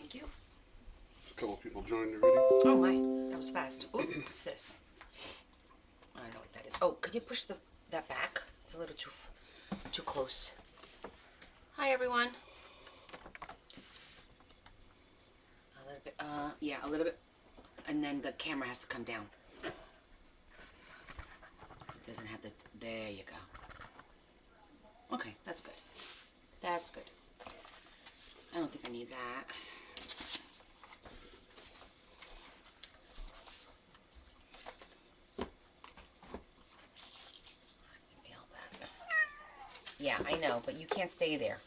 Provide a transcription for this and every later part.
Thank you. A couple people joined already. Oh my, that was fast. Oh, what's this? I don't know what that is. Oh, could you push that back? It's a little too close. Hi everyone. A little bit. Yeah, a little bit. And then the camera has to come down. It doesn't have the. There you go. Okay, that's good. That's good. I don't think I need that. Yeah, I know, but you can't stay there.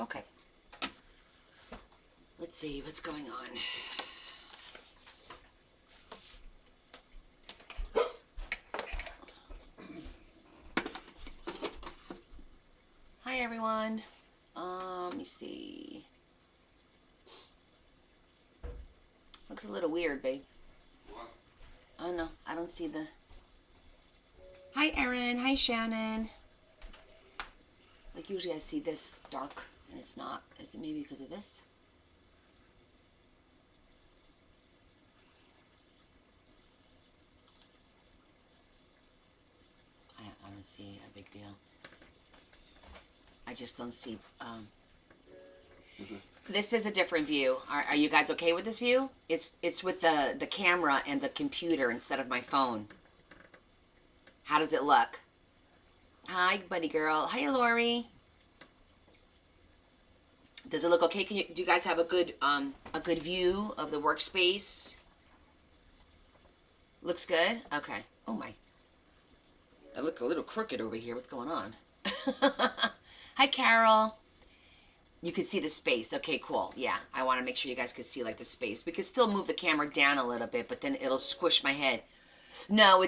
Okay. Let's see what's going on. Hi, everyone. Let me see. Looks a little weird, babe. What? Oh, no. I don't see the... Hi, Erin. Hi, Shannon. Like, usually I see this dark, and it's not. Is it maybe because of this? I don't see a big deal. I just don't see... This is a different view. Are you guys okay with this view? It's with the camera and the computer instead of my phone. How does it look? Hi, buddy girl. Hi, Lori. Does it look okay? Do you guys have a good view of the workspace? Looks good? Okay. Oh my. I look a little crooked over here. What's going on? Hi, Carol. You can see the space. Okay, cool. Yeah, I want to make sure you guys can see like the space. We could still move the camera down a little bit, but then it'll squish my head. No,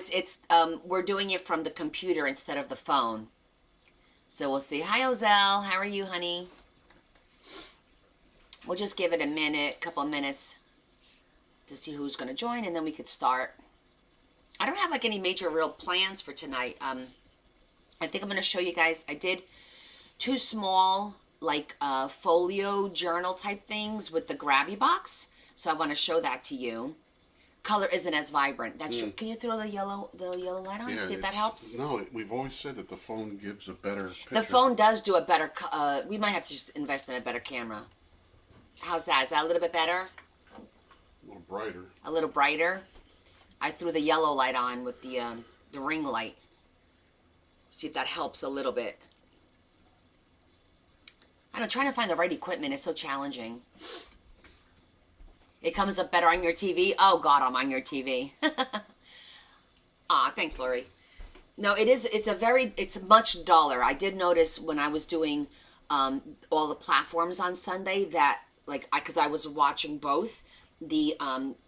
we're doing it from the computer instead of the phone. So we'll see. Hi, Ozell. How are you, honey? We'll just give it a minute, couple of minutes to see who's going to join, and then we could start. I don't have like any major real plans for tonight. I think I'm going to show you guys. I did 2 small like folio journal type things with the grabby box. So I want to show that to you. Color isn't as vibrant. That's true. Can you throw the yellow light on? See if that helps. No, we've always said that the phone gives a better picture. The phone does do a better. We might have to just invest in a better camera. How's that? Is that a little bit better? A little brighter. A little brighter. I threw the yellow light on with the ring light. See if that helps a little bit. I don't know, trying to find the right equipment is so challenging. It comes up better on your TV. Oh God, I'm on your TV. Thanks, Lori. No, it's much duller. I did notice when I was doing all the platforms on Sunday that, like, because I was watching both, the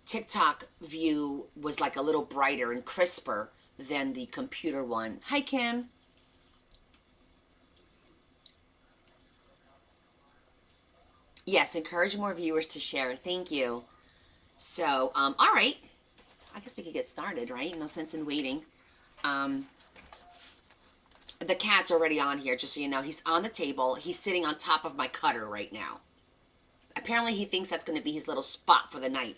TikTok view was like a little brighter and crisper than the computer one. Hi, Kim. Yes, encourage more viewers to share. Thank you. So, all right. I guess we could get started, right? No sense in waiting. The cat's already on here, just so you know. He's on the table. He's sitting on top of my cutter right now. Apparently, he thinks that's going to be his little spot for the night.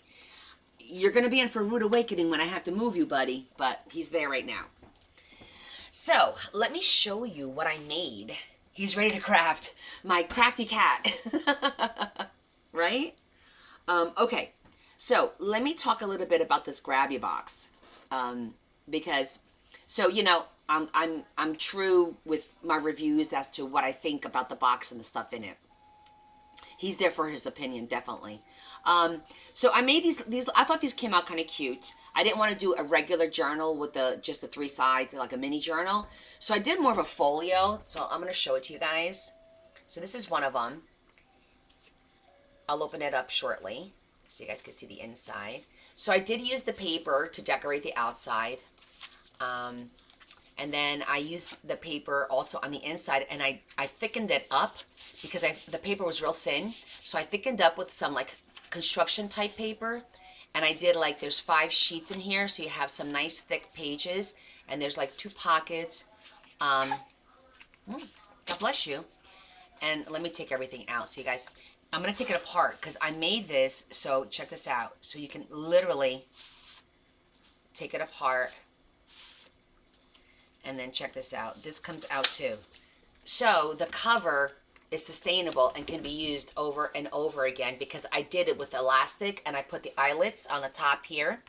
You're going to be in for a rude awakening when I have to move you, buddy. But he's there right now. So, let me show you what I made. He's ready to craft. My crafty cat. Right? Okay. So, let me talk a little bit about this grabby box. Because, so, you know, I'm true with my reviews as to what I think about the box and the stuff in it. He's there for his opinion, definitely. So I made these. I thought these came out kind of cute. I didn't want to do a regular journal with just the 3 sides, like a mini journal. So I did more of a folio. So I'm going to show it to you guys. So this is one of them. I'll open it up shortly so you guys can see the inside. So I did use the paper to decorate the outside. And then I used the paper also on the inside, and I thickened it up because the paper was real thin. So I thickened up with some like construction type paper, and I did like, there's 5 sheets in here, so you have some nice thick pages, and there's like 2 pockets. God bless you. And let me take everything out. So you guys, I'm going to take it apart because I made this. So check this out. So you can literally take it apart. And then check this out. This comes out too. So the cover is sustainable and can be used over and over again because I did it with elastic and I put the eyelets on the top here.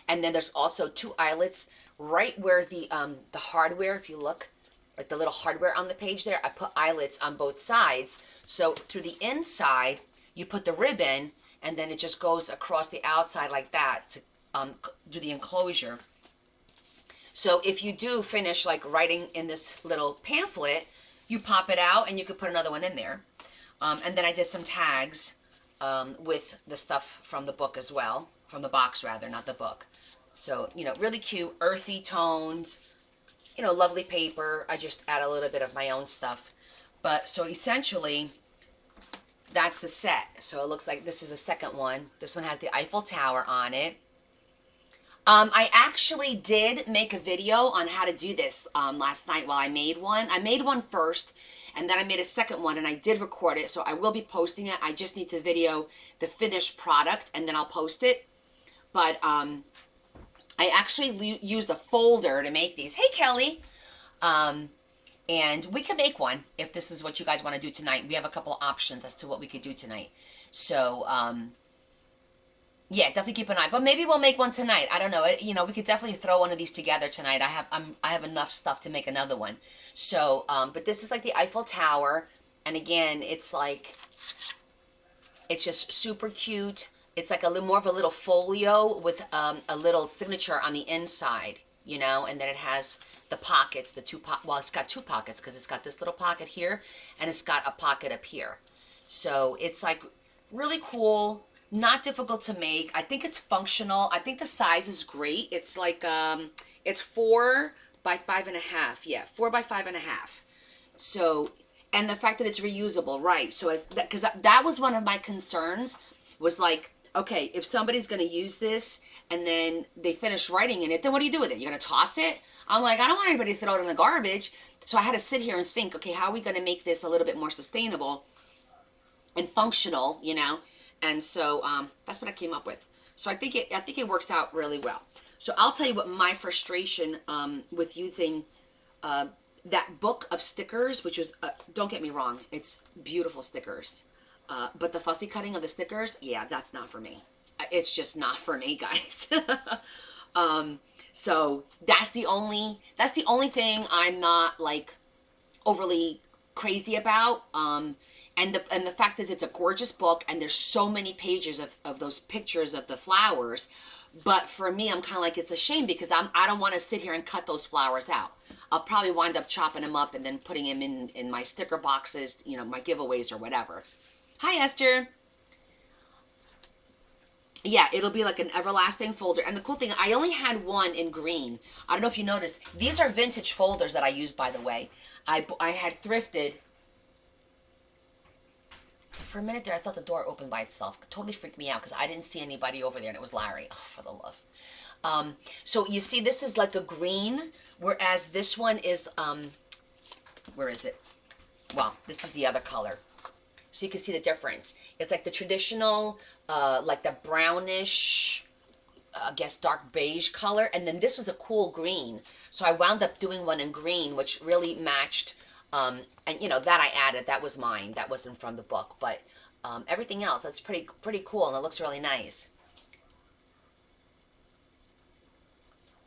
And then there's also 2 eyelets right where the hardware, if you look, like the little hardware on the page there, I put eyelets on both sides. So through the inside, you put the ribbon and then it just goes across the outside like that to do the enclosure. So if you do finish like writing in this little pamphlet, you pop it out and you could put another one in there. And then I did some tags with the stuff from the book as well, from the box rather, not the book. So, you know, really cute, earthy tones, you know, lovely paper. I just add a little bit of my own stuff. But so essentially, that's the set. So it looks like this is the second one. This one has the Eiffel Tower on it. I actually did make a video on how to do this last night while I made one. I made one first, and then I made a second one, and I did record it, so I will be posting it. I just need to video the finished product, and then I'll post it. But I actually used a folder to make these. Hey, Kelly. And we can make one if this is what you guys want to do tonight. We have a couple options as to what we could do tonight. So, yeah, definitely keep an eye. But maybe we'll make one tonight. I don't know. You know, we could definitely throw one of these together tonight. I have enough stuff to make another one. So, but this is like the Eiffel Tower, and again, it's like, it's just super cute. It's like a little more of a little folio with a little signature on the inside, you know, and then it has the pockets, well, it's got 2 pockets because it's got this little pocket here, and it's got a pocket up here. So it's like really cool. Not difficult to make. I think it's functional. I think the size is great. It's like, it's 4 by 5.5. Yeah, 4 by 5.5. So, and the fact that it's reusable, right? So, because that was one of my concerns, was like, okay, if somebody's going to use this and then they finish writing in it, then what do you do with it? You're going to toss it? I'm like, I don't want anybody to throw it in the garbage. So I had to sit here and think, okay, how are we going to make this a little bit more sustainable and functional, you know? And so that's what I came up with. So I think it works out really well. So I'll tell you what my frustration with using that book of stickers, which was, don't get me wrong, it's beautiful stickers. But the fussy cutting of the stickers, yeah, that's not for me. It's just not for me, guys. So that's the only thing I'm not like overly crazy about. And the fact is, it's a gorgeous book, and there's so many pages of those pictures of the flowers. But for me, I'm kind of like, it's a shame because I don't want to sit here and cut those flowers out. I'll probably wind up chopping them up and then putting them in my sticker boxes, you know, my giveaways or whatever. Hi, Esther. Yeah, it'll be like an everlasting folder. And the cool thing, I only had one in green. I don't know if you noticed. These are vintage folders that I used, by the way. I had thrifted. For a minute there, I thought the door opened by itself. It totally freaked me out because I didn't see anybody over there, and it was Larry. Oh, for the love. So you see, this is like a green, whereas this one is, where is it? Well, this is the other color. So you can see the difference. It's like the traditional, like the brownish, I guess dark beige color. And then this was a cool green. So I wound up doing one in green, which really matched. And you know, that I added, that was mine. That wasn't from the book. But everything else, that's pretty cool. And it looks really nice.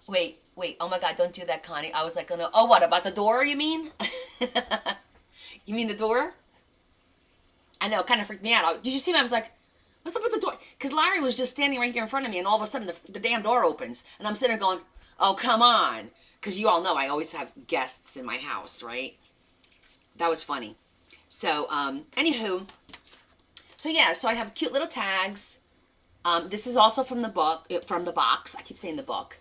Wait. Oh my God, don't do that, Connie. I was like, oh, what, about the door, you mean? You mean the door? I know, it kind of freaked me out. Did you see me? I was like, what's up with the door? Because Larry was just standing right here in front of me, and all of a sudden the damn door opens. And I'm sitting there going, oh, come on. Because you all know I always have guests in my house, right? That was funny. So, anywho. So, yeah, so I have cute little tags. This is also from the book, from the box. I keep saying the book.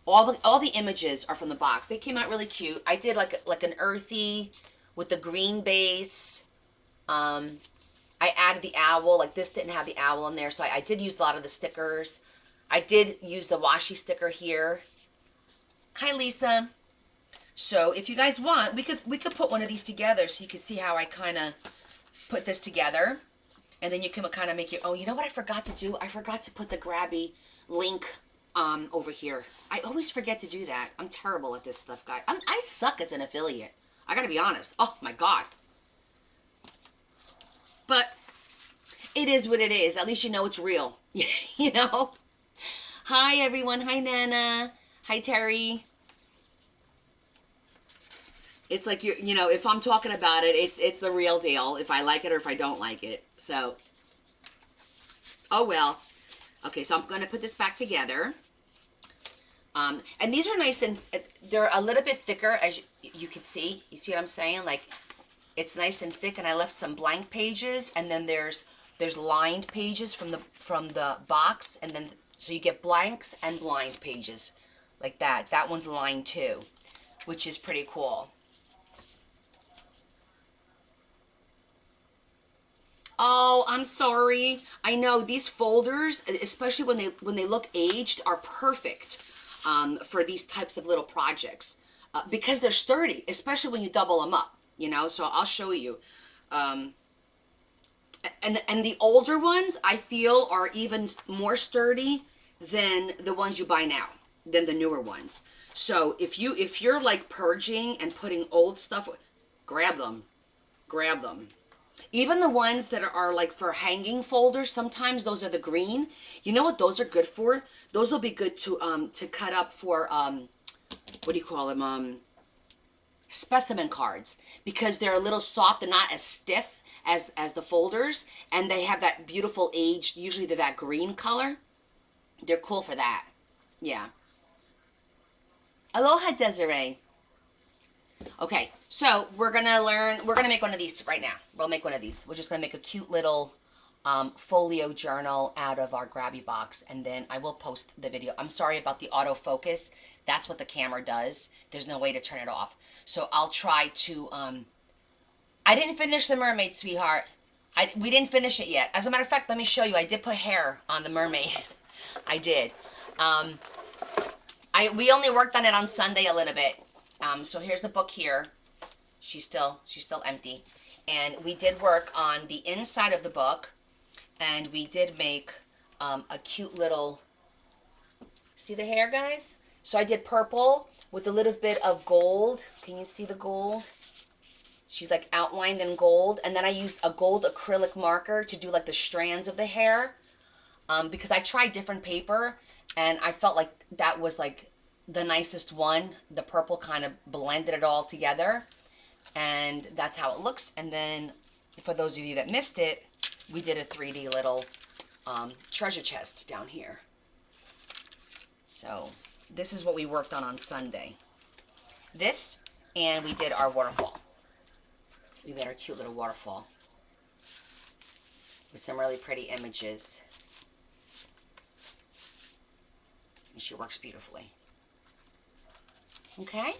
All the images are from the box. They came out really cute. I did like an earthy with the green base. I added the owl. Like this didn't have the owl in there, so I did use a lot of the stickers. I did use the washi sticker here. Hi, Lisa. So if you guys want, we could put one of these together so you can see how I kind of put this together. And then you can kind of make your own. You know what I forgot to do? I forgot to put the Grabby link over here. I always forget to do that. I'm terrible at this stuff, guys. I suck as an affiliate. I gotta be honest. Oh my God. But it is what it is. At least you know it's real. You know? Hi, everyone. Hi, Nana. Hi, Terry. It's like, you know, if I'm talking about it, it's the real deal. If I like it or if I don't like it. So, oh well. Okay, so I'm going to put this back together. And these are nice and they're a little bit thicker, as you can see. You see what I'm saying? Like, it's nice and thick, and I left some blank pages, and then there's lined pages from the box, and then so you get blanks and blind pages like that. That one's lined too, which is pretty cool. Oh, I'm sorry. I know these folders, especially when they look aged, are perfect for these types of little projects because they're sturdy, especially when you double them up. You know, so I'll show you. And the older ones I feel are even more sturdy than the ones you buy now, than the newer ones. So if you're like purging and putting old stuff, grab them, grab them. Even the ones that are like for hanging folders, sometimes those are the green. You know what those are good for? Those will be good to cut up for what do you call them? Specimen cards, because they're a little soft and not as stiff as the folders, and they have that beautiful aged, usually they're that green color. They're cool for that. Yeah. Aloha, Desiree. Okay, so we're gonna make one of these right now. We'll make one of these. We're just gonna make a cute little folio journal out of our Grabby box, and then I will post the video. I'm sorry about the autofocus. That's what the camera does. There's no way to turn it off. So I'll try to, I didn't finish the mermaid, sweetheart. We didn't finish it yet. As a matter of fact, let me show you. I did put hair on the mermaid. I did. We only worked on it on Sunday a little bit. So here's the book here. She's still empty. And we did work on the inside of the book, and we did make a cute little, see the hair, guys? So I did purple with a little bit of gold. Can you see the gold? She's like outlined in gold. And then I used a gold acrylic marker to do like the strands of the hair. Because I tried different paper, and I felt like that was like the nicest one. The purple kind of blended it all together. And that's how it looks. And then for those of you that missed it, we did a 3D little treasure chest down here. So this is what we worked on Sunday. This, and we did our waterfall. We made our cute little waterfall with some really pretty images. And she works beautifully. Okay?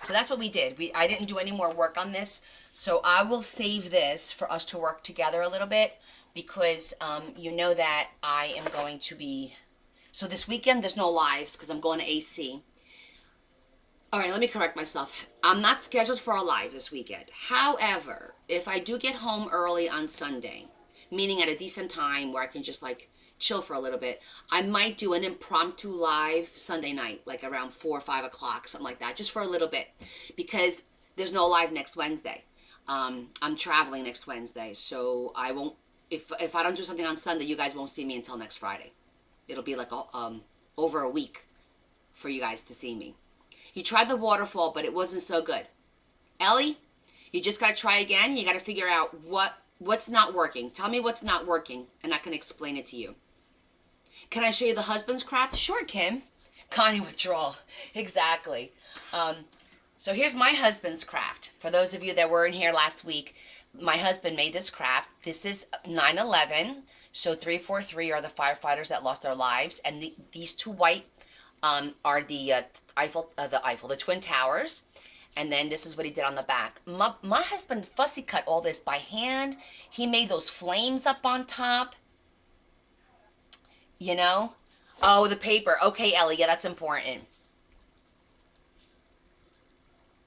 So that's what we did. I didn't do any more work on this, so I will save this for us to work together a little bit, because you know that I am going to be, so this weekend there's no lives because I'm going to AC. All right, let me correct myself. I'm not scheduled for a live this weekend. However, if I do get home early on Sunday, meaning at a decent time where I can just like chill for a little bit, I might do an impromptu live Sunday night, like around 4 or 5 o'clock, something like that, just for a little bit, because there's no live next Wednesday. I'm traveling next Wednesday, so I won't, if I don't do something on Sunday, you guys won't see me until next Friday. It'll be like over a week for you guys to see me. You tried the waterfall, but it wasn't so good. Ellie, you just got to try again. You got to figure out what's not working. Tell me what's not working, and I can explain it to you. Can I show you the husband's craft? Sure, Kim. Connie withdrawal. Exactly. So here's my husband's craft. For those of you that were in here last week, my husband made this craft. This is 9/11. So 343 are the firefighters that lost their lives, and these two white are the the Twin Towers. And then this is what he did on the back. My husband fussy cut all this by hand. He made those flames up on top. You know? Oh, the paper. Okay, Ellie, yeah, that's important.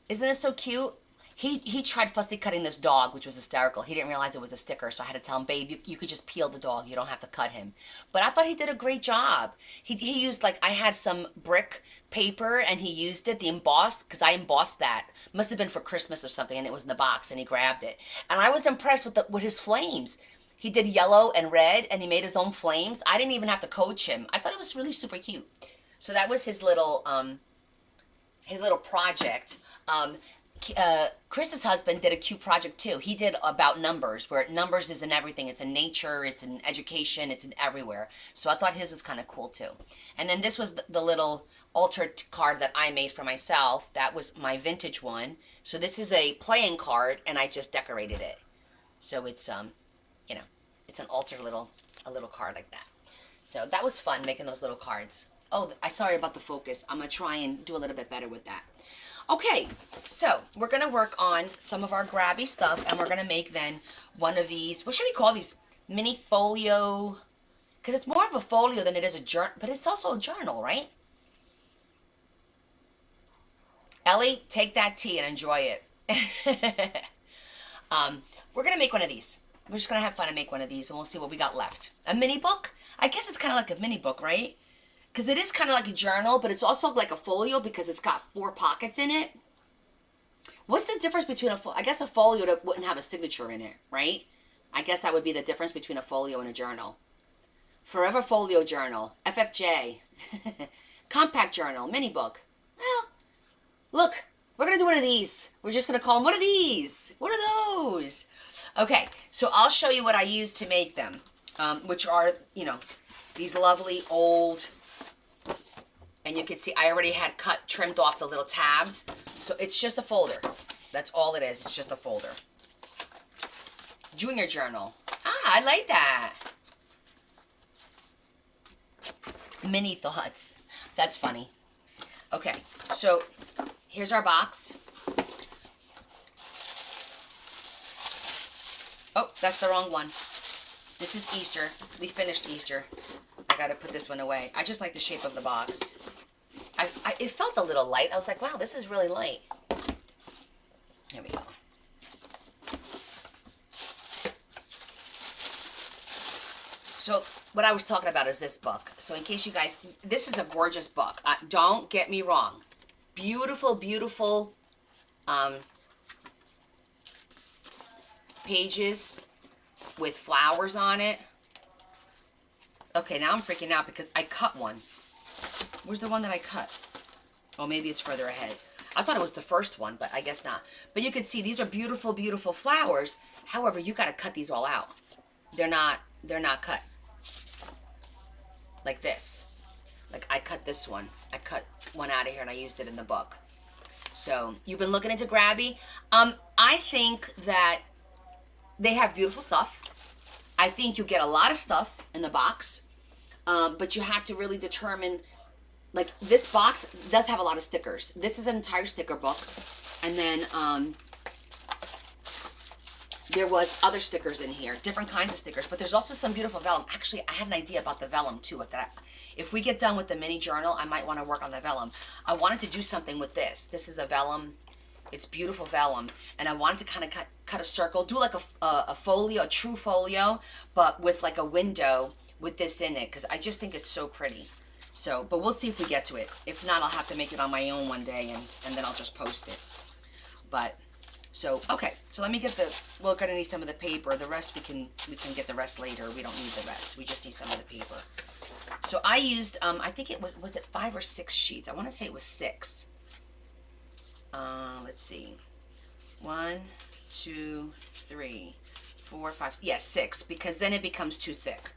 Isn't this so cute? He tried fussy cutting this dog, which was hysterical. He didn't realize it was a sticker, so I had to tell him, babe, you could just peel the dog. You don't have to cut him. But I thought he did a great job. He used, like, I had some brick paper, and he used it, the embossed, because I embossed that. Must have been for Christmas or something, and it was in the box, and he grabbed it. And I was impressed with his flames. He did yellow and red, and he made his own flames. I didn't even have to coach him. I thought it was really super cute. So that was his little project. Chris's husband did a cute project too. He did about numbers, where numbers is in everything. It's in nature, it's in education, it's in everywhere. So I thought his was kind of cool too. And then this was the little altered card that I made for myself. That was my vintage one. So this is a playing card, and I just decorated it. So it's you know, it's an altered a little card like that. So that was fun making those little cards. Oh, I sorry about the focus. I'm gonna try and do a little bit better with that. Okay, so we're gonna work on some of our grabby stuff, and we're gonna make then one of these. What should we call these? Mini folio, because it's more of a folio than it is a journal, but it's also a journal, right? Ellie, take that tea and enjoy it. We're gonna make one of these. We're just gonna have fun and make one of these, and we'll see what we got left. A mini book? I guess it's kind of like a mini book, right? Because it is kind of like a journal, but it's also like a folio because it's got 4 pockets in it. What's the difference between I guess a folio that wouldn't have a signature in it, right? I guess that would be the difference between a folio and a journal. Forever Folio Journal, FFJ, Compact Journal, Mini Book. Well, look, we're going to do one of these. We're just going to call them one of these. What are those? Okay, so I'll show you what I use to make them, which are, these lovely old... And you can see I already had trimmed off the little tabs. So it's just a folder. That's all it is. It's just a folder. Junior journal. Ah, I like that. Mini thoughts. That's funny. Okay, so here's our box. Oh, that's the wrong one. This is Easter. We finished Easter. I gotta put this one away. I just like the shape of the box. It felt a little light. I was like, wow, this is really light. Here we go. So what I was talking about is this book. So in case you guys, this is a gorgeous book. Don't get me wrong. Beautiful, beautiful pages with flowers on it. Okay, now I'm freaking out because I cut one. Where's the one that I cut? Oh, maybe it's further ahead. I thought it was the first one, but I guess not. But you can see these are beautiful, beautiful flowers. However, you got to cut these all out. They're not cut like this. Like I cut this one. I cut one out of here and I used it in the book. So you've been looking into Grabby. I think that they have beautiful stuff. I think you get a lot of stuff in the box. But you have to really determine, like this box does have a lot of stickers. This is an entire sticker book. And then there was other stickers in here, different kinds of stickers, but there's also some beautiful vellum. Actually, I had an idea about the vellum too. If we get done with the mini journal, I might want to work on the vellum. I wanted to do something with this. This is a vellum. It's beautiful vellum. And I wanted to kind of cut a circle, do like a folio, a true folio, but with like a window with this in it, because I just think it's so pretty. So, but we'll see if we get to it. If not, I'll have to make it on my own one day, and then I'll just post it. But, so, okay. So let me get we're going to need some of the paper. The rest, we can get the rest later. We don't need the rest. We just need some of the paper. So I used, I think it was it 5 or 6 sheets? I want to say it was 6. Let's see. 1, 2, 3, 4, 5, yeah, 6, because then it becomes too thick.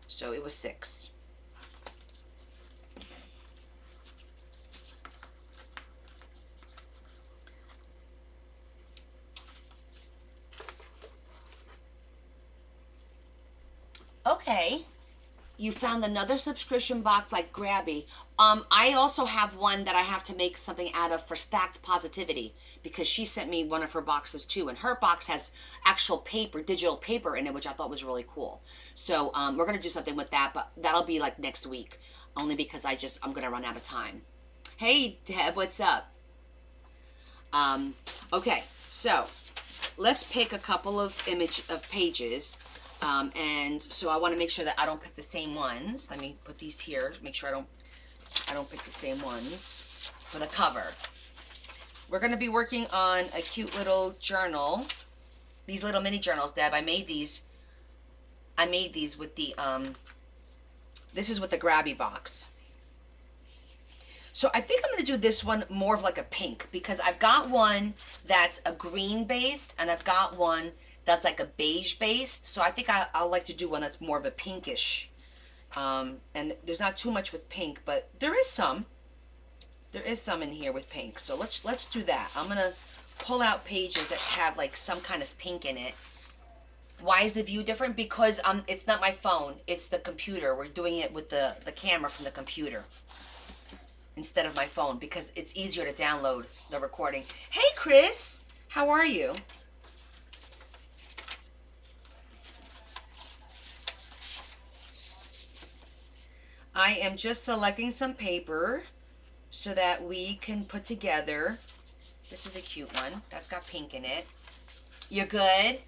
So it was 6. Okay. You found another subscription box like Grabby. I also have one that I have to make something out of for Stacked Positivity, because she sent me one of her boxes too, and her box has actual paper, digital paper in it, which I thought was really cool. So we're gonna do something with that, but that'll be like next week, only because I'm gonna run out of time. Hey Deb, what's up? Okay, so let's pick a couple of pages. And so I want to make sure that I don't pick the same ones. Let me put these here. Make sure I don't pick the same ones for the cover. We're going to be working on a cute little journal. These little mini journals, Deb. I made these with the this is with the grabby box. So I think I'm going to do this one more of like a pink, because I've got one that's a green based and I've got one that's like a beige based. So I think I'll like to do one that's more of a pinkish. And there's not too much with pink, but there is some. There is some in here with pink. So let's do that. I'm going to pull out pages that have like some kind of pink in it. Why is the view different? Because it's not my phone. It's the computer. We're doing it with the camera from the computer instead of my phone, because it's easier to download the recording. Hey, Chris. How are you? I am just selecting some paper so that we can put together. This is a cute one. That's got pink in it. You're good?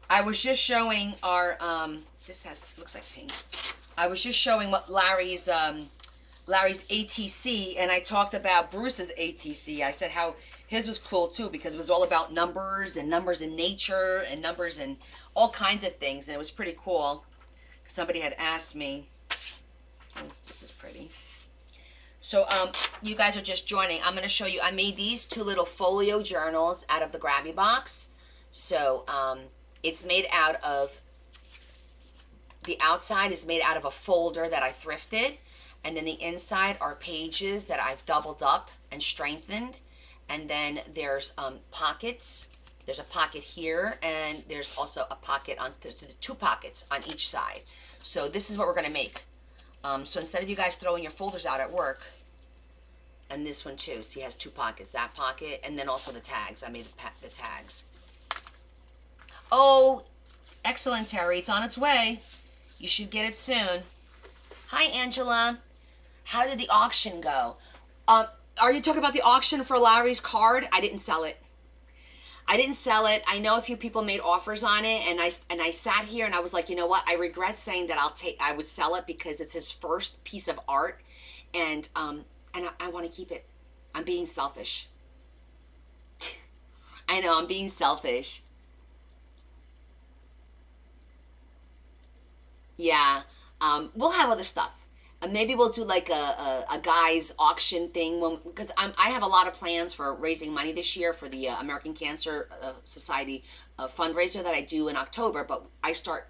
I was just showing our, looks like pink. I was just showing what Larry's ATC, and I talked about Bruce's ATC. I said how his was cool too, because it was all about numbers in nature and numbers and all kinds of things, and it was pretty cool. Somebody had asked me, oh, this is pretty. So you guys are just joining. I'm going to show you, I made these two little folio journals out of the grabby box. So it's made out of, the outside is made out of a folder that I thrifted. And then the inside are pages that I've doubled up and strengthened. And then there's pockets. There's a pocket here, and there's also a pocket on, there's two pockets on each side. So this is what we're going to make. So instead of you guys throwing your folders out at work, and this one too, see, it has two pockets, that pocket, and then also the tags. I made the tags. Oh, excellent, Terry. It's on its way. You should get it soon. Hi, Angela. How did the auction go? Are you talking about the auction for Larry's card? I didn't sell it. I know a few people made offers on it, and I sat here and I was like, you know what? I regret saying that I would sell it, because it's his first piece of art, and I want to keep it. I'm being selfish. I know, I'm being selfish. Yeah. We'll have other stuff. Maybe we'll do like a guy's auction thing, because I have a lot of plans for raising money this year for the American Cancer Society fundraiser that I do in October, but I start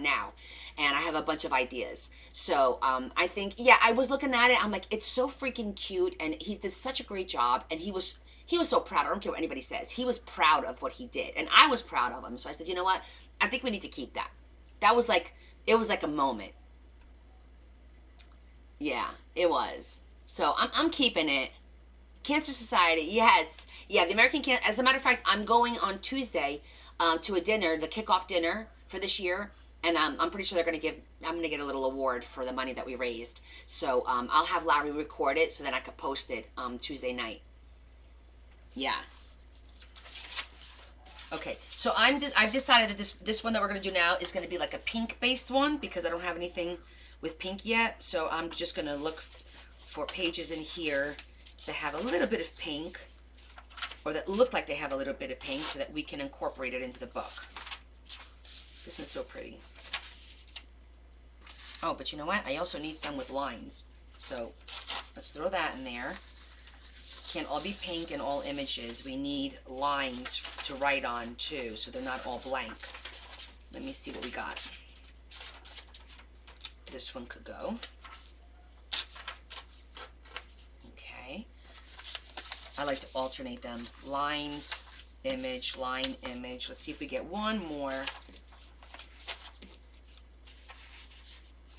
now, and I have a bunch of ideas. So I think, yeah, I was looking at it. I'm like, it's so freaking cute, and he did such a great job, and he was so proud. I don't care what anybody says. He was proud of what he did, and I was proud of him. So I said, you know what? I think we need to keep that. That was like, it was like a moment. Yeah, it was. So I'm keeping it. Cancer Society, yes. Yeah, the American Cancer. As a matter of fact, I'm going on Tuesday to a dinner, the kickoff dinner for this year, and I'm pretty sure I'm going to get a little award for the money that we raised. So I'll have Larry record it so that I could post it Tuesday night. Yeah. Okay, so I've decided that this one that we're going to do now is going to be like a pink-based one, because I don't have anything with pink yet. So I'm just going to look for pages in here that have a little bit of pink, or that look like they have a little bit of pink, so that we can incorporate it into the book. This one's so pretty. Oh, but you know what? I also need some with lines. So let's throw that in there. Can't all be pink in all images. We need lines to write on too, so they're not all blank. Let me see what we got. This one could go. Okay. I like to alternate them. Lines, image, line, image. Let's see if we get one more.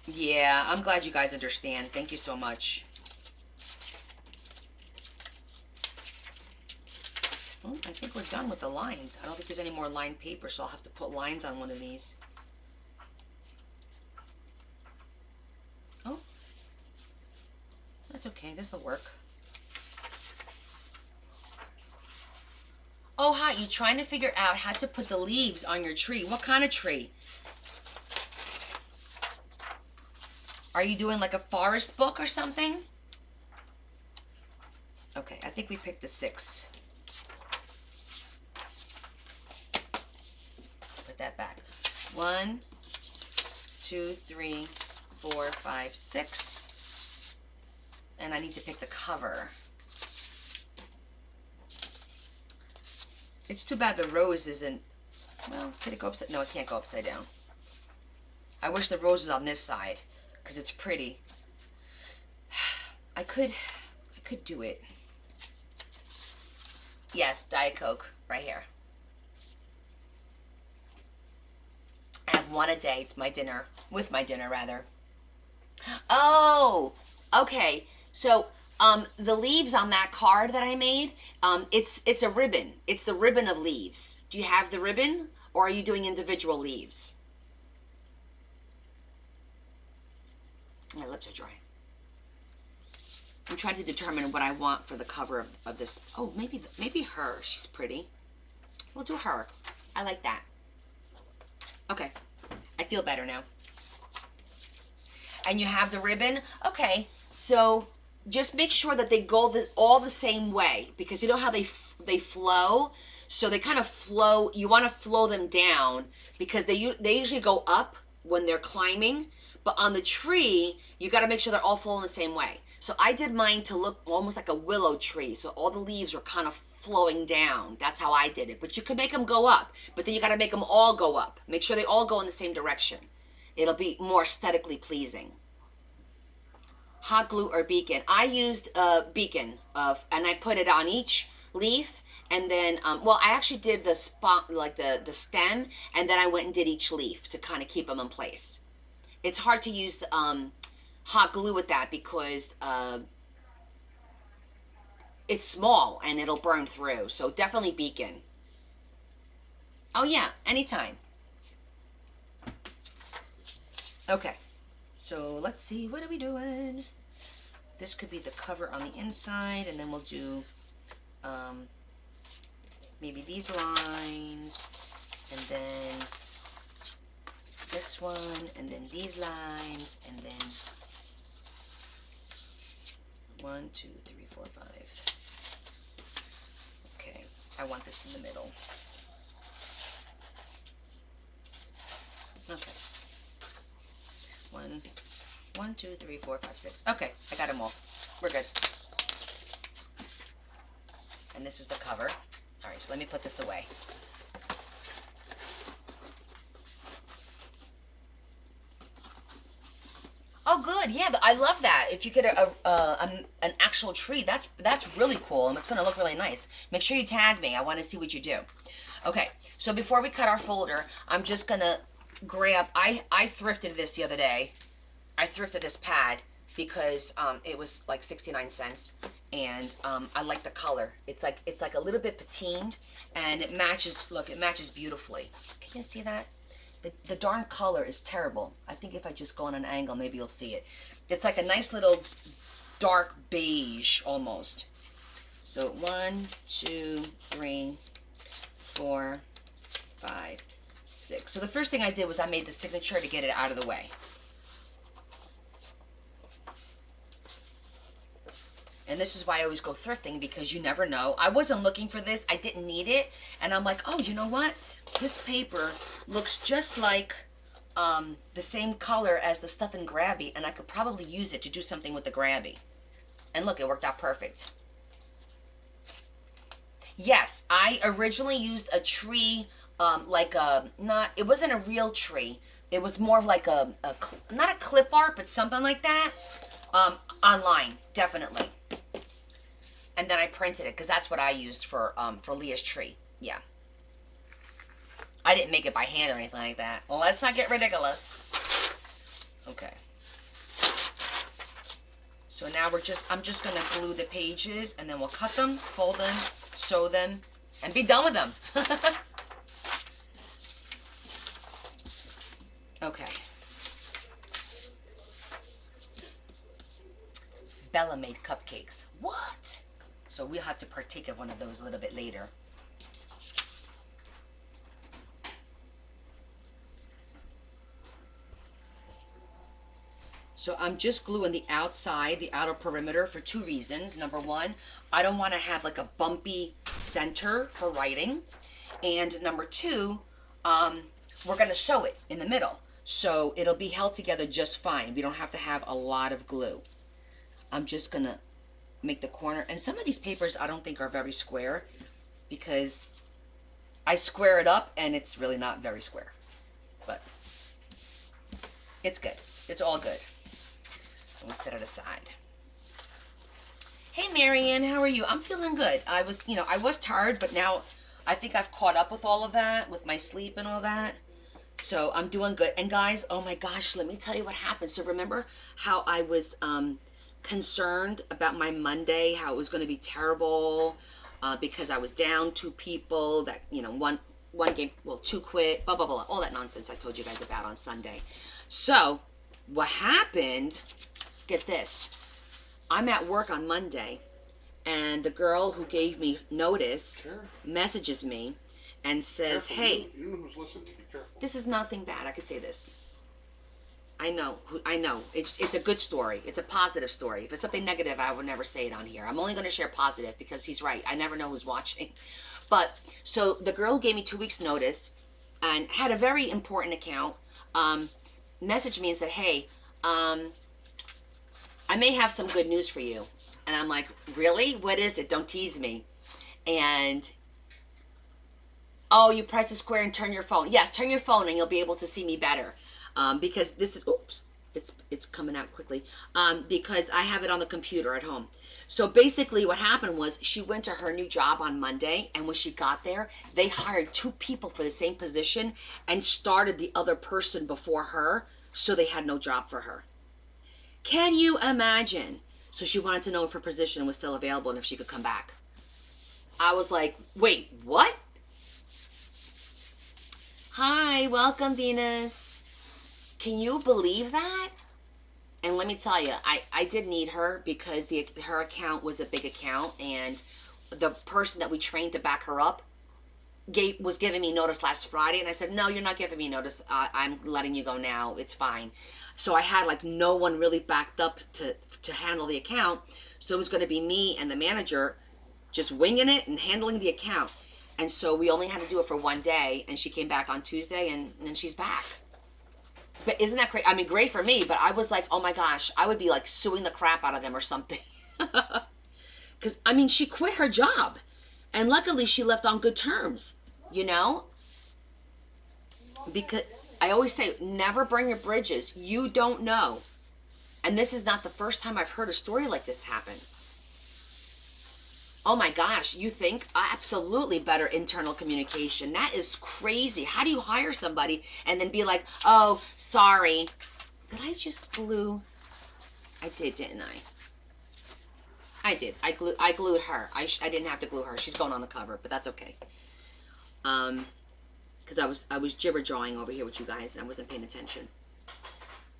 Yeah, I'm glad you guys understand. Thank you so much. Well, I think we're done with the lines. I don't think there's any more lined paper, so I'll have to put lines on one of these. Oh, that's okay. This will work. Oh, hi, you trying to figure out how to put the leaves on your tree. What kind of tree? Are you doing like a forest book or something? Okay, I think we picked the 6. Put that back. 1, 2, 3, 4, 5, 6. And I need to pick the cover. It's too bad the rose isn't... Well, can it go upside... No, it can't go upside down. I wish the rose was on this side, because it's pretty. I could do it. Yes, Diet Coke, right here. I have one a day. It's my dinner. With my dinner, rather. Oh, okay. So, the leaves on that card that I made, it's a ribbon. It's the ribbon of leaves. Do you have the ribbon, or are you doing individual leaves? My lips are dry. I'm trying to determine what I want for the cover of this. Oh, maybe her. She's pretty. We'll do her. I like that. Okay. I feel better now. And you have the ribbon? Okay. So just make sure that they go all the same way, because you know how they flow? So they kind of flow. You want to flow them down because they usually go up when they're climbing. But on the tree, you got to make sure they're all flowing the same way. So I did mine to look almost like a willow tree. So all the leaves were kind of flowing down. That's how I did it. But you could make them go up. But then you got to make them all go up. Make sure they all go in the same direction. It'll be more aesthetically pleasing. Hot glue or beacon. I used beacon, and I put it on each leaf. And then, well, I actually did the spot, like the stem. And then I went and did each leaf to kind of keep them in place. It's hard to use hot glue with that because it's small and it'll burn through. So definitely beacon. Oh yeah, anytime. Okay, so let's see, what are we doing? This could be the cover on the inside, and then we'll do maybe these lines, and then this one, and then these lines, and then 1, 2, 3, 4, 5. Okay, I want this in the middle. Okay. 1, 2, 3, 4, 5, 6. Okay, I got them all. We're good. And this is the cover. All right, so let me put this away. Oh, good. Yeah, I love that. If you get an actual tree, that's really cool, and it's going to look really nice. Make sure you tag me. I want to see what you do. Okay, so before we cut our folder, I'm just going to grab... I thrifted this the other day. I thrifted this pad because it was like 69 cents, and I like the color. It's like a little bit patined, and it matches... Look, it matches beautifully. Can you see that? The darn color is terrible. I think if I just go on an angle, maybe you'll see it. It's like a nice little dark beige almost. So 1, 2, 3, 4, 5, 6. So the first thing I did was I made the signature to get it out of the way. And this is why I always go thrifting, because you never know. I wasn't looking for this. I didn't need it. And I'm like, oh, you know what? This paper looks just like the same color as the stuff in Grabby, and I could probably use it to do something with the Grabby. And look, it worked out perfect. Yes, I originally used a tree, it wasn't a real tree. It was more of like not a clip art, but something like that. Online, definitely. And then I printed it, because that's what I used for Leah's tree. Yeah. I didn't make it by hand or anything like that. Well, let's not get ridiculous. Okay. So now I'm just going to glue the pages, and then we'll cut them, fold them, sew them, and be done with them. Okay. Bella made cupcakes. What? So we'll have to partake of one of those a little bit later. So I'm just gluing the outside, the outer perimeter for two reasons. Number one, I don't want to have like a bumpy center for writing. And number two, we're going to sew it in the middle. So it'll be held together just fine. We don't have to have a lot of glue. I'm just going to make the corner. And some of these papers I don't think are very square because I square it up and it's really not very square. But it's good. It's all good. I'm going to set it aside. Hey, Marianne, how are you? I'm feeling good. I was tired, but now I think I've caught up with all of that, with my sleep and all that. So I'm doing good. And guys, oh my gosh, let me tell you what happened. So remember how I was concerned about my Monday, how it was going to be terrible because I was down two people, that, one game, well, two quit, blah, blah, blah, all that nonsense I told you guys about on Sunday. So what happened, get this, I'm at work on Monday, and the girl who gave me notice messages me and says, hey, you know who's listening. Be careful. This is nothing bad. I could say this. I know. It's a good story. It's a positive story. If it's something negative, I would never say it on here. I'm only going to share positive because he's right. I never know who's watching. But, so the girl who gave me 2 weeks notice and had a very important account, messaged me and said, hey, I may have some good news for you. And I'm like, really? What is it? Don't tease me. And, oh, you press the square and turn your phone. Yes, turn your phone and you'll be able to see me better. Because this is, oops, it's coming out quickly. Because I have it on the computer at home. So basically what happened was she went to her new job on Monday, and when she got there, they hired 2 people for the same position and started the other person before her, so they had no job for her. Can you imagine? So she wanted to know if her position was still available and if she could come back. I was like, wait, what? Hi, welcome, Venus. Can you believe that? And let me tell you, I did need her because her account was a big account, and the person that we trained to back her up was giving me notice last Friday, and I said, no, you're not giving me notice. I'm letting you go now. It's fine. So I had like no one really backed up to handle the account. So it was going to be me and the manager just winging it and handling the account. And so we only had to do it for one day, and she came back on Tuesday, and she's back. But isn't that great? I mean, great for me, but I was like, oh my gosh, I would be like suing the crap out of them or something. Because, I mean, she quit her job. And luckily she left on good terms, Because I always say, never burn your bridges. You don't know. And this is not the first time I've heard a story like this happen. Oh my gosh, you think? Absolutely better internal communication. That is crazy. How do you hire somebody and then be like, oh, sorry. Did I just glue? I did, didn't I? I did. I glued her. I didn't have to glue her. She's going on the cover, but that's okay. Because I was jibber jawing over here with you guys and I wasn't paying attention.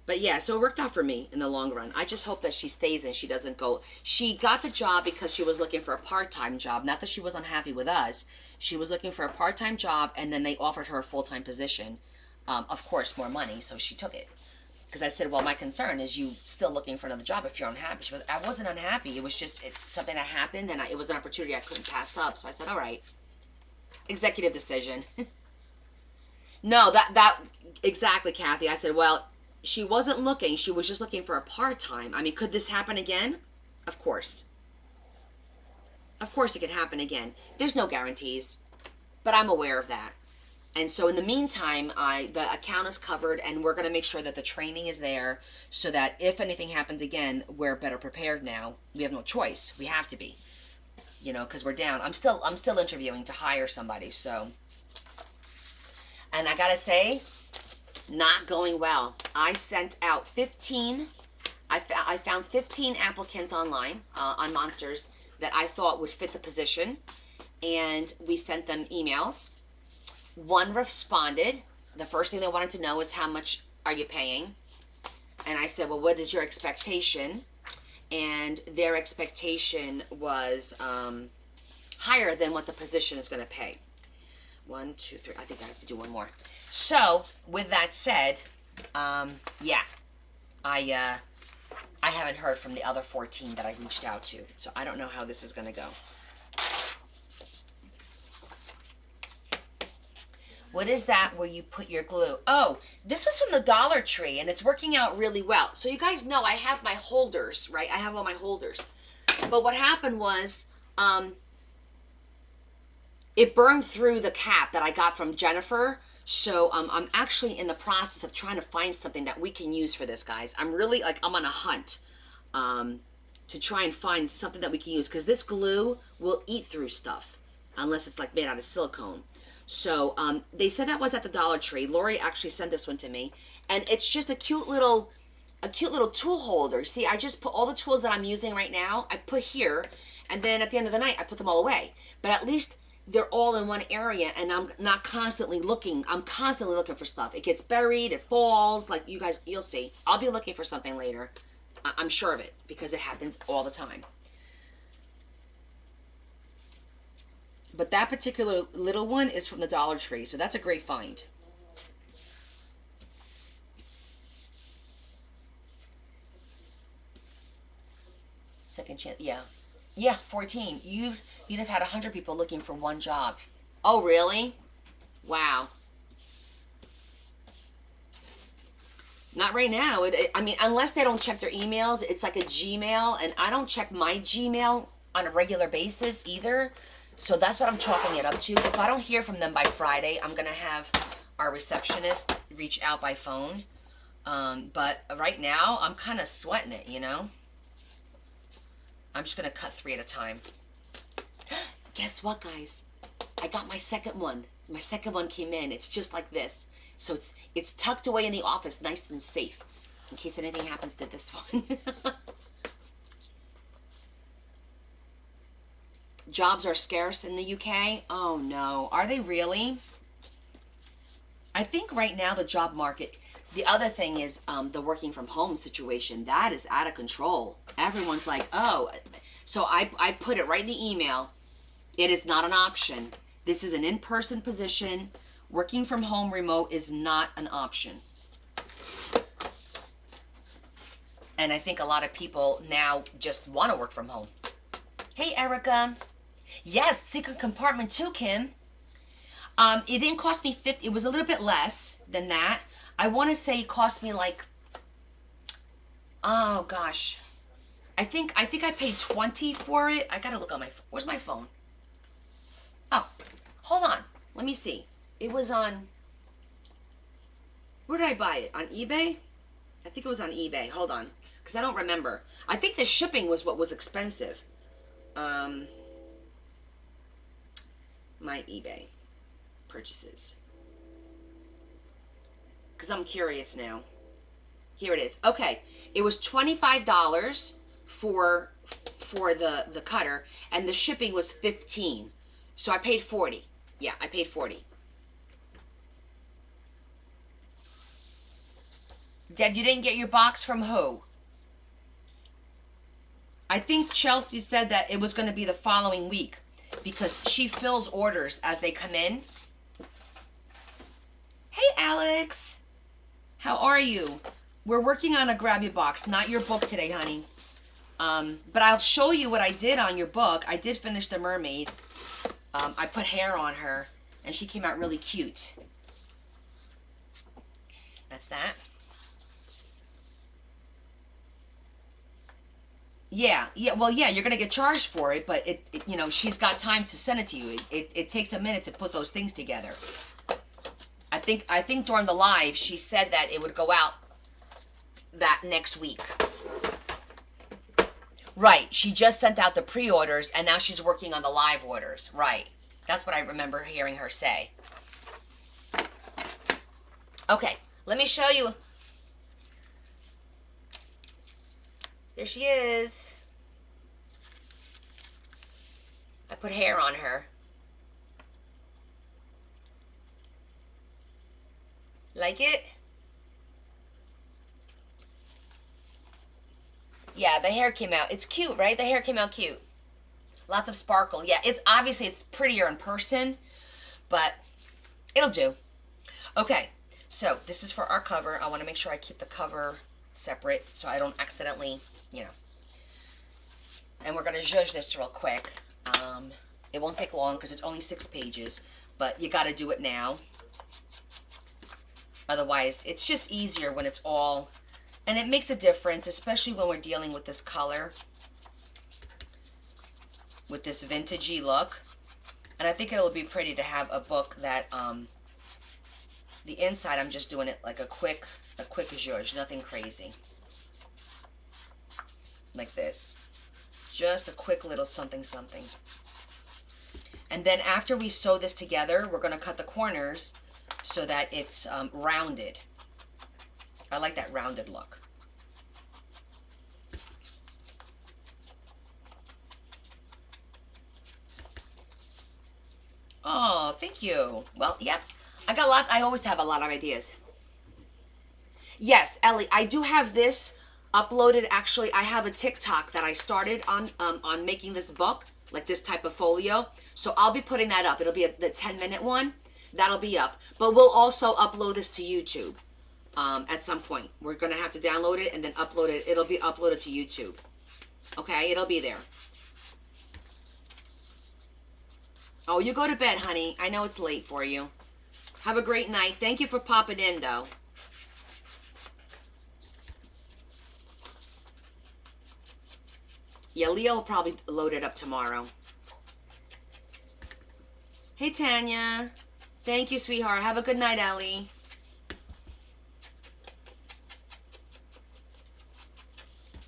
But yeah, so it worked out for me in the long run. I just hope that she stays and she doesn't go. She got the job because she was looking for a part-time job. Not that she was unhappy with us. She was looking for a part-time job, and then they offered her a full-time position. Of course, more money, so she took it. Because I said, well, my concern is you still looking for another job if you're unhappy. She goes, I wasn't unhappy. It was just something that happened, and it was an opportunity I couldn't pass up. So I said, all right. Executive decision. No, that exactly, Kathy. I said, well, she wasn't looking. She was just looking for a part-time. I mean, could this happen again? Of course. Of course it could happen again. There's no guarantees, but I'm aware of that. And so in the meantime, the account is covered, and we're going to make sure that the training is there so that if anything happens again, we're better prepared now. We have no choice. We have to be, because we're down. I'm still interviewing to hire somebody. So, and I got to say, not going well. I sent out 15. I found 15 applicants online on Monsters that I thought would fit the position, and we sent them emails. One responded. The first thing they wanted to know is, how much are you paying? And I said, well, what is your expectation? And their expectation was higher than what the position is going to pay. 1, 2, 3. I think I have to do one more. So, with that said, yeah, I I haven't heard from the other 14 that I reached out to. So I don't know how this is going to go. What is that where you put your glue? Oh, this was from the Dollar Tree, and it's working out really well. So you guys know I have my holders, right? I have all my holders. But what happened was, it burned through the cap that I got from Jennifer. So I'm actually in the process of trying to find something that we can use for this, guys. I'm really, like, I'm on a hunt to try and find something that we can use. Because this glue will eat through stuff, unless it's, like, made out of silicone. So they said that was at the Dollar Tree. Lori actually sent this one to me, and it's just a cute little tool holder. See, I just put all the tools that I'm using right now, I put here, and then at the end of the night, I put them all away. But at least they're all in one area, and I'm not constantly looking. I'm constantly looking for stuff. It gets buried, it falls, like you guys, you'll see. I'll be looking for something later. I'm sure of it, because it happens all the time. But that particular little one is from the Dollar Tree, so that's a great find. Second chance, yeah. Yeah, 14. You'd have had 100 people looking for one job. Oh, really? Wow. Not right now. I mean, unless they don't check their emails, it's like a Gmail, and I don't check my Gmail on a regular basis either. So that's what I'm chalking it up to. If I don't hear from them by Friday, I'm going to have our receptionist reach out by phone. But right now, I'm kind of sweating it, you know? I'm just going to cut 3 at a time. Guess what, guys? I got my second one. My second one came in. It's just like this. So it's tucked away in the office, nice and safe, in case anything happens to this one. Jobs are scarce in the UK. Oh no, are they really? I think right now the job market, the other thing is the working from home situation. That is out of control. Everyone's like, oh. So I put it right in the email. It is not an option. This is an in-person position. Working from home remote is not an option. And I think a lot of people now just want to work from home. Hey, Erica. Yes, secret compartment too, Kim. It didn't cost me 50. It was a little bit less than that. I want to say it cost me like, oh gosh, I think I paid 20 for it. I gotta look on my. Where's my phone? Oh, hold on. Let me see. It was on. Where did I buy it? On eBay? I think it was on eBay. Hold on, because I don't remember. I think the shipping was what was expensive. My eBay purchases. Because I'm curious now. Here it is. Okay. It was $25 for the cutter, and the shipping was $15. So I paid $40. Yeah, I paid $40. Deb, you didn't get your box from who? I think Chelsea said that it was going to be the following week because she fills orders as they come in. Hey, Alex. How are you? We're working on a grab your box, not your book today, honey. But I'll show you what I did on your book. I did finish the mermaid. I put hair on her, and she came out really cute. That's that. Yeah, well, yeah, you're going to get charged for it, but it, you know, she's got time to send it to you. It takes a minute to put those things together. I think during the live, she said that it would go out that next week. Right, she just sent out the pre-orders, and now she's working on the live orders. Right, that's what I remember hearing her say. Okay, let me show you. There she is. I put hair on her. Like it? Yeah, the hair came out. It's cute, right? The hair came out cute. Lots of sparkle. Yeah, it's obviously it's prettier in person, but it'll do. Okay, so this is for our cover. I want to make sure I keep the cover separate so I don't accidentally, you know. And we're going to zhuzh this real quick. It won't take long because it's only 6 pages, but you got to do it now. Otherwise, it's just easier when it's all, and it makes a difference, especially when we're dealing with this color, with this vintagey look. And I think it'll be pretty to have a book that, the inside, I'm just doing it like a quick zhuzh, nothing crazy. Like this. Just a quick little something something. And then after we sew this together, we're going to cut the corners so that it's rounded. I like that rounded look. Oh, thank you. Well, yep. I got a lot. I always have a lot of ideas. Yes, Ellie, I do have this uploaded. Actually, I have a TikTok that I started on making this book, like this type of folio. So I'll be putting that up. It'll be the 10-minute one. That'll be up. But we'll also upload this to YouTube at some point. We're going to have to download it and then upload it. It'll be uploaded to YouTube. Okay? It'll be there. Oh, you go to bed, honey. I know it's late for you. Have a great night. Thank you for popping in, though. Yeah, Leo will probably load it up tomorrow. Hey, Tanya. Thank you, sweetheart. Have a good night, Ellie.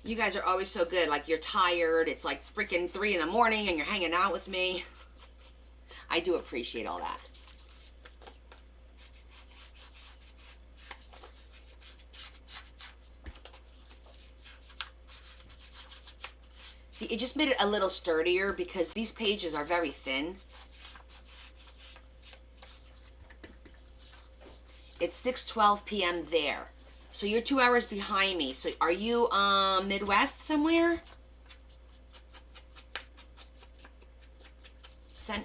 You guys are always so good. Like, you're tired. It's like freaking 3 in the morning and you're hanging out with me. I do appreciate all that. See, it just made it a little sturdier because these pages are very thin. It's 6:12 p.m. there. So you're 2 hours behind me. So are you Midwest somewhere?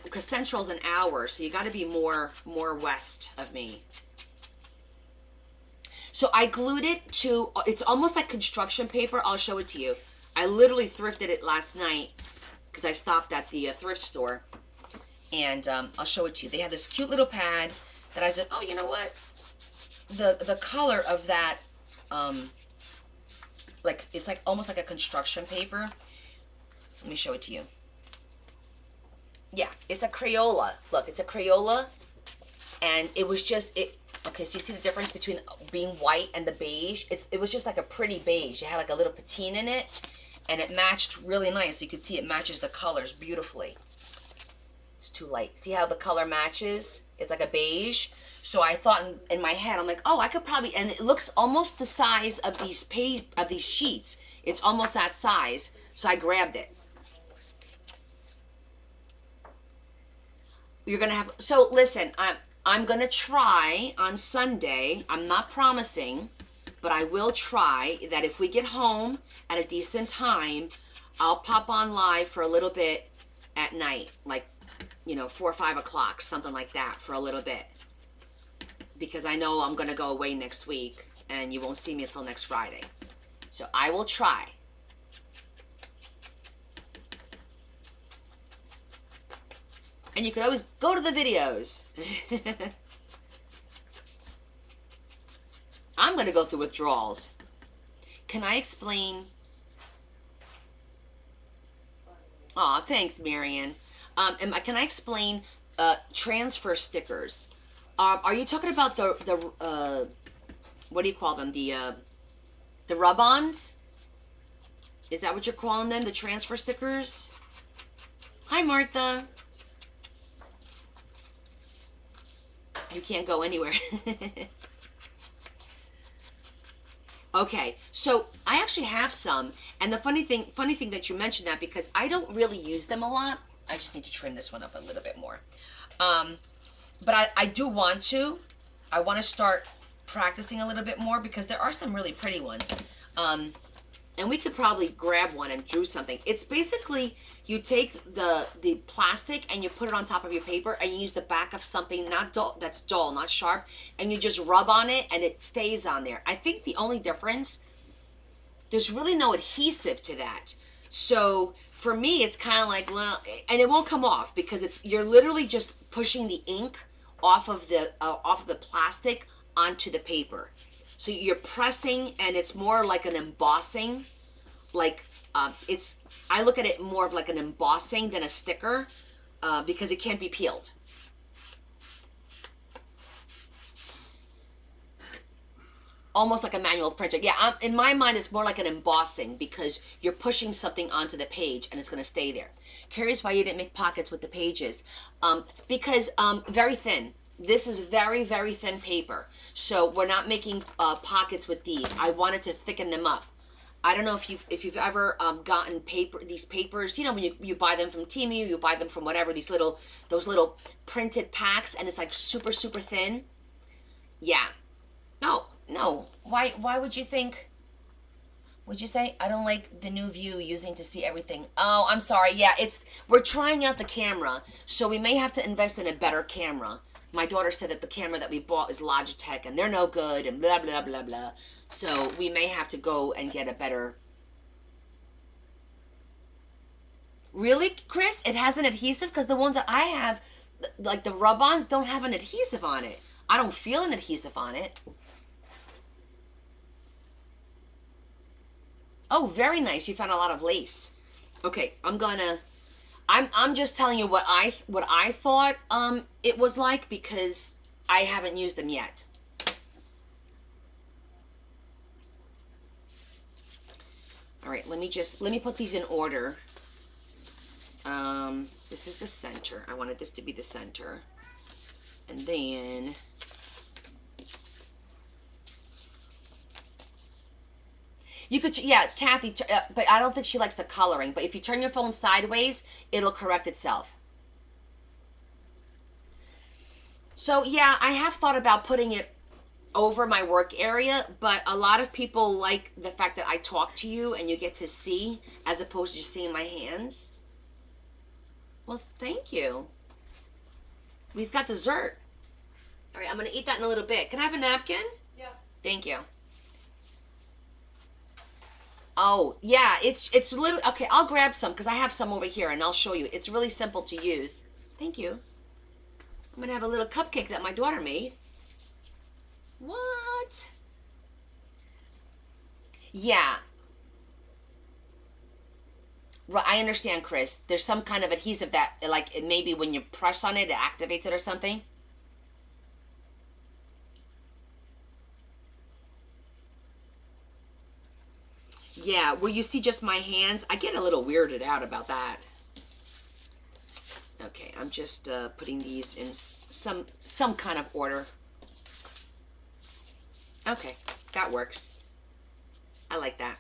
Because Central's an hour, so you got to be more west of me. So I glued it to, it's almost like construction paper. I'll show it to you. I literally thrifted it last night because I stopped at the thrift store. And I'll show it to you. They have this cute little pad that I said, oh, you know what? The color of that, like, it's like almost like a construction paper. Let me show it to you. Yeah, it's a Crayola. Look, it's a Crayola. And it was just, okay, so you see the difference between being white and the beige? It was just like a pretty beige. It had like a little patina in it. And it matched really nice. You could see it matches the colors beautifully. It's too light. See how the color matches? It's like a beige. So I thought in my head, I'm like, oh, I could probably, and it looks almost the size of these sheets. It's almost that size. So I grabbed it. You're going to have, so listen, I'm going to try on Sunday. I'm not promising, but I will try that if we get home at a decent time, I'll pop on live for a little bit at night, like, 4 or 5 o'clock, something like that for a little bit. Because I know I'm going to go away next week and you won't see me until next Friday. So I will try. And you could always go to the videos. I'm going to go through withdrawals. Can I explain? Aw, thanks, Marion. Can I explain transfer stickers? Are you talking about the what do you call them? The rub-ons? Is that what you're calling them? The transfer stickers? Hi, Martha. You can't go anywhere. Okay, so I actually have some, and the funny thing that you mentioned that because I don't really use them a lot. I just need to trim this one up a little bit more. But I do want to. I want to start practicing a little bit more because there are some really pretty ones. And we could probably grab one and do something. It's basically you take the plastic and you put it on top of your paper and you use the back of something not dull, not sharp, and you just rub on it and it stays on there. I think the only difference there's really no adhesive to that. So for me, it's kind of like, well, and it won't come off because you're literally just pushing the ink off of the plastic onto the paper. So you're pressing, and it's more like an embossing. Like I look at it more of like an embossing than a sticker because it can't be peeled. Almost like a manual printer. Yeah, in my mind, it's more like an embossing because you're pushing something onto the page and it's going to stay there. Curious why you didn't make pockets with the pages. Because very thin. This is very, very thin paper. So we're not making pockets with these. I wanted to thicken them up. I don't know if you've ever gotten these papers, you know, when you buy them from Temu, you buy them from whatever, those little printed packs, and it's like super, super thin. Yeah. No. Why would you think? Would you say I don't like the new view using to see everything? Oh, I'm sorry. Yeah, we're trying out the camera, so we may have to invest in a better camera. My daughter said that the camera that we bought is Logitech and they're no good and blah blah blah blah. So we may have to go and get a better. Really, Chris? It has an adhesive? Because the ones that I have, like the rub-ons, don't have an adhesive on it. I don't feel an adhesive on it. Oh, very nice. You found a lot of lace. Okay, I'm just telling you what I thought it was like because I haven't used them yet. All right, let me put these in order. This is the center. I wanted this to be the center. And then you could, yeah, Kathy, but I don't think she likes the coloring. But if you turn your phone sideways, it'll correct itself. So, yeah, I have thought about putting it over my work area, but a lot of people like the fact that I talk to you and you get to see as opposed to just seeing my hands. Well, thank you. We've got dessert. All right, I'm going to eat that in a little bit. Can I have a napkin? Yeah. Thank you. Oh, yeah, it's little. Okay, I'll grab some because I have some over here and I'll show you. It's really simple to use. Thank you. I'm going to have a little cupcake that my daughter made. What? Yeah. I understand, Chris. There's some kind of adhesive that, like, maybe when you press on it, it activates it or something. Yeah, where you see just my hands, I get a little weirded out about that. Okay, I'm just putting these in some kind of order. Okay, that works. I like that.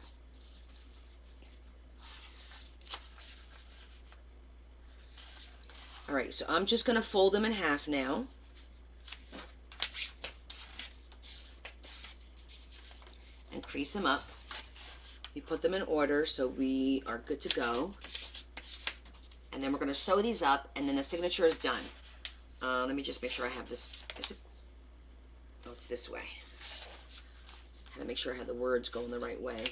All right, so I'm just going to fold them in half now. And crease them up. We put them in order so we are good to go. And then we're going to sew these up, and then the signature is done. Let me just make sure I have this. Oh, it's this way. I had to make sure I have the words going the right way.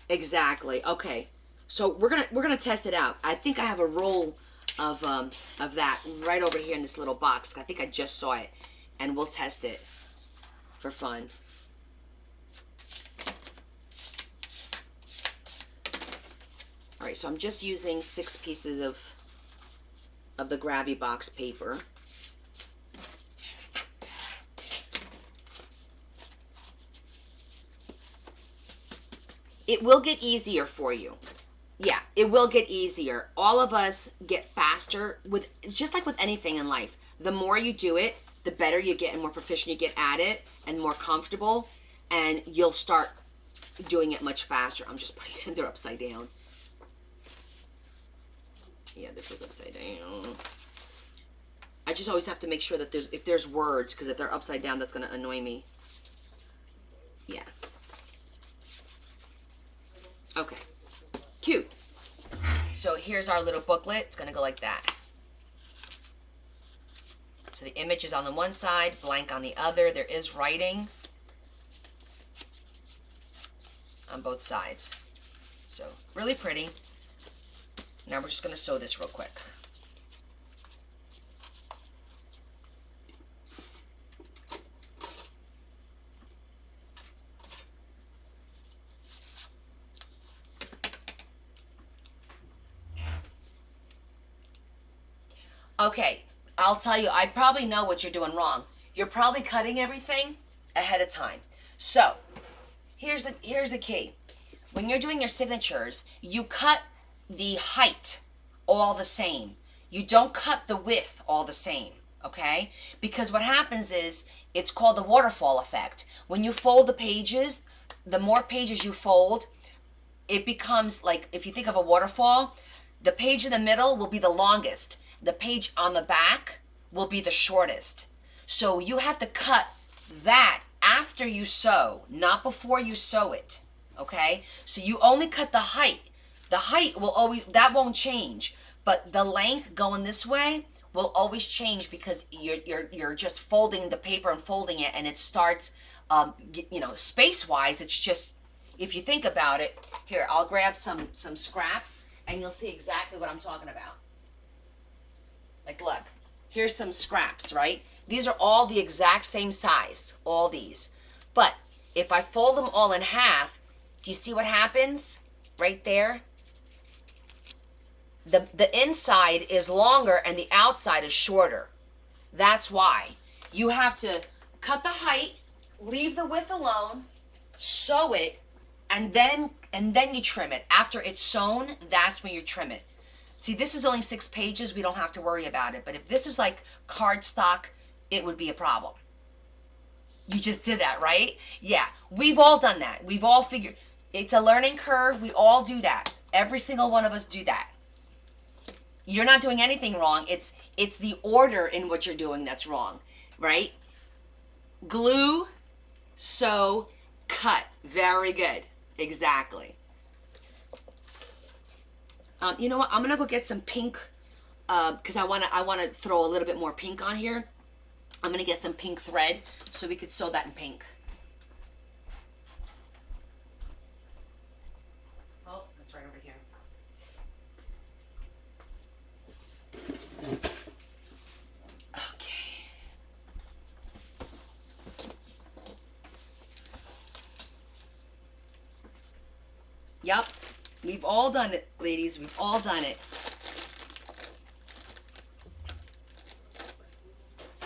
Exactly. Okay. So we're gonna test it out. I think I have a roll of that right over here in this little box. I think I just saw it, and we'll test it for fun. All right. So I'm just using 6 pieces of the grabby box paper. It will get easier for you. Yeah, it will get easier. All of us get faster with, just like with anything in life. The more you do it, the better you get and more proficient you get at it and more comfortable, and you'll start doing it much faster. I'm just putting it, they're upside down. Yeah, this is upside down. I just always have to make sure that if there's words, because if they're upside down, that's going to annoy me. Yeah. Okay, cute. So here's our little booklet. It's going to go like that. So the image is on the one side, blank on the other. There is writing on both sides. So really pretty. Now we're just going to sew this real quick. Okay, I'll tell you, I probably know what you're doing wrong. You're probably cutting everything ahead of time. So, here's the key. When you're doing your signatures, you cut the height all the same. You don't cut the width all the same, okay? Because what happens is, it's called the waterfall effect. When you fold the pages, the more pages you fold, it becomes like, if you think of a waterfall, the page in the middle will be the longest. The page on the back will be the shortest. So you have to cut that after you sew, not before you sew it, okay? So you only cut the height. The height will always, that won't change, but the length going this way will always change because you're just folding the paper and folding it, and it starts, space-wise, it's just, if you think about it, here, I'll grab some scraps, and you'll see exactly what I'm talking about. Like, look, here's some scraps, right? These are all the exact same size, all these. But if I fold them all in half, do you see what happens right there? The inside is longer and the outside is shorter. That's why. You have to cut the height, leave the width alone, sew it, and then you trim it. After it's sewn, that's when you trim it. See, this is only 6 pages. We don't have to worry about it. But if this was like cardstock, it would be a problem. You just did that, right? Yeah, we've all done that. We've all figured. It's a learning curve. We all do that. Every single one of us do that. You're not doing anything wrong. It's the order in what you're doing that's wrong, right? Glue, sew, cut. Very good. Exactly. You know what? I'm gonna go get some pink because I wanna throw a little bit more pink on here. I'm gonna get some pink thread so we could sew that in pink. Oh, that's right over here. Okay. Yep. We've all done it, ladies. We've all done it. I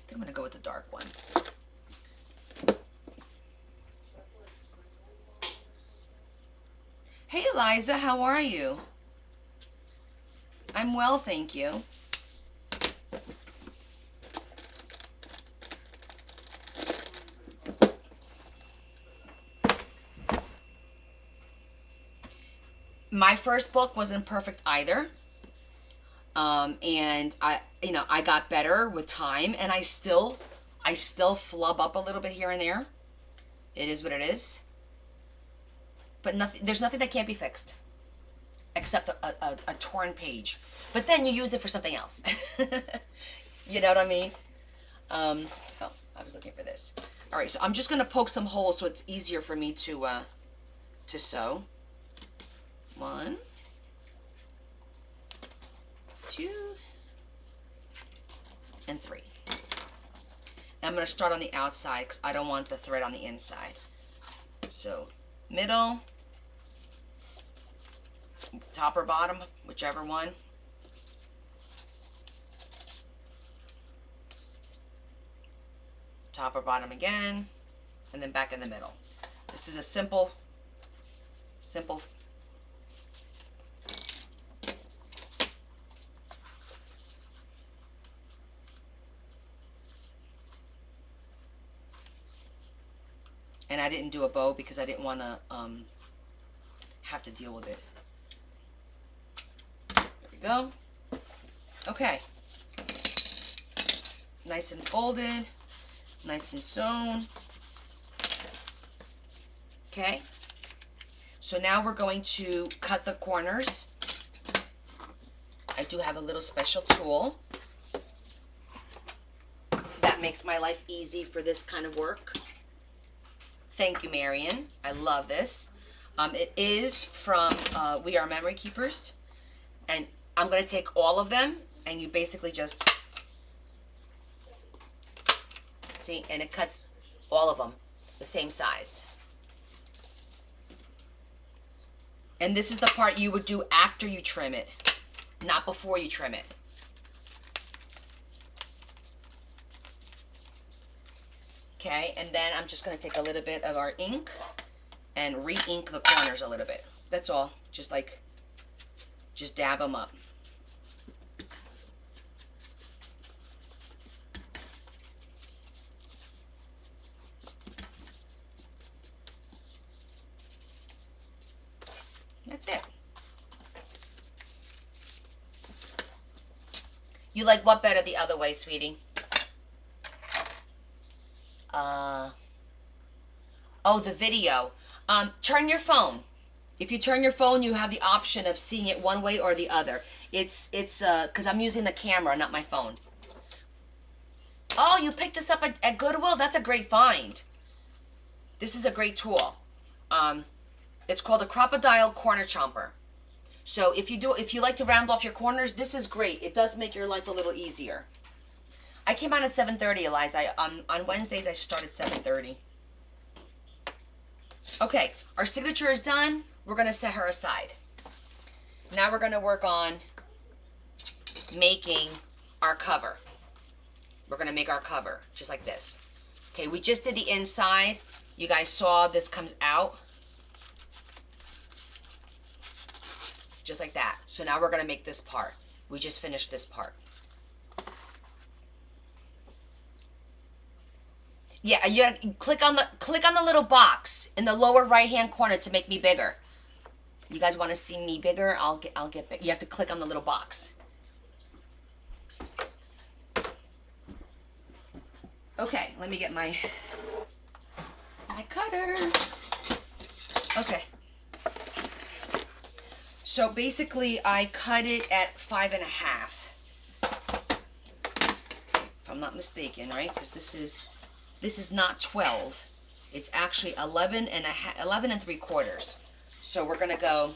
think I'm going to go with the dark one. Hey, Eliza. How are you? I'm well, thank you. My first book wasn't perfect either. And I got better with time, and I still flub up a little bit here and there. It is what it is. But there's nothing that can't be fixed. Except a torn page. But then you use it for something else. You know what I mean? Oh, I was looking for this. All right, so I'm just going to poke some holes so it's easier for me to sew. 1, 2, and 3. Now I'm going to start on the outside because I don't want the thread on the inside. So, middle, top or bottom, whichever one. Top or bottom again, and then back in the middle. This is a simple and I didn't do a bow because I didn't want to have to deal with it. There we go. Okay. Nice and folded. Nice and sewn. Okay. So now we're going to cut the corners. I do have a little special tool. That makes my life easy for this kind of work. Thank you, Marion. I love this. It is from We Are Memory Keepers. And I'm going to take all of them, and you basically just, see, and it cuts all of them the same size. And this is the part you would do after you trim it, not before you trim it. Okay, and then I'm just going to take a little bit of our ink and re-ink the corners a little bit. That's all. Just dab them up. That's it. You like what better the other way, sweetie? Oh, the video. Turn your phone. If you turn your phone, you have the option of seeing it one way or the other. It's because I'm using the camera, not my phone. Oh, you picked this up at Goodwill? That's a great find. This is a great tool. It's called a Crocodile Corner Chomper. So if you like to round off your corners, this is great. It does make your life a little easier. I came on at 7:30, Eliza. On Wednesdays, I start at 7:30. Okay, our signature is done. We're going to set her aside. Now we're going to work on making our cover. We're going to make our cover just like this. Okay, we just did the inside. You guys saw this comes out. Just like that. So now we're going to make this part. We just finished this part. Yeah, you gotta click on the little box in the lower right hand corner to make me bigger. You guys want to see me bigger? I'll get big. You have to click on the little box. Okay, let me get my cutter. Okay. So basically, I cut it at 5.5. If I'm not mistaken, right? Because this is not 12. It's actually 11 and 3/4. So we're gonna go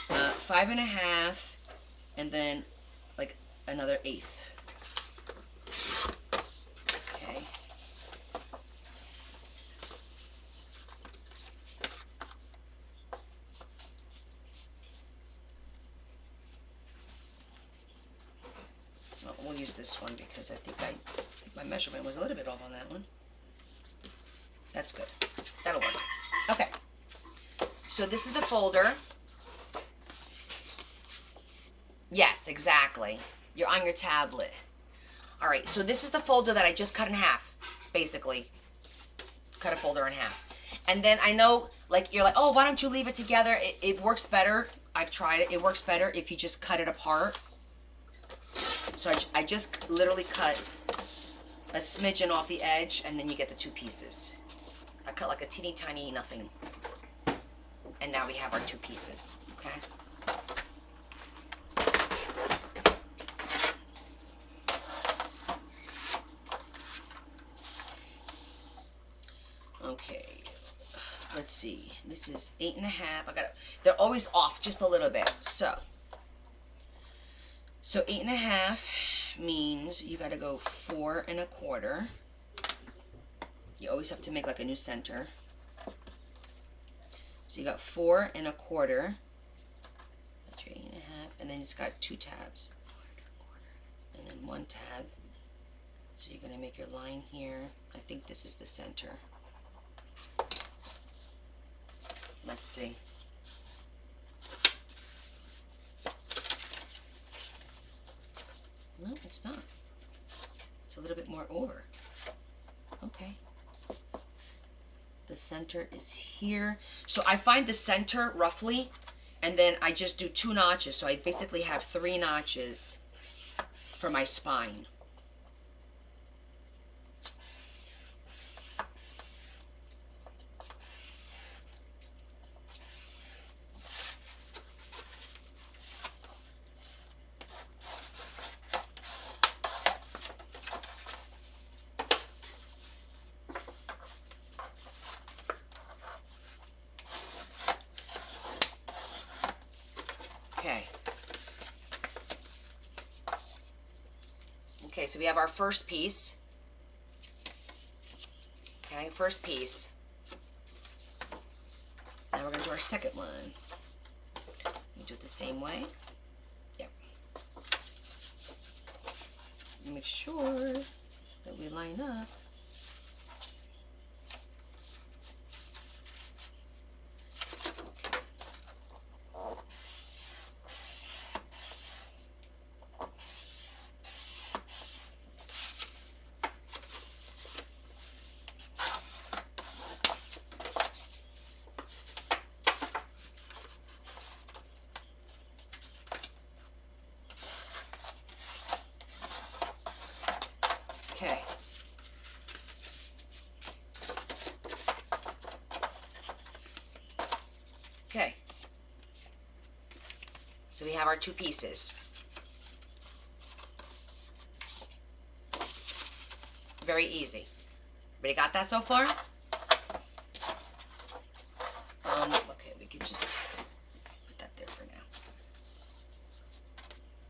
5.5, and then like another 1/8. Okay. Well, we'll use this one because I think my measurement was a little bit off on that one. That's good. That'll work. Okay. So this is the folder. Yes, exactly. You're on your tablet. All right, so this is the folder that I just cut in half, basically. Cut a folder in half. And then I know, like, you're like, oh, why don't you leave it together? It works better. I've tried it. It works better if you just cut it apart. So I just literally cut a smidgen off the edge, and then you get the two pieces. I cut like a teeny tiny nothing. And now we have our two pieces, okay? Okay, let's see. This is 8.5. They're always off just a little bit. So 8.5 means you gotta go 4 1/4. You always have to make like a new center. So you got 4 1/4. That's your 8.5, and then it's got 2 tabs, and then 1 tab. So you're gonna make your line here. I think this is the center. Let's see. No, it's not. It's a little bit more over. Okay. The center is here. So I find the center roughly, and then I just do 2 notches. So I basically have 3 notches for my spine. Okay. Okay, so we have our first piece. Okay, first piece. Now we're going to do our second one. We do it the same way. Yep. Make sure that we line up. Okay. Okay. So we have our two pieces. Very easy. Everybody got that so far? Okay, we could just put that there for now.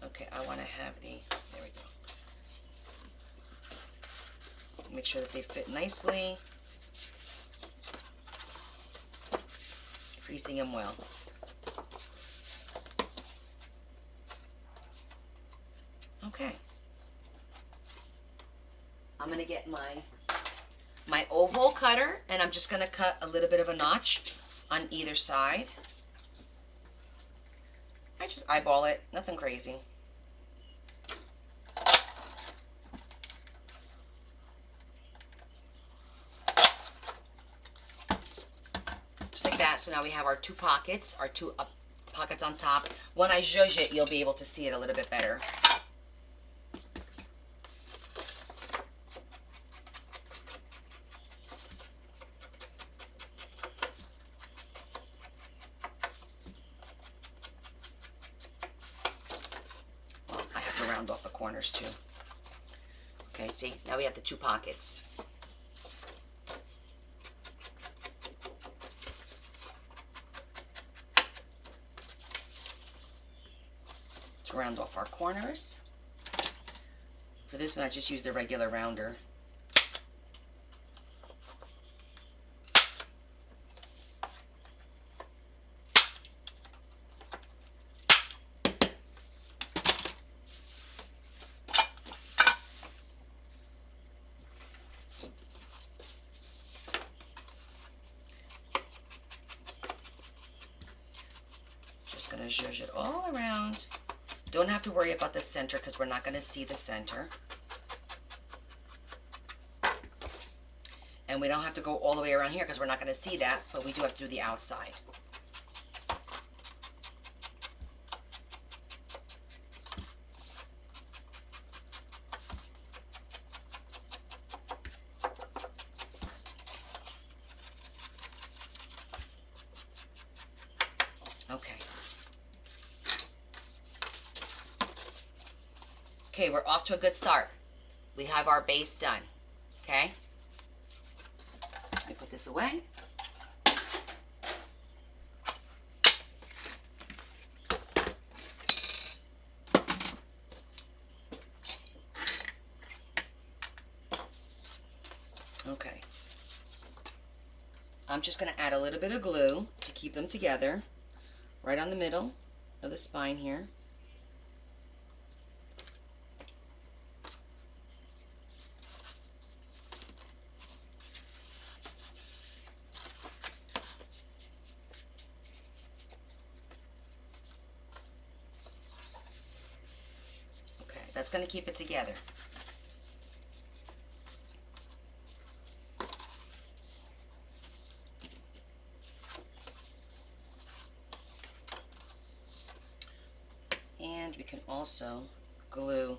Okay, I want to have there we go. Make sure that they fit nicely. Creasing them well. Okay. I'm going to get my oval cutter, and I'm just going to cut a little bit of a notch on either side. I just eyeball it, nothing crazy. Just like that. So now we have our two pockets, our two pockets on top. When I zhuzh it, you'll be able to see it a little bit better. Well, I have to round off the corners too. Okay, see, now we have the two pockets. Let's round off our corners. For this one, I just used the regular rounder. Just going to zhuzh it all around. Don't have to worry about the center because we're not going to see the center. And we don't have to go all the way around here because we're not going to see that, but we do have to do the outside. Okay. Okay, we're off to a good start. We have our base done. Okay? Let me put this away. Okay. I'm just going to add a little bit of glue to keep them together right on the middle of the spine here. Okay, that's going to keep it together. And we can also glue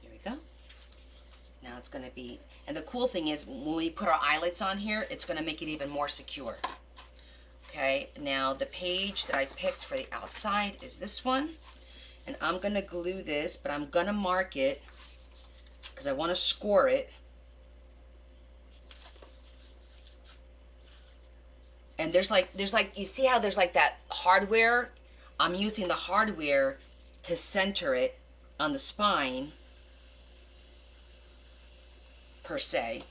there we go. Now it's going to be, and the cool thing is when we put our eyelets on here, it's going to make it even more secure. Okay. Okay, now the page that I picked for the outside is this one. And I'm going to glue this, but I'm going to mark it because I want to score it. And there's like, you see how there's like that hardware? I'm using the hardware to center it on the spine, per se.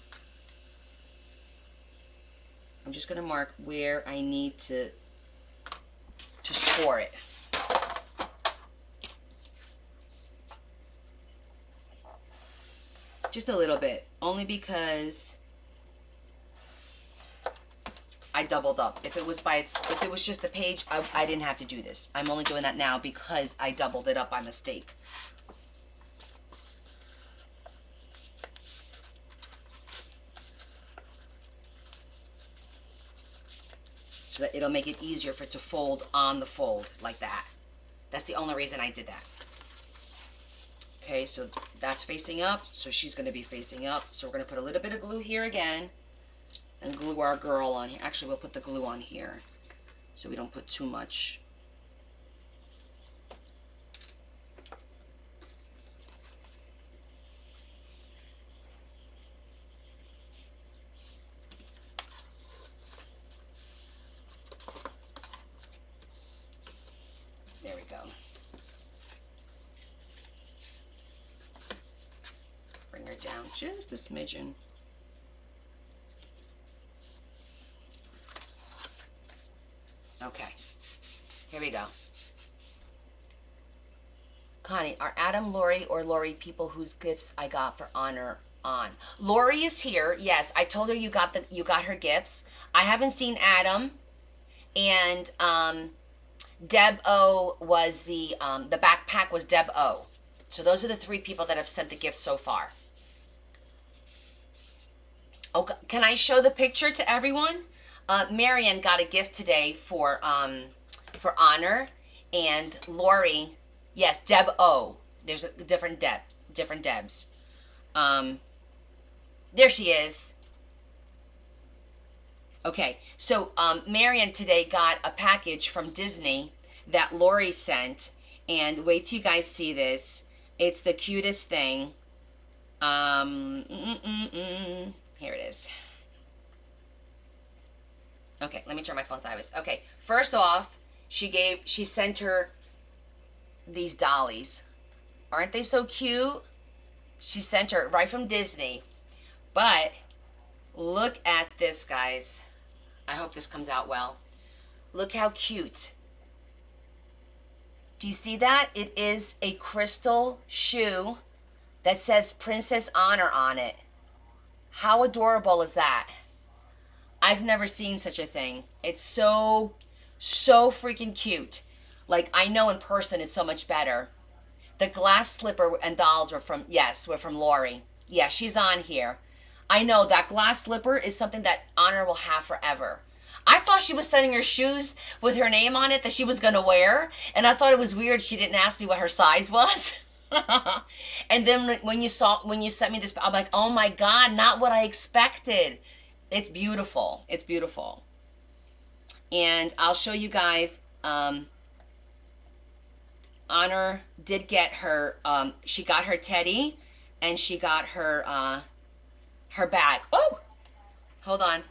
I'm just going to mark where I need to score it. Just a little bit, only because I doubled up. If it was just the page, I didn't have to do this. I'm only doing that now because I doubled it up by mistake. So that it'll make it easier for it to fold on the fold like that. That's the only reason I did that. Okay, so that's facing up, so she's going to be facing up. So we're going to put a little bit of glue here again and glue our girl on here. Actually, we'll put the glue on here so we don't put too much. There we go. Bring her down just a smidgen. Okay, here we go. Connie, are Adam, Lori, or Lori people whose gifts I got for honor on? Lori is here. Yes, I told her you got her gifts. I haven't seen Adam, and Deb O was the backpack was Deb O. So those are the 3 people that have sent the gifts so far. Okay, can I show the picture to everyone? Marian got a gift today for honor, and Lori, yes, Deb O. There's a different Debs. There she is. Okay, so Marian today got a package from Disney that Lori sent, and wait till you guys see this. It's the cutest thing. Here it is. Okay, let me turn my phone sideways. Okay, first off, she sent her these dollies. Aren't they so cute? She sent her right from Disney. But look at this, guys. I hope this comes out well. Look how cute. Do you see that? It is a crystal shoe that says Princess Honor on it. How adorable is that? I've never seen such a thing. It's so freaking cute. Like, I know in person it's so much better. The glass slipper and dolls were from Lori. Yeah, she's on here. I know that glass slipper is something that Honor will have forever. I thought she was sending her shoes with her name on it that she was going to wear. And I thought it was weird she didn't ask me what her size was. And then when you sent me this, I'm like, oh my God, not what I expected. It's beautiful. It's beautiful. And I'll show you guys, Honor did get her, she got her teddy and she got her bag. Oh, hold on.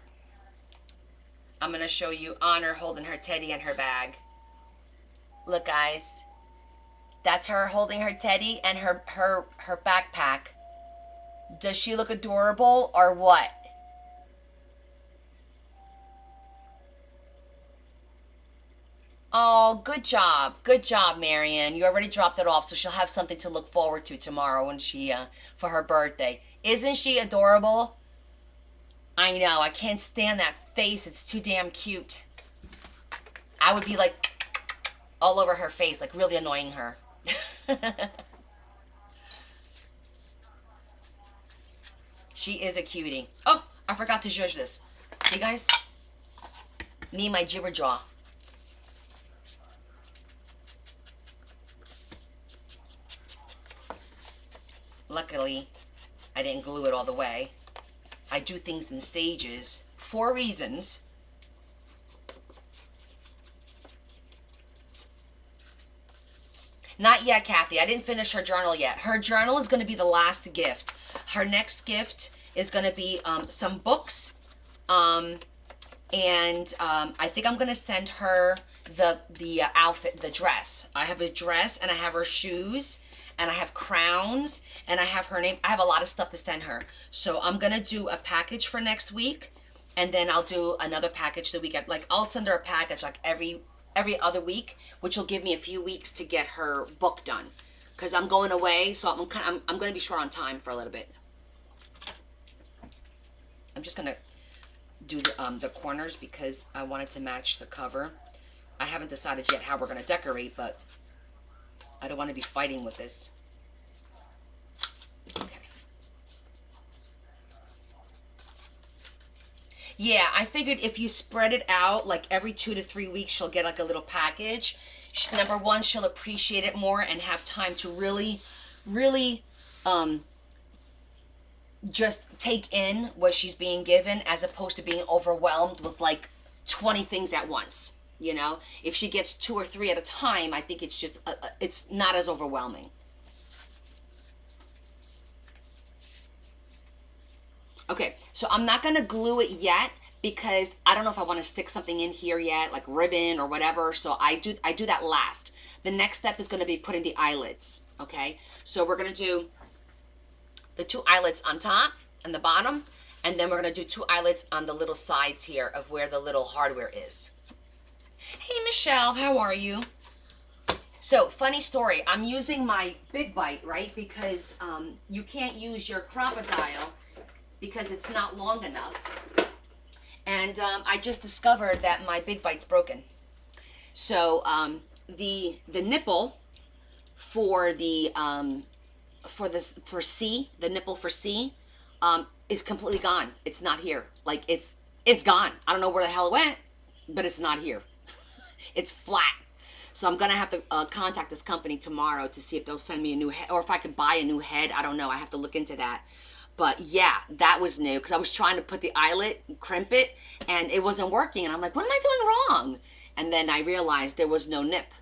I'm going to show you Honor holding her teddy and her bag. Look, guys. That's her holding her teddy and her backpack. Does she look adorable or what? Oh, good job. Good job, Marian. You already dropped it off, so she'll have something to look forward to tomorrow when for her birthday. Isn't she adorable? I know. I can't stand that face. It's too damn cute. I would be like all over her face, like really annoying her. She is a cutie. Oh, I forgot to judge this. See, guys? Me, my jibber jaw. Luckily, I didn't glue it all the way. I do things in stages for reasons. Not yet, Kathy. I didn't finish her journal yet. Her journal is going to be the last gift. Her next gift is going to be some books. I think I'm going to send her the outfit, the dress. I have a dress, and I have her shoes, and I have crowns, and I have her name. I have a lot of stuff to send her. So I'm going to do a package for next week, and then I'll do another package the week. Like, I'll send her a package like every other week, which will give me a few weeks to get her book done, because I'm going away, so I'm going to be short on time for a little bit. I'm just going to do the corners because I wanted to match the cover. I haven't decided yet how we're going to decorate, but I don't want to be fighting with this. Okay. Yeah, I figured if you spread it out, like every 2 to 3 weeks, she'll get like a little package. Number one, she'll appreciate it more and have time to really, really just take in what she's being given, as opposed to being overwhelmed with like 20 things at once. You know, if she gets 2 or 3 at a time, I think it's just, it's not as overwhelming. Okay, so I'm not going to glue it yet because I don't know if I want to stick something in here yet, like ribbon or whatever. So I do that last. The next step is going to be putting the eyelets. Okay, so we're going to do the 2 eyelets on top and the bottom, and then we're going to do 2 eyelets on the little sides here of where the little hardware is. Hey, Michelle, how are you? So, funny story. I'm using my Big Bite, right? Because you can't use your Crocodile because it's not long enough. And I just discovered that my Big Bite's broken. So, the nipple for the C, the nipple for C, is completely gone. It's not here. Like, it's gone. I don't know where the hell it went, but it's not here. It's flat. So I'm going to have to contact this company tomorrow to see if they'll send me a new head, or if I could buy a new head. I don't know. I have to look into that. But yeah, that was new because I was trying to put the eyelet, crimp it, and it wasn't working. And I'm like, what am I doing wrong? And then I realized there was no nip.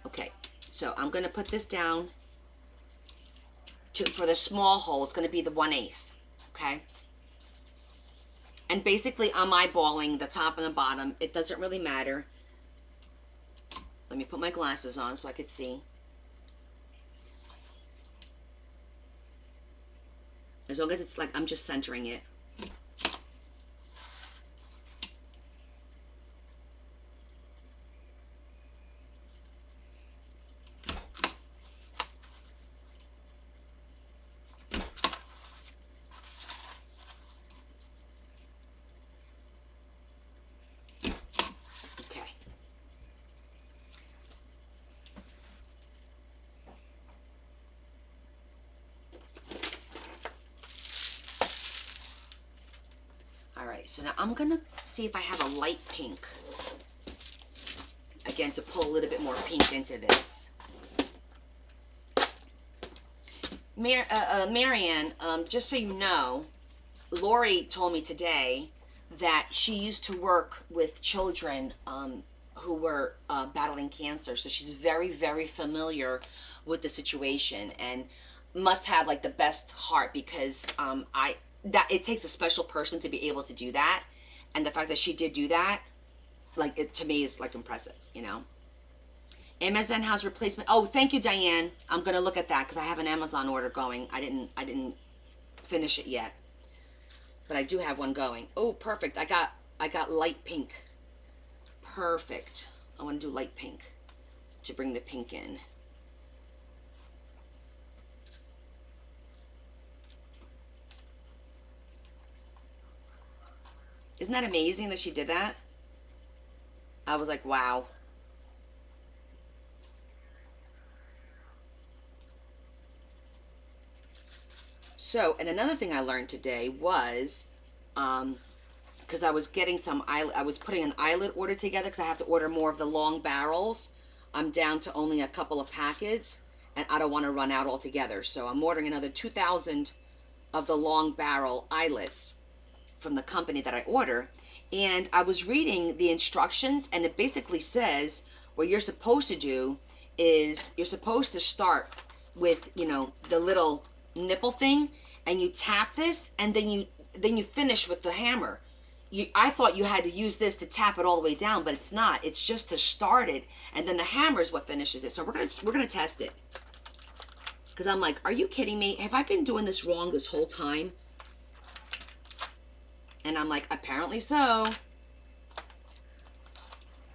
Okay, so I'm going to put this down for the small hole. It's going to be the 1/8. Okay. And basically, I'm eyeballing the top and the bottom. It doesn't really matter. Let me put my glasses on so I could see. As long as it's like I'm just centering it. So now I'm going to see if I have a light pink. Again, to pull a little bit more pink into this. Marianne, just so you know, Lori told me today that she used to work with children who were battling cancer. So she's very, very familiar with the situation and must have like the best heart because that it takes a special person to be able to do that, and the fact that she did do that, like, it to me is like impressive, you know. Amazon has replacement. Oh, thank you, Diane. I'm gonna look at that because I have an Amazon order going. I didn't finish it yet, but I do have one going. Oh, perfect. I got light pink. Perfect. I want to do light pink to bring the pink in. Isn't that amazing that she did that? I was like, wow. So, and another thing I learned today was, because I was getting I was putting an eyelet order together because I have to order more of the long barrels. I'm down to only a couple of packets, and I don't want to run out altogether. So I'm ordering another 2,000 of the long barrel eyelets. from the company that I order. And I was reading the instructions, and it basically says what you're supposed to do is you're supposed to start with, you know, the little nipple thing, and you tap this, and then you finish with the hammer. I thought you had to use this to tap it all the way down, but it's not. It's just to start it, and then the hammer is what finishes it. So we're gonna test it, because I'm like, are you kidding me? Have I been doing this wrong this whole time? And I'm like, apparently so.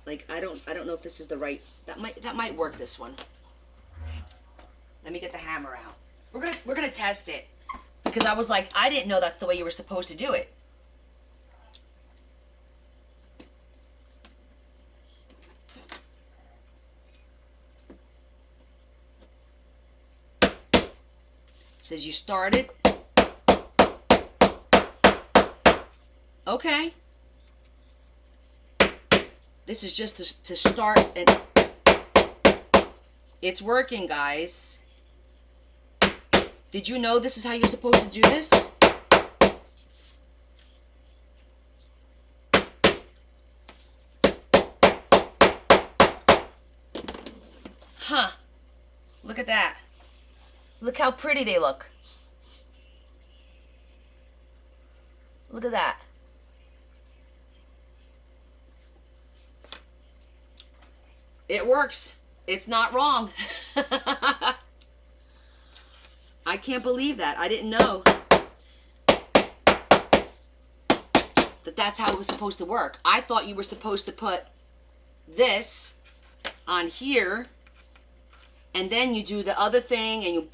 Like, I don't know if this is the right. That might work, this one. Let me get the hammer out. We're gonna test it, because I was like, I didn't know that's the way you were supposed to do it. Says you started. Okay. This is just to start, and it's working, guys. Did you know this is how you're supposed to do this? Huh. Look at that. Look how pretty they look. Look at that. It works. It's not wrong. I can't believe that. I didn't know that that's how it was supposed to work. I thought you were supposed to put this on here, and then you do the other thing, and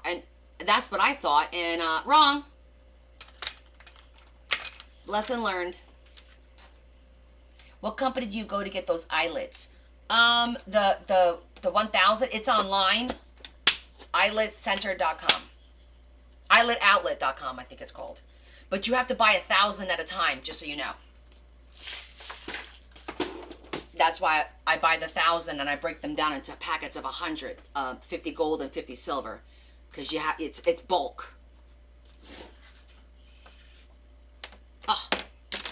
and that's what I thought, and wrong. Lesson learned. What company do you go to get those eyelets? The 1000, it's online. Eyeletcenter.com. Eyeletoutlet.com, I think it's called. But you have to buy 1,000 at a time, just so you know. That's why I buy the 1,000 and I break them down into packets of 100, 50 gold and 50 silver, because you have it's bulk. Oh,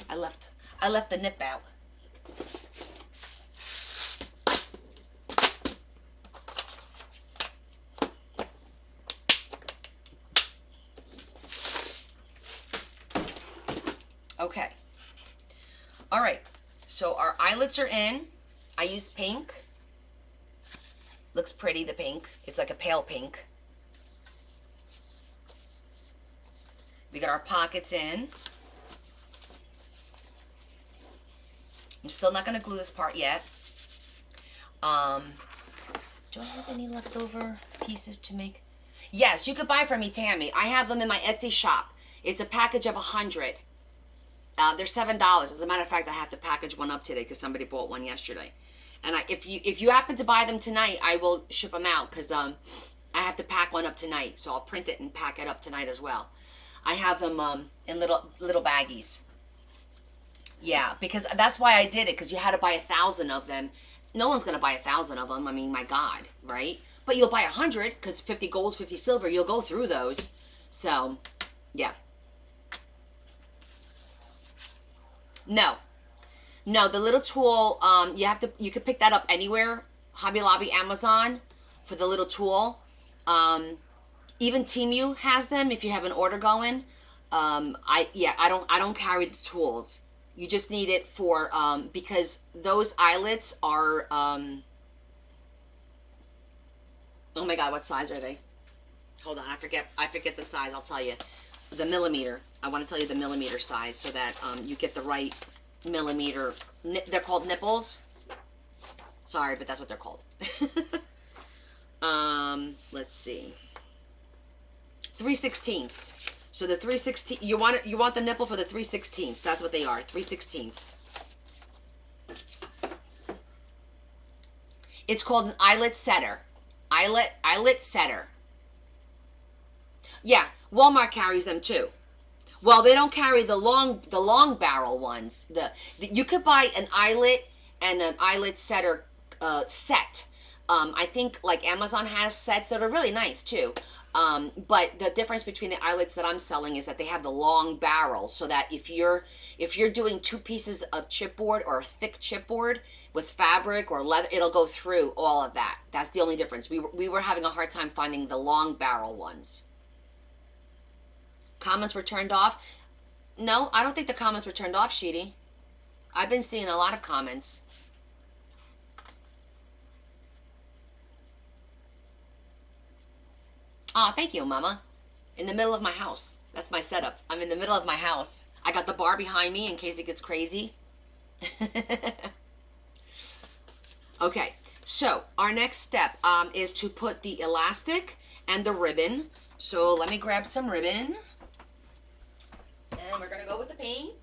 I left the nip out. Okay. All right. So our eyelets are in. I used pink. Looks pretty, the pink. It's like a pale pink. We got our pockets in. I'm still not going to glue this part yet. Do I have any leftover pieces to make? Yes, you could buy from me, Tammy. I have them in my Etsy shop. It's a package of 100. They're $7. As a matter of fact, I have to package one up today because somebody bought one yesterday. And if you happen to buy them tonight, I will ship them out, because I have to pack one up tonight. So I'll print it and pack it up tonight as well. I have them in little baggies. Yeah, because that's why I did it, because you had to buy 1,000 of them. No one's going to buy 1,000 of them. I mean, my God, right? But you'll buy 100, because 50 gold, 50 silver, you'll go through those. So, yeah. No, the little tool, you could pick that up anywhere. Hobby Lobby, Amazon, for the little tool. Even Temu has them if you have an order going. I don't carry the tools. You just need it for, because those eyelets are, oh my God, what size are they? Hold on, I forget the size, I'll tell you. The millimeter. I want to tell you the millimeter size so that you get the right millimeter. They're called nipples. Sorry, but that's what they're called. Let's see. 3/16. So the 3/16. You want the nipple for the 3/16. That's what they are. 3/16. It's called an eyelet setter. Eyelet setter. Yeah, Walmart carries them too. Well, they don't carry the long barrel ones. You could buy an eyelet and an eyelet setter set. I think like Amazon has sets that are really nice too. But the difference between the eyelets that I'm selling is that they have the long barrel, so that if you're doing 2 pieces of chipboard or thick chipboard with fabric or leather, it'll go through all of that. That's the only difference. We were having a hard time finding the long barrel ones. Comments were turned off. No, I don't think the comments were turned off, Sheedy. I've been seeing a lot of comments. Oh, thank you, Mama. In the middle of my house. That's my setup. I'm in the middle of my house. I got the bar behind me in case it gets crazy. Okay, so our next step is to put the elastic and the ribbon. So let me grab some ribbon. And we're going to go with the pink.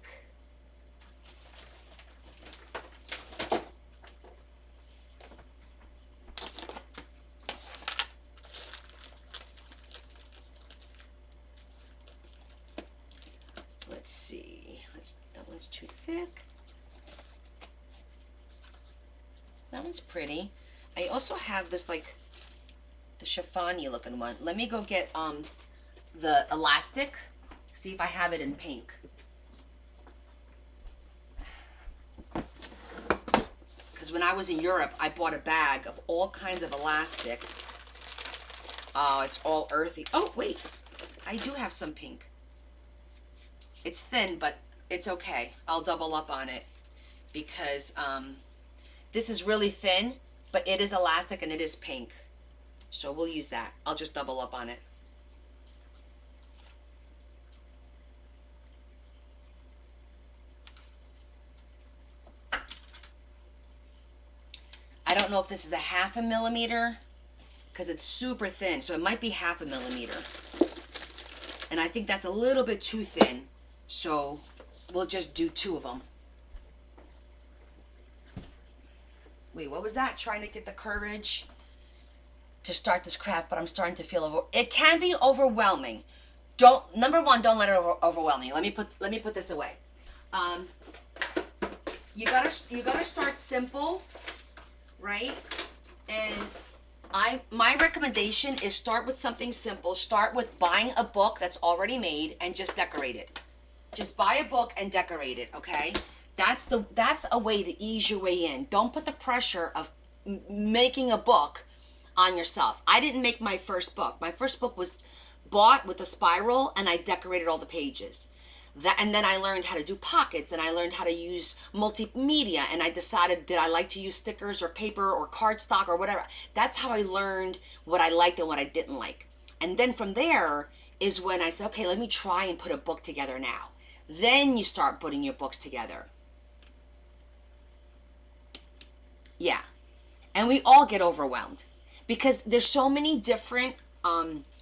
Let's see. That one's too thick. That one's pretty. I also have this like the chiffon-y looking one. Let me go get the elastic. See if I have it in pink. Because when I was in Europe, I bought a bag of all kinds of elastic. Oh, it's all earthy. Oh, wait. I do have some pink. It's thin, but it's okay. I'll double up on it because this is really thin, but it is elastic and it is pink. So we'll use that. I'll just double up on it. I don't know if this is a 1/2 millimeter because it's super thin. So it might be 1/2 millimeter. And I think that's a little bit too thin. So we'll just do 2 of them. Wait, what was that? Trying to get the courage to start this craft, but I'm starting to feel it can be overwhelming. Number 1, don't let it overwhelm you. Let me put this away. You gotta start simple, right? And my recommendation is start with something simple. Start with buying a book that's already made and just decorate it. Just buy a book and decorate it, okay? That's a way to ease your way in. Don't put the pressure of making a book on yourself. I didn't make my first book. My first book was bought with a spiral and I decorated all the pages. And then I learned how to do pockets and I learned how to use multimedia and I decided that I like to use stickers or paper or cardstock or whatever. That's how I learned what I liked and what I didn't like. And then from there is when I said, okay, let me try and put a book together now. Then you start putting your books together. Yeah. And we all get overwhelmed because there's so many different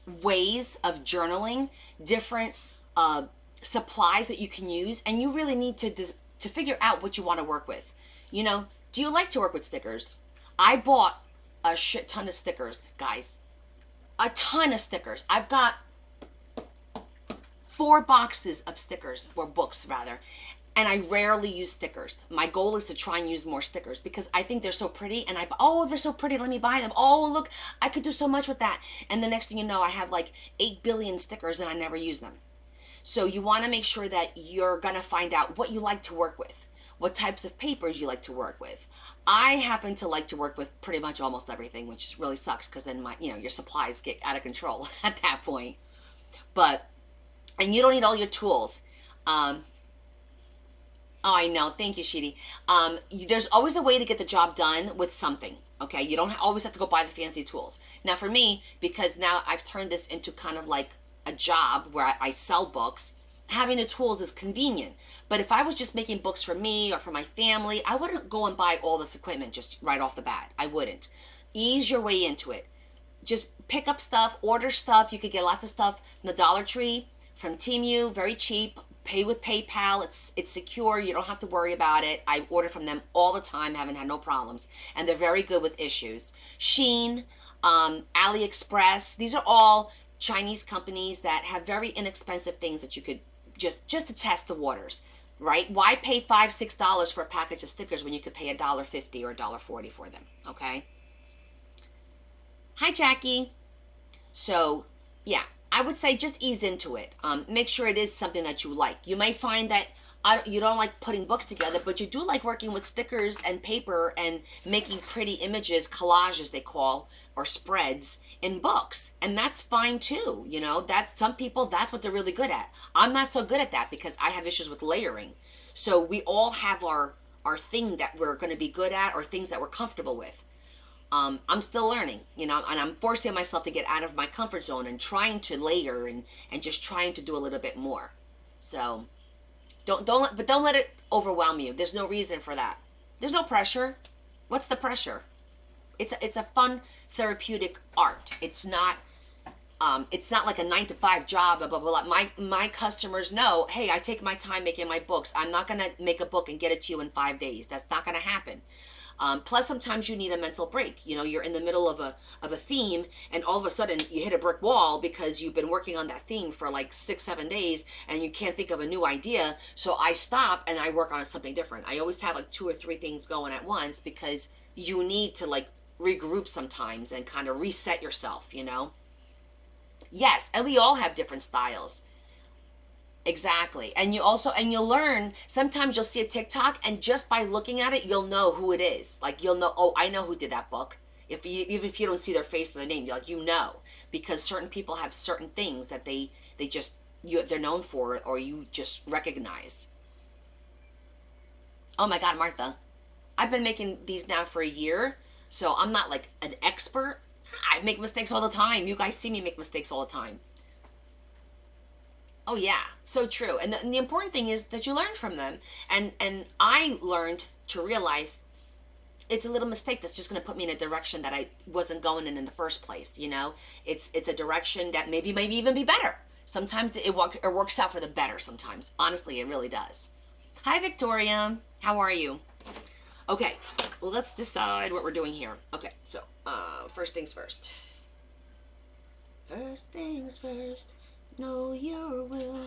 ways of journaling, different supplies that you can use, and you really need to figure out what you want to work with. You know, do you like to work with stickers? I bought a shit ton of stickers, guys. A ton of stickers. I've got 4 boxes of stickers, or books rather, and I rarely use stickers. My goal is to try and use more stickers because I think they're so pretty and oh, they're so pretty, let me buy them. Oh, look, I could do so much with that. And the next thing you know, I have like 8 billion stickers and I never use them. So you want to make sure that you're going to find out what you like to work with, what types of papers you like to work with. I happen to like to work with pretty much almost everything, which really sucks because then your supplies get out of control at that point. And you don't need all your tools. Oh, I know. Thank you, Sheedy. There's always a way to get the job done with something. Okay, you don't always have to go buy the fancy tools. Now, for me, because now I've turned this into kind of like a job where I sell books, having the tools is convenient. But if I was just making books for me or for my family, I wouldn't go and buy all this equipment just right off the bat. I wouldn't. Ease your way into it. Just pick up stuff, order stuff. You could get lots of stuff from the Dollar Tree, from Temu, very cheap. Pay with PayPal. It's secure. You don't have to worry about it. I order from them all the time. Haven't had no problems. And they're very good with issues. Shein, AliExpress. These are all Chinese companies that have very inexpensive things that you could just to test the waters, right? Why pay $5, $6 for a package of stickers when you could pay $1.50 or $1.40 for them, okay? Hi, Jackie. So Yeah, I would say just ease into it. Make sure it is something that you like. You may find that you don't like putting books together, but you do like working with stickers and paper and making pretty images, collages they call, or spreads in books. And that's fine too. You know, that's some people, that's what they're really good at. I'm not so good at that because I have issues with layering. So we all have our thing that we're going to be good at or things that we're comfortable with. I'm still learning, you know, and I'm forcing myself to get out of my comfort zone and trying to layer and just trying to do a little bit more. So don't let it overwhelm you. There's no reason for that. There's no pressure. What's the pressure? It's a fun therapeutic art. It's not like a 9 to 5 job. Blah blah blah. My customers know. Hey, I take my time making my books. I'm not gonna make a book and get it to you in 5 days. That's not gonna happen. Plus, sometimes you need a mental break. You know, you're in the middle of a theme, and all of a sudden you hit a brick wall because you've been working on that theme for like 6 7 days, and you can't think of a new idea. So I stop and I work on something different. I always have like 2 or 3 things going at once because you need to like regroup sometimes and kind of reset yourself. You know. Yes, and we all have different styles. Exactly. And you'll learn, sometimes you'll see a TikTok and just by looking at it, you'll know who it is. Like you'll know, oh, I know who did that book. Even if you don't see their face or their name, you're like, you know, because certain people have certain things that they just they're known for or you just recognize. Oh my God, Martha. I've been making these now for a year, so I'm not like an expert. I make mistakes all the time. You guys see me make mistakes all the time. Oh yeah, so true. And the important thing is that you learn from them. And I learned to realize it's a little mistake that's just going to put me in a direction that I wasn't going in the first place. You know, it's a direction that maybe even be better. Sometimes it works out for the better. Sometimes, honestly, it really does. Hi, Victoria. How are you? Okay, let's decide what we're doing here. Okay, so first things first. First things first. Know your will,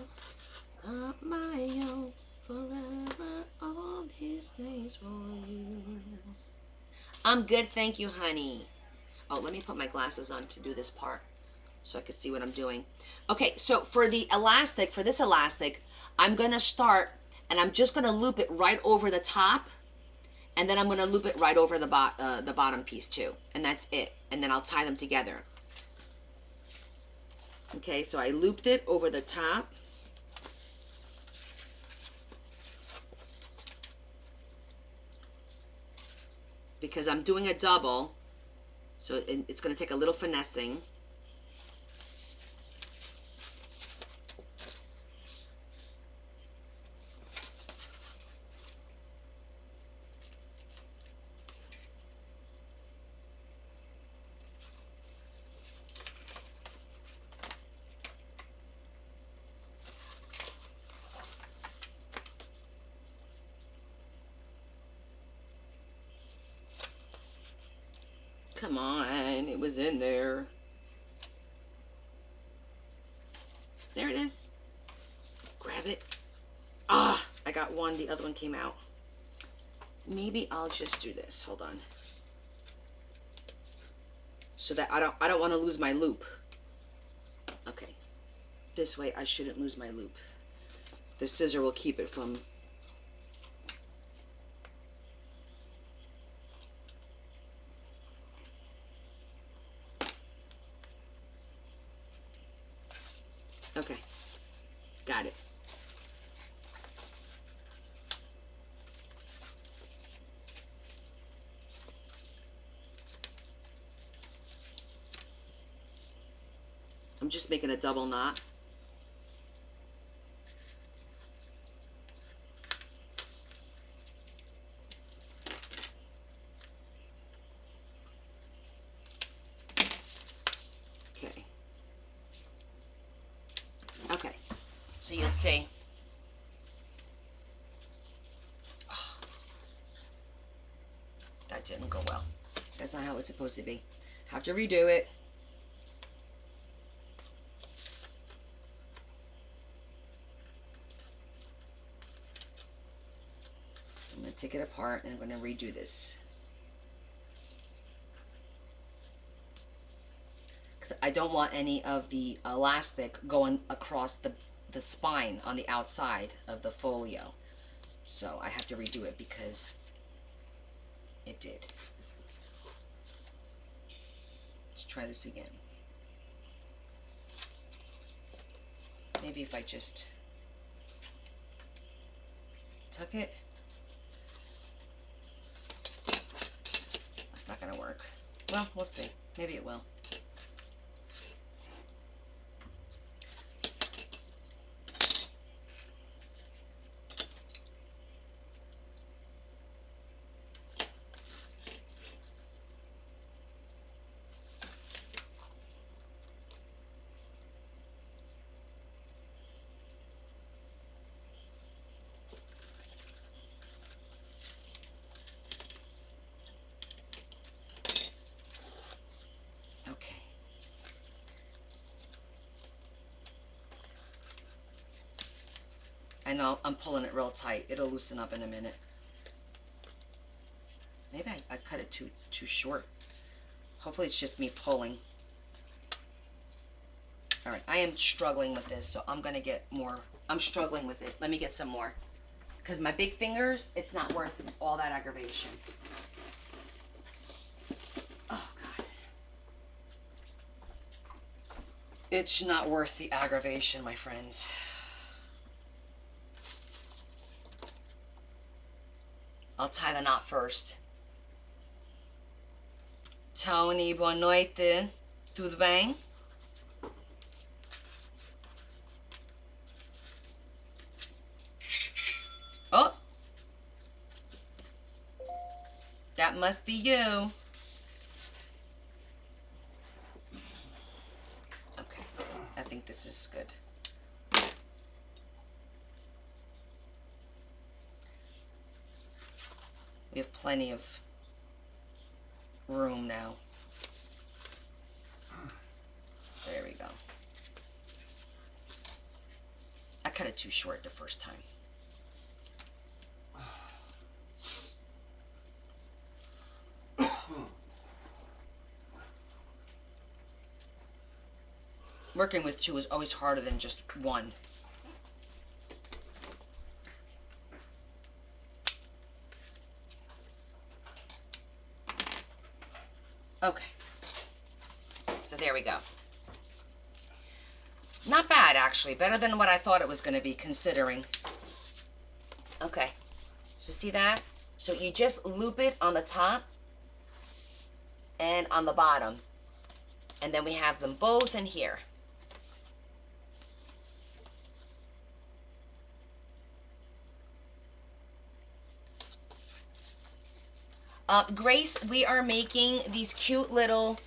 not my own. Forever, all these things for you. I'm good, thank you, honey. Oh, let me put my glasses on to do this part so I can see what I'm doing. Okay, so for this elastic, I'm gonna start and I'm just gonna loop it right over the top, and then I'm gonna loop it right over the bottom piece too, and that's it. And then I'll tie them together. Okay, so I looped it over the top. Because I'm doing a double, so it's going to take a little finessing. Come on, it was in there. There it is. Grab it. Ah, I got one. The other one came out. Maybe I'll just do this. Hold on. So that I don't want to lose my loop. Okay. This way I shouldn't lose my loop. The scissor will keep it from. Okay, got it. I'm just making a double knot. Okay. Okay. So you'll see. Oh, that didn't go well. That's not how it's supposed to be. Have to redo it. I'm going to take it apart and I'm going to redo this. Because I don't want any of the elastic going across the spine on the outside of the folio. So I have to redo it because it did. Let's try this again. Maybe if I just tuck it. That's not gonna work. Well, we'll see. Maybe it will. Okay. I know I'm pulling it real tight. It'll loosen up in a minute. Maybe I cut it too short. Hopefully it's just me pulling. All right, I am struggling with this, so I'm gonna get more. I'm struggling with it. Let me get some more. Because my big fingers, it's not worth all that aggravation. Oh, God. It's not worth the aggravation, my friends. I'll tie the knot first. Tony, boa noite. Tudo bem? Oh! That must be you. Okay, I think this is good. We have plenty of room now. There we go. I cut it too short the first time. Working with two is always harder than just one. Okay. So there we go. Not bad, actually. Better than what I thought it was going to be, considering. Okay. So see that? So you just loop it on the top and on the bottom. And then we have them both in here. Grace, we are making these cute little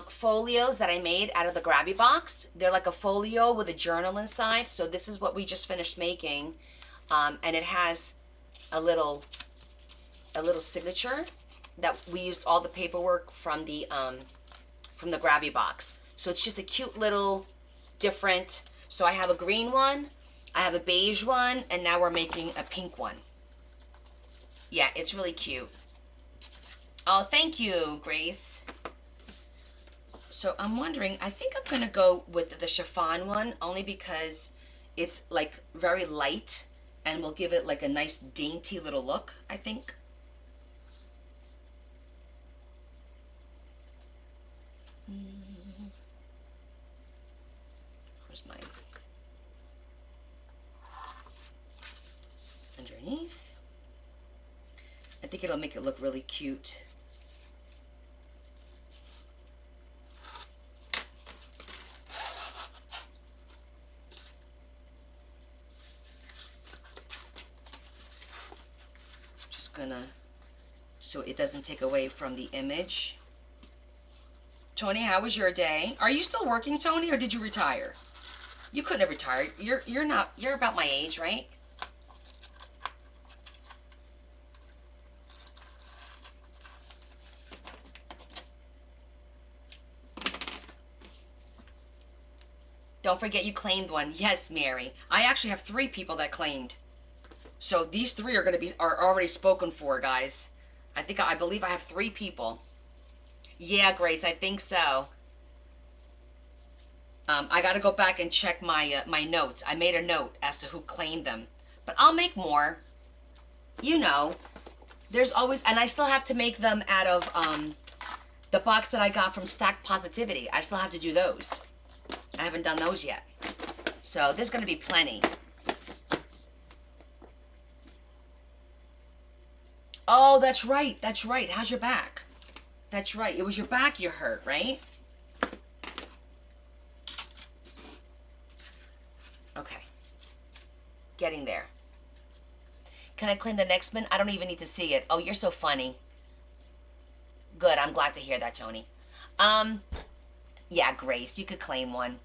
folios that I made out of the grabby box. They're like a folio with a journal inside. So this is what we just finished making. And it has a little signature that we used all the paperwork from the grabby box. So it's just a cute little different. So I have a green one, I have a beige one, and now we're making a pink one. Yeah, it's really cute. Oh, thank you, Grace. So I'm wondering, I think I'm going to go with the chiffon one, only because it's like very light and will give it like a nice dainty little look, I think. Where's mine? Underneath. I think it'll make it look really cute. Gonna, so it doesn't take away from the image. Tony, how was your day? Are you still working, Tony, or did you retire? You couldn't have retired. You're not, you're about my age, right? Don't forget you claimed one. Yes, Mary. I actually have 3 people that claimed. So these 3 are already spoken for, guys. I believe I have 3 people. Yeah, Grace, I think so. I got to go back and check my my notes. I made a note as to who claimed them, but I'll make more. You know, there's always, and I still have to make them out of the box that I got from Stack Positivity. I still have to do those. I haven't done those yet, so there's going to be plenty. Oh, that's right. That's right. How's your back? That's right. It was your back you hurt, right? Okay. Getting there. Can I claim the next one? I don't even need to see it. Oh, you're so funny. Good. I'm glad to hear that, Tony. Yeah, Grace, you could claim one.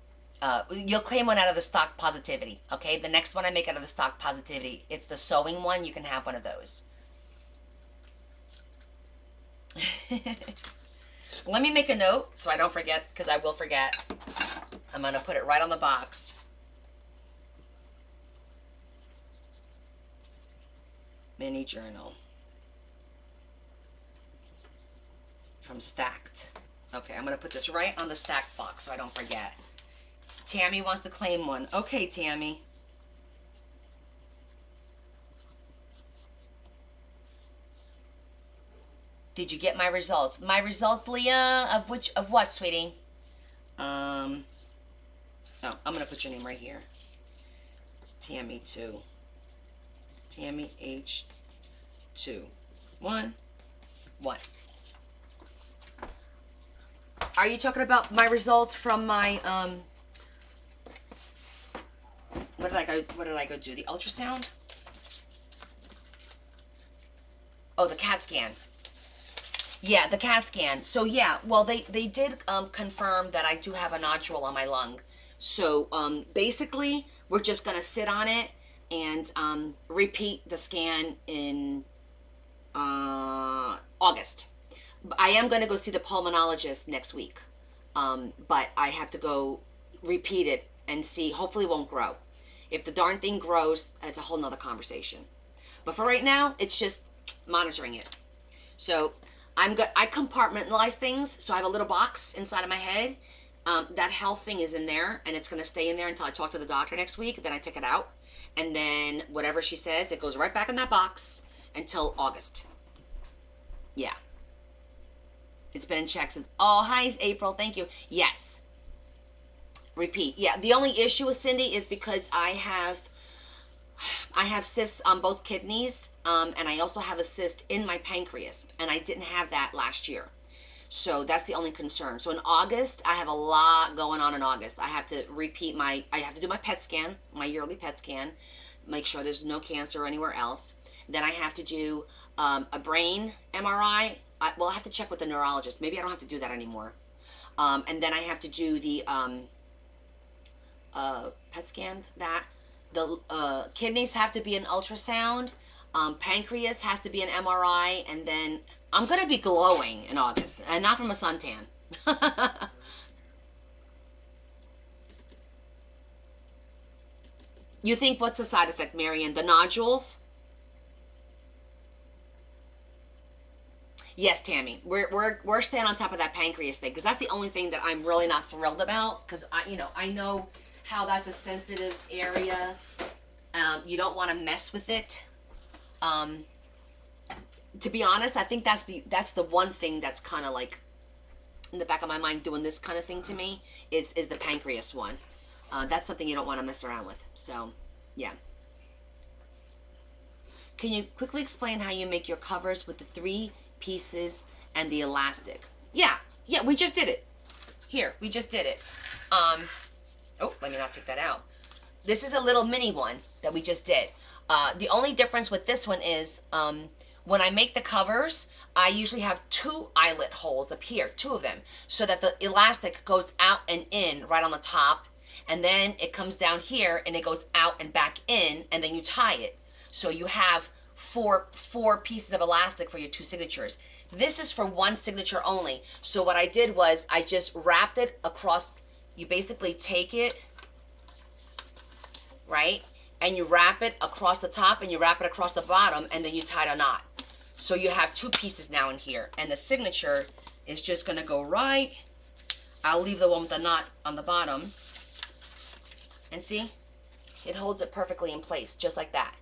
You'll claim one out of the Stock Positivity, okay? The next one I make out of the Stock Positivity, it's the sewing one. You can have one of those. Let me make a note so I don't forget, because I will forget. I'm going to put it right on the box. Mini journal. From Stacked. Okay, I'm going to put this right on the Stacked box so I don't forget. Tammy wants to claim one. Okay, Tammy. Did you get my results? My results, Leah? Of what, sweetie? Oh, I'm going to put your name right here. Tammy 2. Tammy H2. 1. Are you talking about my results from my, what did I go do? The ultrasound? Oh, the CAT scan. Yeah, the CAT scan. So yeah, well, they did confirm that I do have a nodule on my lung. So basically, we're just gonna sit on it and repeat the scan in August. I am gonna go see the pulmonologist next week, but I have to go repeat it and see. Hopefully, it won't grow. If the darn thing grows, it's a whole nother conversation. But for right now, it's just monitoring it. So I compartmentalize things, so I have a little box inside of my head. That health thing is in there, and it's going to stay in there until I talk to the doctor next week. Then I take it out, and then whatever she says, it goes right back in that box until August. Yeah. It's been in check since. Oh, hi, April. Thank you. Yes. Repeat. Yeah. The only issue with Cindy is because I have cysts on both kidneys, and I also have a cyst in my pancreas, and I didn't have that last year. So that's the only concern. So in August, I have a lot going on in August. I have to I have to do my PET scan, my yearly PET scan, make sure there's no cancer anywhere else. Then I have to do a brain MRI. I have to check with the neurologist. Maybe I don't have to do that anymore. And then I have to do the PET scan, that. The kidneys have to be an ultrasound. Pancreas has to be an MRI. And then I'm going to be glowing in August. And not from a suntan. You think what's the side effect, Marion? The nodules? Yes, Tammy. We're staying on top of that pancreas thing. Because that's the only thing that I'm really not thrilled about. Because I know how that's a sensitive area. You don't want to mess with it. To be honest, I think that's the one thing that's kind of like in the back of my mind doing this kind of thing to me is the pancreas one. That's something you don't want to mess around with. So, yeah. Can you quickly explain how you make your covers with the 3 pieces and the elastic? Yeah, we just did it. Here, we just did it. Oh, let me not take that out. This is a little mini one that we just did. The only difference with this one is when I make the covers, I usually have 2 eyelet holes up here, 2 of them, so that the elastic goes out and in right on the top, and then it comes down here and it goes out and back in, and then you tie it. So you have four pieces of elastic for your 2 signatures. This is for 1 signature only. So what I did was I just wrapped it across. You basically take it, right? And you wrap it across the top and you wrap it across the bottom, and then you tie a knot. So you have 2 pieces now in here. And the signature is just going to go right. I'll leave the one with the knot on the bottom. And see, it holds it perfectly in place, just like that.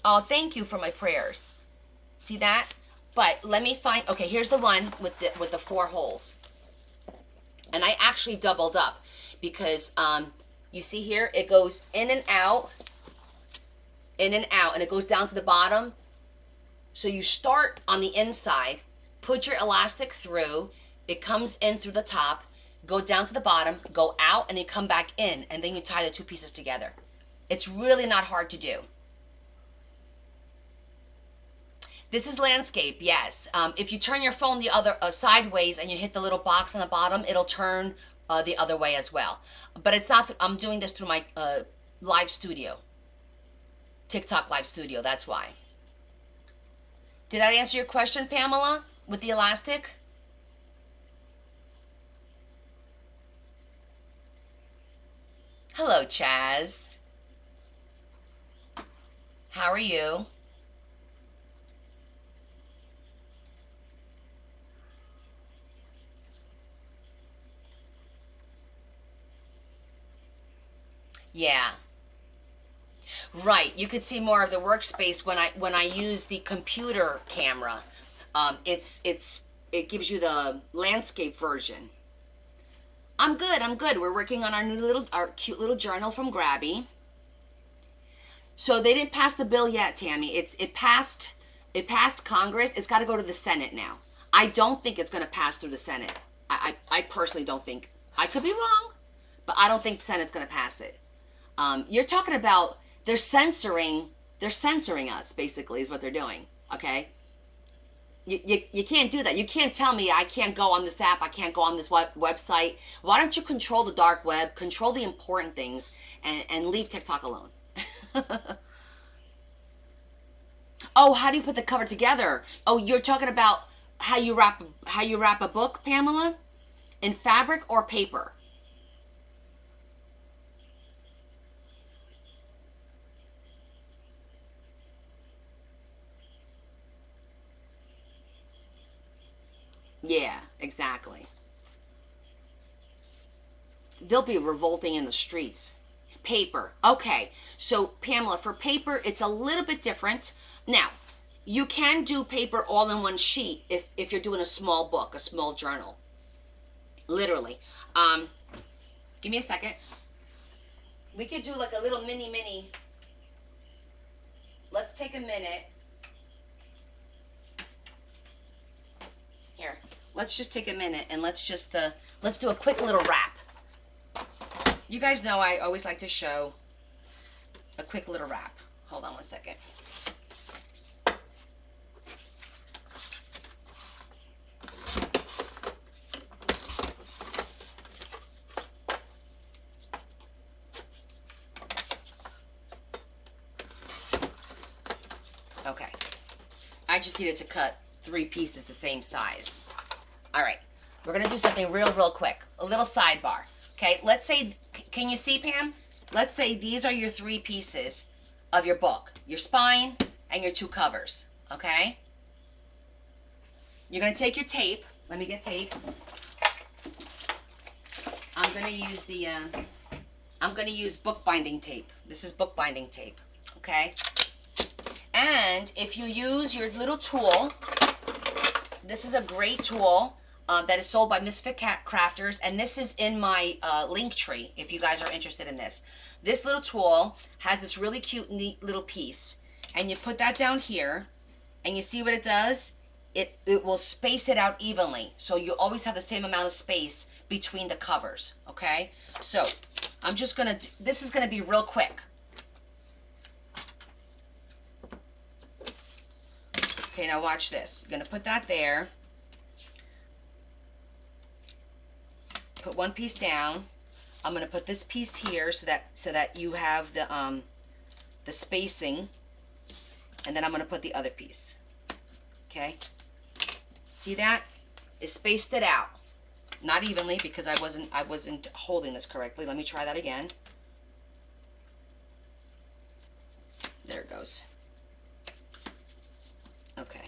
Oh, thank you for my prayers. See that? But let me find, okay, here's the one with the 4 holes. And I actually doubled up because you see here, it goes in and out, and it goes down to the bottom. So you start on the inside, put your elastic through, it comes in through the top, go down to the bottom, go out, and you come back in, and then you tie the 2 pieces together. It's really not hard to do. This is landscape, yes. If you turn your phone the other sideways and you hit the little box on the bottom, it'll turn the other way as well. But it's not. I'm doing this through my live studio, TikTok live studio. That's why. Did that answer your question, Pamela, with the elastic? Hello, Chaz. How are you? Yeah. Right. You could see more of the workspace when I use the computer camera. It gives you the landscape version. I'm good. I'm good. We're working on our cute little journal from Grabby. So they didn't pass the bill yet, Tammy. It passed Congress. It's got to go to the Senate now. I don't think it's going to pass through the Senate. I personally don't think. I could be wrong, but I don't think the Senate's going to pass it. You're talking about they're censoring us, basically, is what they're doing. Okay, you can't do that. You can't tell me I can't go on this app, I can't go on this website. Why don't you control the dark web, control the important things, and leave TikTok alone? Oh, how do you put the cover together? Oh, you're talking about how you wrap a book, Pamela, in fabric or paper? Yeah, exactly. They'll be revolting in the streets. Paper. Okay. So, Pamela, for paper, it's a little bit different. Now, you can do paper all in one sheet if you're doing a small book, a small journal. Literally. Give me a second. We could do like a little mini. Let's take a minute. Here, let's just take a minute and let's do a quick little wrap. You guys know I always like to show a quick little wrap. Hold on one second. Okay. I just needed to cut 3 pieces the same size. All right. We're going to do something real quick. A little sidebar. Okay. Let's say, can you see, Pam? Let's say these are your 3 pieces of your book. Your spine and your 2 covers. Okay. You're going to take your tape. Let me get tape. I'm going to use bookbinding tape. This is bookbinding tape. Okay. And if you use your little tool, this is a great tool that is sold by Misfit Crafters, and this is in my link tree if you guys are interested in this. This little tool has this really cute, neat little piece, and you put that down here, and you see what it does? It will space it out evenly, so you always have the same amount of space between the covers, okay? So I'm just going to, this is going to be real quick. Okay, now watch this. You're going to put that there. Put one piece down. I'm going to put this piece here so that you have the spacing. And then I'm going to put the other piece. Okay? See that? It spaced it out. Not evenly because I wasn't holding this correctly. Let me try that again. There it goes. Okay.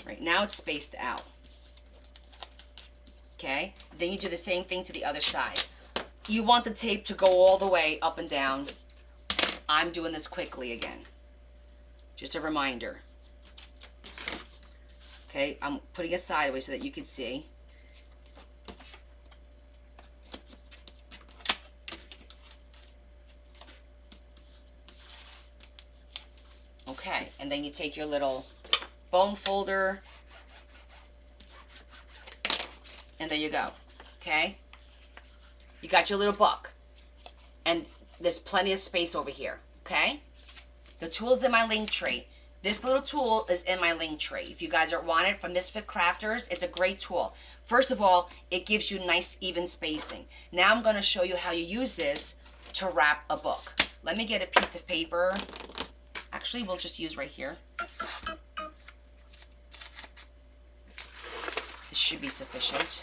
Right now it's spaced out. Okay. Then you do the same thing to the other side. you want the tape to go all the way up and down. I'm doing this quickly again. Just a reminder. Okay, I'm putting it sideways so that you can see. Okay, and then you take your little bone folder, and there you go. Okay, you got your little book, and there's plenty of space over here. Okay, the tool's in my link tree. This little tool is in my link tree. If you guys want it from Misfit Crafters, it's a great tool. First of all, it gives you nice even spacing. Now I'm going to show you how you use this to wrap a book. Let me get a piece of paper. Actually, we'll just use right here. This should be sufficient.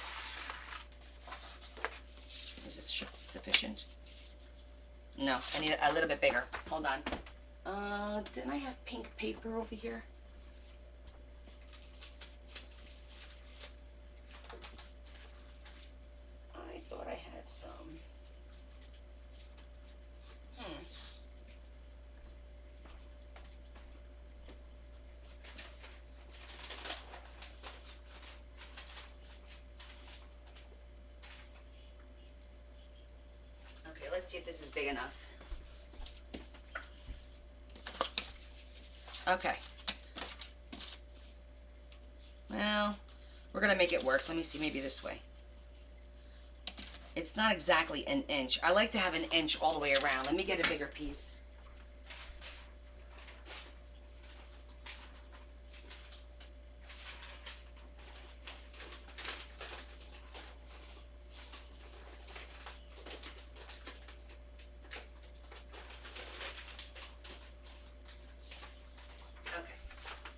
Is this sufficient? No, I need a little bit bigger. Hold on. Didn't I have pink paper over here? I thought I had some. Okay, let's see if this is big enough. Okay. Well, we're going to make it work. Let me see, maybe this way. It's not exactly an inch. I like to have an inch all the way around. Let me get a bigger piece.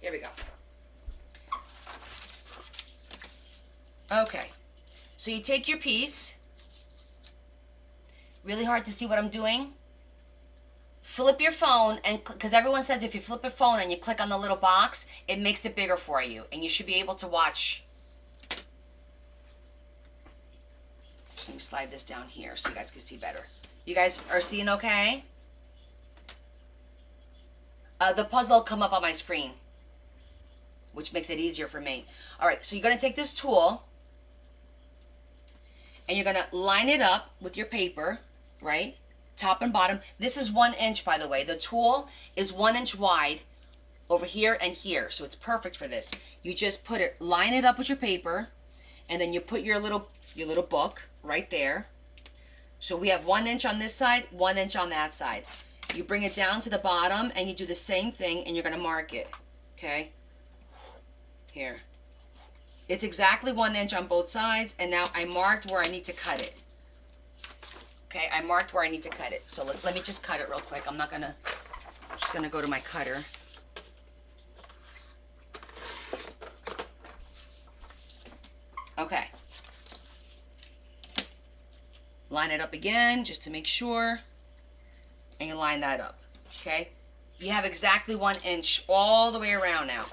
Here we go. Okay, so you take your piece. Really hard to see what I'm doing. Flip your phone, and because everyone says if you flip a phone and you click on the little box, it makes it bigger for you, and you should be able to watch. Let me slide this down here so you guys can see better. You guys are seeing okay? The puzzle will come up on my screen, which makes it easier for me. All right, so you're going to take this tool, and you're going to line it up with your paper, right? Top and bottom. This is 1 inch, by the way. The tool is 1 inch wide over here and here, so it's perfect for this. You just put it, line it up with your paper, and then you put your little book right there. So we have 1 inch on this side, 1 inch on that side. You bring it down to the bottom, and you do the same thing, and you're going to mark it, okay? Here. It's exactly 1 inch on both sides, and now I marked where I need to cut it. Okay, I marked where I need to cut it. So let me just cut it real quick. I'm just gonna go to my cutter. Okay. Line it up again, just to make sure. And you line that up, okay? You have exactly 1 inch all the way around now.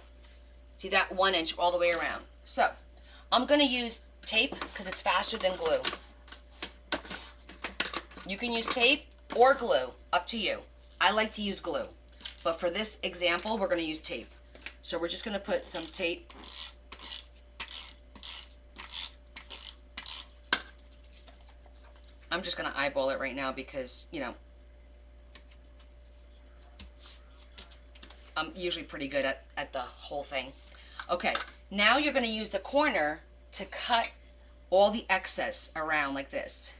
See that? 1 inch all the way around. So, I'm going to use tape because it's faster than glue. You can use tape or glue, up to you. I like to use glue, but for this example, we're going to use tape. So we're just going to put some tape. I'm just going to eyeball it right now because, you know, I'm usually pretty good at the whole thing. Okay, now you're going to use the corner to cut all the excess around like this.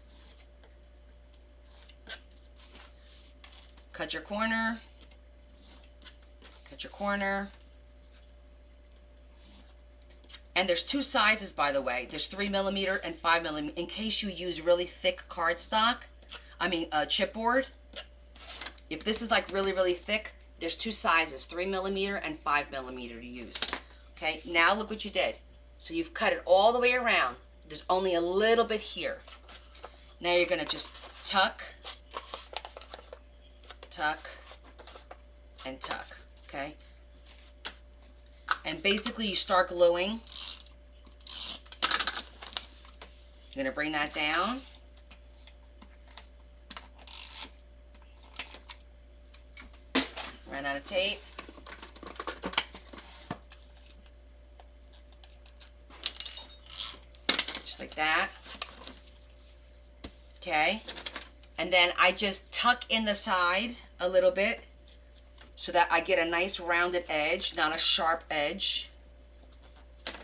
Cut your corner. Cut your corner. And there's 2 sizes, by the way. There's 3mm and 5mm in case you use really thick cardstock. Chipboard. If this is like really, really thick, there's 2 sizes, 3mm and 5mm to use. Okay, now look what you did. So you've cut it all the way around. There's only a little bit here. Now you're going to just tuck, tuck, and tuck, okay? And basically you start gluing. You're going to bring that down. out of tape. Just like that. Okay. And then I just tuck in the side a little bit so that I get a nice rounded edge, not a sharp edge.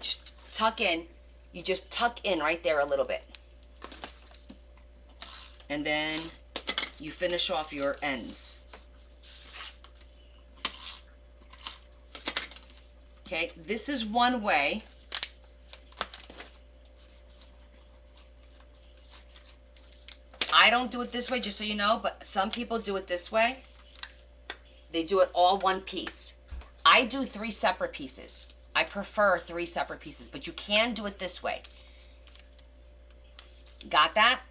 Just tuck in. You just tuck in right there a little bit. And then you finish off your ends. Okay, this is one way. I don't do it this way, just so you know, but some people do it this way. They do it all one piece. I do 3 separate pieces. I prefer 3 separate pieces, but you can do it this way. Got that?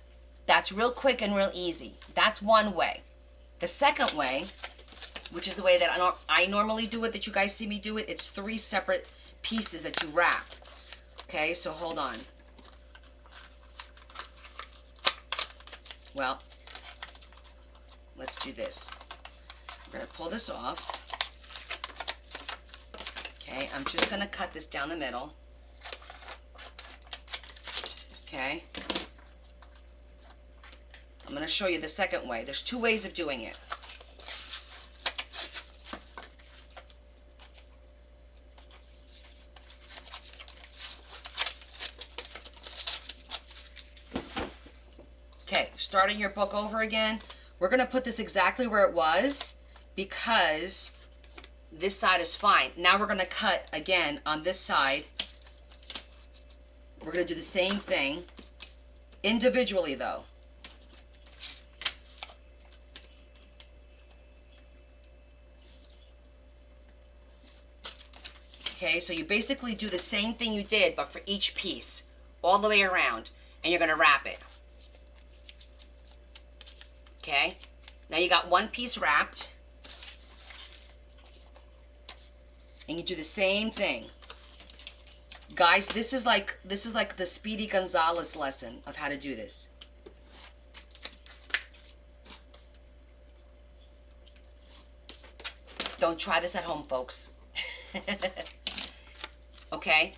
That's real quick and real easy. That's one way. The second way, which is the way that I normally do it, that you guys see me do it, it's 3 separate pieces that you wrap. Okay, so hold on. Well, let's do this. We're going to pull this off. Okay, I'm just going to cut this down the middle. Okay. I'm going to show you the second way. There's 2 ways of doing it. Okay, starting your book over again. We're going to put this exactly where it was because this side is fine. Now we're going to cut again on this side. We're going to do the same thing individually though. Okay, so you basically do the same thing you did, but for each piece, all the way around, and you're going to wrap it. Okay, now you got one piece wrapped, and you do the same thing. Guys, this is like the Speedy Gonzalez lesson of how to do this. Don't try this at home, folks. Okay,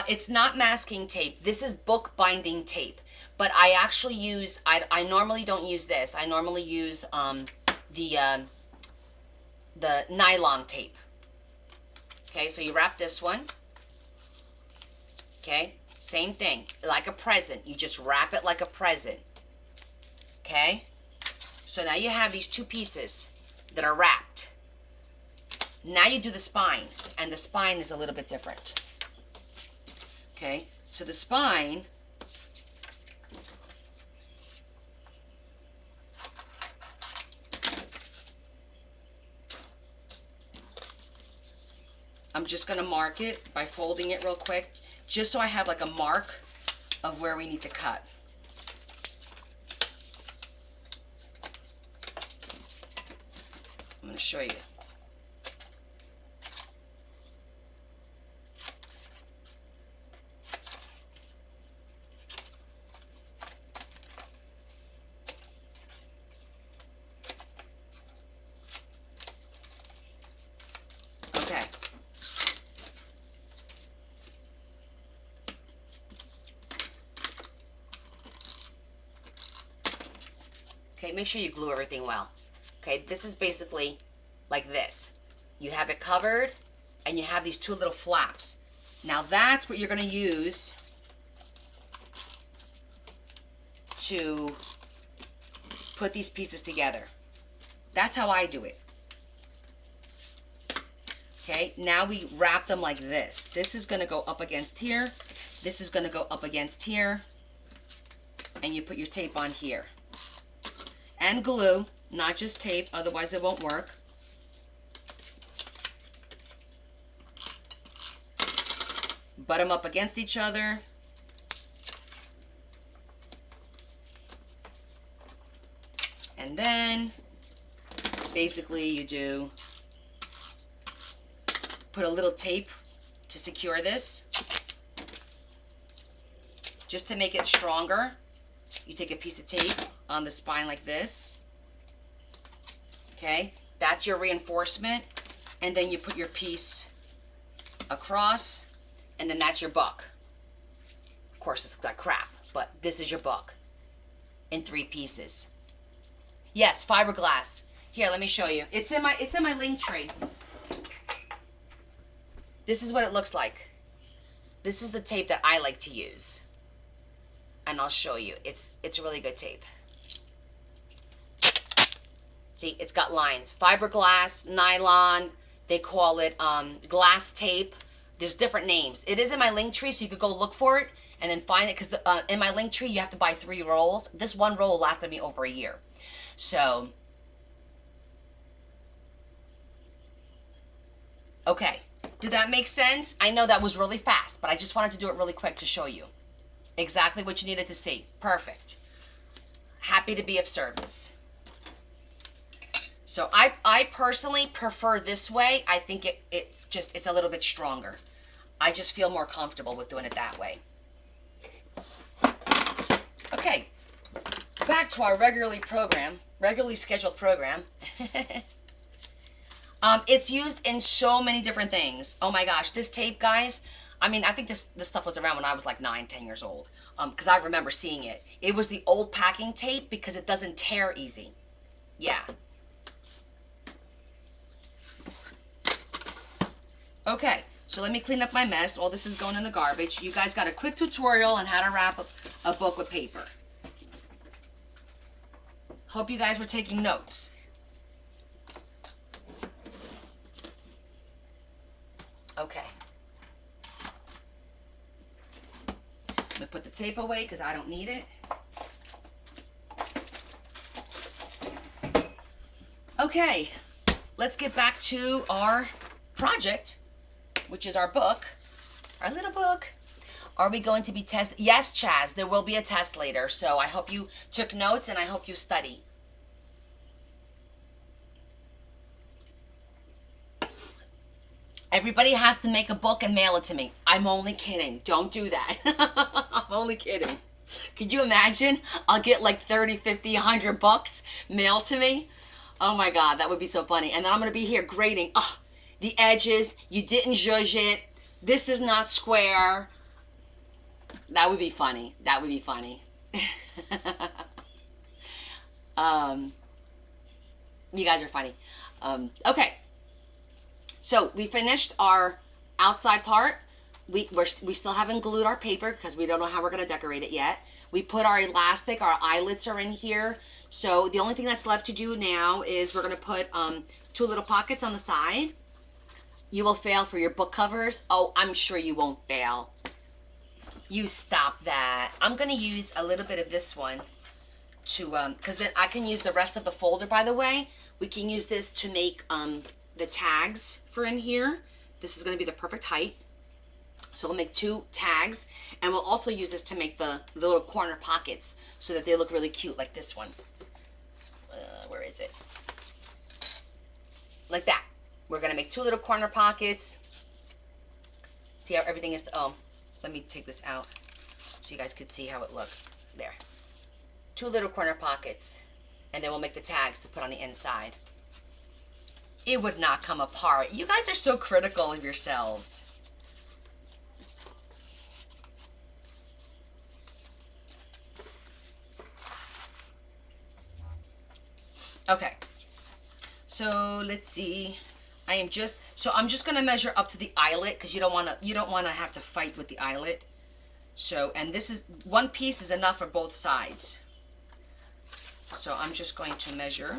it's not masking tape. This is book binding tape, but I actually use, I normally don't use this. I normally use the nylon tape. Okay, so you wrap this one. Okay, same thing, like a present. You just wrap it like a present. Okay, so now you have these 2 pieces that are wrapped. Now you do the spine, and the spine is a little bit different. Okay, so the spine, I'm just going to mark it by folding it real quick, just so I have like a mark of where we need to cut. I'm going to show you. Okay. Okay, make sure you glue everything well. Okay, this is basically like this. You have it covered, and you have these 2 little flaps. Now that's what you're going to use to put these pieces together. That's how I do it. Okay, now we wrap them like this. This is going to go up against here. This is going to go up against here. And you put your tape on here. And glue, not just tape, otherwise it won't work. Butt them up against each other. And then, basically you do put a little tape to secure this. Just to make it stronger, you take a piece of tape on the spine like this. Okay, That's your reinforcement. And then you put your piece across, and then that's your book. Of course, it's like crap, but this is your book in 3 pieces. Yes, fiberglass. Here, let me show you. It's in my link tree. This is what it looks like. This is the tape that I like to use. And I'll show you. It's a really good tape. See, it's got lines. Fiberglass, nylon, they call it glass tape. There's different names. It is in my link tree, so you could go look for it and then find it, because in my link tree, you have to buy 3 rolls. This one roll lasted me over a year. So, okay. Did that make sense? I know that was really fast, but I just wanted to do it really quick to show you exactly what you needed to see. Perfect. Happy to be of service. So I personally prefer this way. I think it's a little bit stronger. I just feel more comfortable with doing it that way. Okay, back to our regularly scheduled program. It's used in so many different things. Oh my gosh, this tape, guys. I mean, I think this stuff was around when I was like 9, 10 years old. Because I remember seeing it. It was the old packing tape because it doesn't tear easy. Yeah. Okay, so let me clean up my mess. All this is going in the garbage. You guys got a quick tutorial on how to wrap up a book with paper. Hope you guys were taking notes. Okay. I'm going to put the tape away because I don't need it. Okay, let's get back to our project, which is our book, our little book. Are we going to be tested? Yes, Chaz, there will be a test later. So I hope you took notes and I hope you study. Everybody has to make a book and mail it to me. I'm only kidding. Don't do that. I'm only kidding. Could you imagine? I'll get like 30, 50, 100 books mailed to me. Oh my God, that would be so funny. And then I'm going to be here grading. Oh, the edges, you didn't zhuzh it. This is not square. That would be funny. That would be funny. You guys are funny. Okay. So we finished our outside part. We still haven't glued our paper because we don't know how we're going to decorate it yet. We put our elastic, our eyelets are in here. So the only thing that's left to do now is we're going to put 2 little pockets on the side. You will fail for your book covers. Oh, I'm sure you won't fail. You stop that. I'm going to use a little bit of this one to, because then I can use the rest of the folder, by the way. We can use this to make the tags for in here. This is going to be the perfect height. So we'll make 2 tags, and we'll also use this to make the little corner pockets so that they look really cute, like this one. Where is it? Like that. We're going to make 2 little corner pockets. See how everything is, oh, let me take this out so you guys can see how it looks. There. 2 little corner pockets, and then we'll make the tags to put on the inside. It would not come apart. You guys are so critical of yourselves. Okay. So let's see. I'm just going to measure up to the eyelet because you don't want to have to fight with the eyelet. So, and this is 1 piece is enough for both sides. So I'm just going to measure.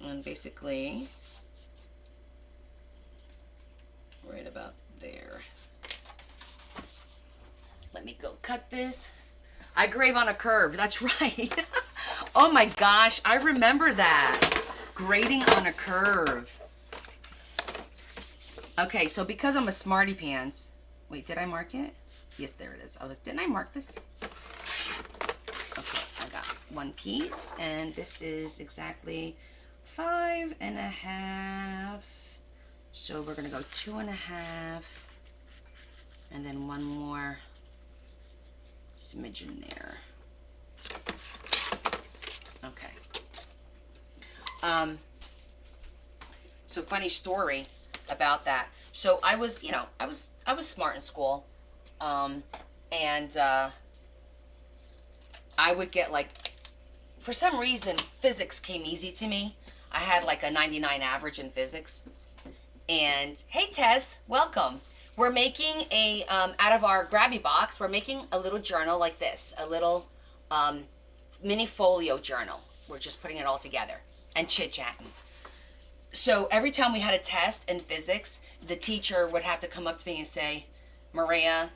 And basically, right about there. Let me go cut this. I grave on a curve, that's right. Oh my gosh, I remember that. Grading on a curve. Okay, so because I'm a smarty pants, wait, did I mark it? Yes, there it is. I was like, didn't I mark this? Okay, I got 1 piece, and this is exactly 5.5. So we're gonna go 2.5, and then 1 more smidgen there. Okay. So funny story about that. So I was, I was smart in school, and I would get like, for some reason, physics came easy to me. I had like a 99 average in physics. And hey, Tess, welcome. We're making out of our Grabby box, we're making a little journal like this, a little mini folio journal. We're just putting it all together and chit-chatting. So every time we had a test in physics, the teacher would have to come up to me and say, Maria,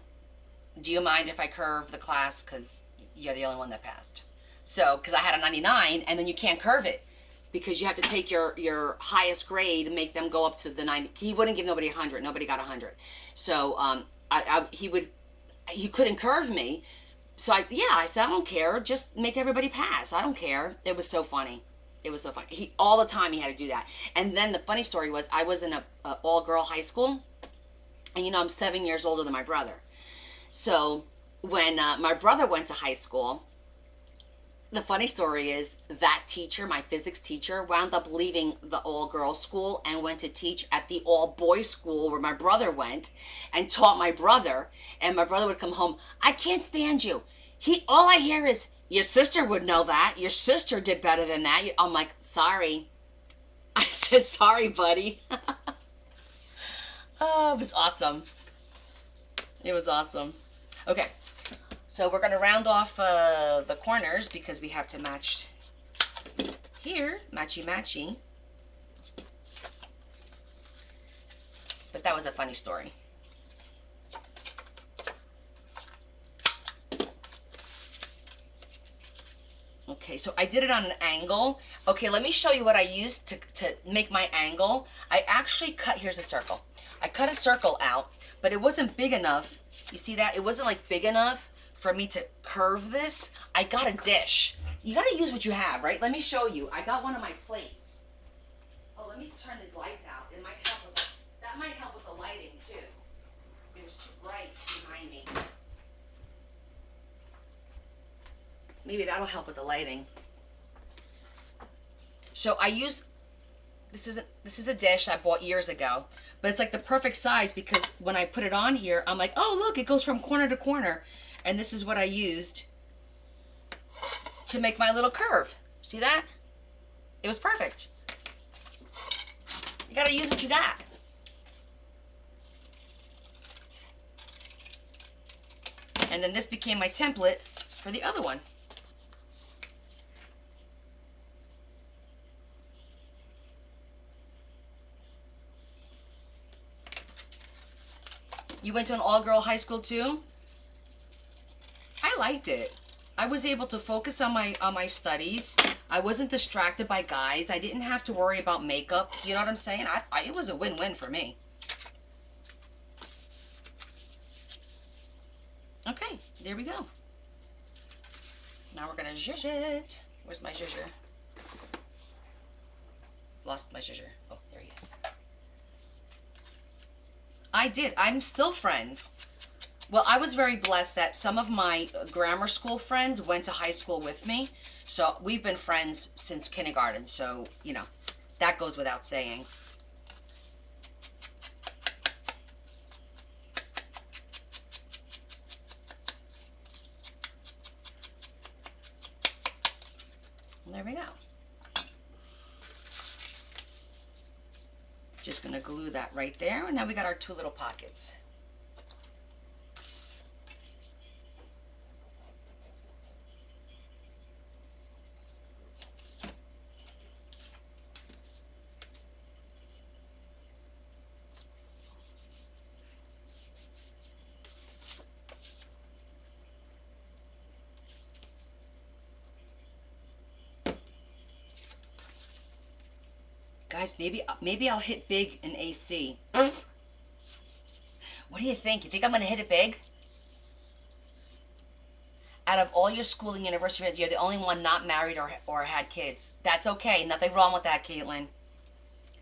do you mind if I curve the class? Because you're the only one that passed. So, because I had a 99, and then you can't curve it because you have to take your highest grade and make them go up to the 90. He wouldn't give nobody 100. Nobody got 100. So he couldn't curve me. So I said, I don't care. Just make everybody pass. I don't care. It was so funny. It was so funny. All the time he had to do that. And then the funny story was I was in a all-girl high school. And I'm 7 years older than my brother. So when my brother went to high school, the funny story is that teacher, my physics teacher, wound up leaving the all-girls school and went to teach at the all-boys school where my brother went and taught my brother. And my brother would come home, I can't stand you. All I hear is, your sister would know that. Your sister did better than that. I'm like, sorry. I said, sorry, buddy. Oh, it was awesome. It was awesome. Okay. So we're going to round off the corners because we have to match here, matchy-matchy. But that was a funny story. Okay, so I did it on an angle. Okay, let me show you what I used to make my angle. I actually here's a circle. I cut a circle out, but it wasn't big enough. You see that? It wasn't like big enough for me to curve this. I got a dish. You got to use what you have, right? Let me show you. I got one of my plates. Oh, let me turn these lights out. It might help with that might help with the lighting too. It was too bright behind me. Maybe that'll help with the lighting. So I use this is a dish I bought years ago, but it's like the perfect size because when I put it on here, I'm like, oh look, it goes from corner to corner. And this is what I used to make my little curve. See that? It was perfect. You gotta use what you got. And then this became my template for the other one. You went to an all-girl high school too? I liked it. I was able to focus on my studies. I wasn't distracted by guys. I didn't have to worry about makeup. You know what I'm saying? It was a win-win for me. Okay, there we go. Now we're gonna zhuzh it. Where's my zhuzher? Lost my zhuzher. Oh, there he is. I did. I'm still friends. Well, I was very blessed that some of my grammar school friends went to high school with me. So we've been friends since kindergarten. So, that goes without saying. There we go. Just going to glue that right there. And now we got our two little pockets. Guys, maybe I'll hit big in AC. What do you think? You think I'm going to hit it big? Out of all your school and university friends, you're the only one not married or had kids. That's okay. Nothing wrong with that, Caitlin.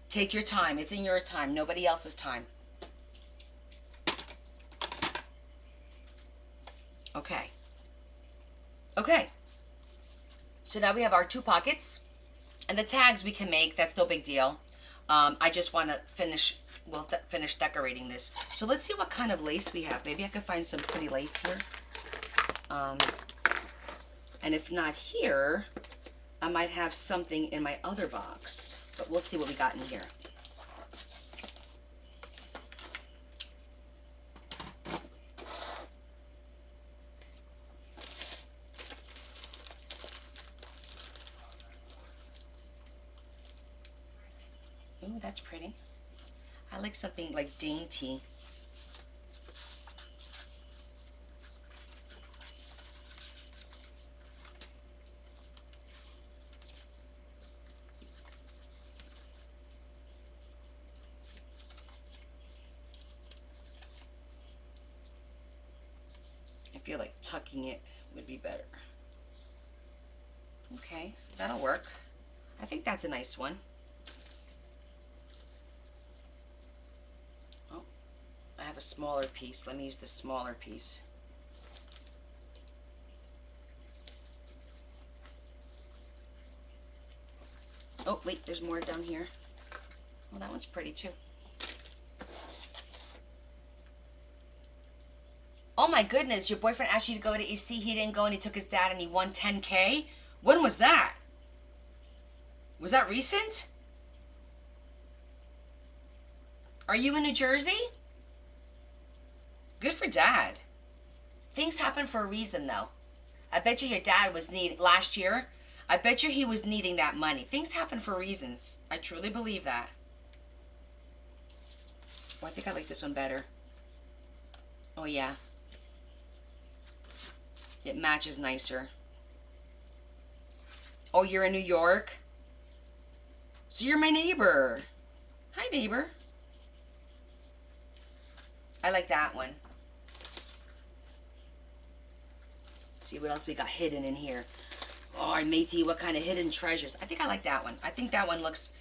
Take your time. It's in your time. Nobody else's time. Okay. Okay. So now we have our two pockets. And the tags we can make, that's no big deal. I just want to finish, finish decorating this. So let's see what kind of lace we have. Maybe I can find some pretty lace here. And if not here, I might have something in my other box. But we'll see what we got in here. Ooh, that's pretty. I like something like dainty. I feel like tucking it would be better. Okay, that'll work. I think that's a nice one. Oh, I have a smaller piece. Let me use the smaller piece. Oh, wait, there's more down here. Well, that one's pretty too. Oh my goodness, your boyfriend asked you to go to EC, he didn't go and he took his dad and he won 10K? When was that? Was that recent? Are you in New Jersey? Good for dad. Things happen for a reason though. I bet you your dad was last year, I bet you he was needing that money. Things happen for reasons. I truly believe that. Oh, I think I like this one better. Oh yeah. It matches nicer. Oh, you're in New York? So you're my neighbor. Hi, neighbor. I like that one. Let's see what else we got hidden in here. Oh, matey, what kind of hidden treasures? I think I like that one. I think that one looks,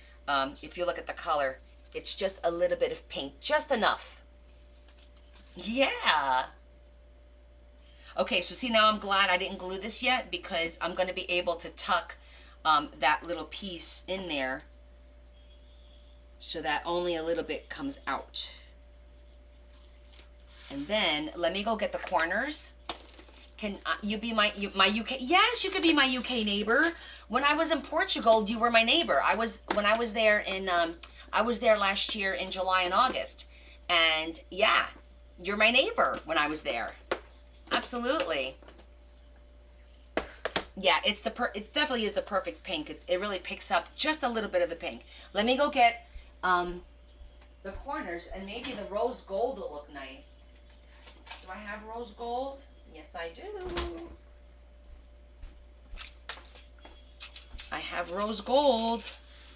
if you look at the color, it's just a little bit of pink. Just enough. Yeah. Okay, so see, now I'm glad I didn't glue this yet because I'm going to be able to tuck that little piece in there so that only a little bit comes out. And then let me go get the corners. Can you be my UK? Yes, you could be my UK neighbor. When I was in Portugal, you were my neighbor. When I was there in I was there last year in July and August, and yeah, you're my neighbor when I was there. Absolutely. Yeah, it definitely is the perfect pink. It really picks up just a little bit of the pink. Let me go get the corners, and maybe the rose gold will look nice. Do I have rose gold? Yes, I do. I have rose gold.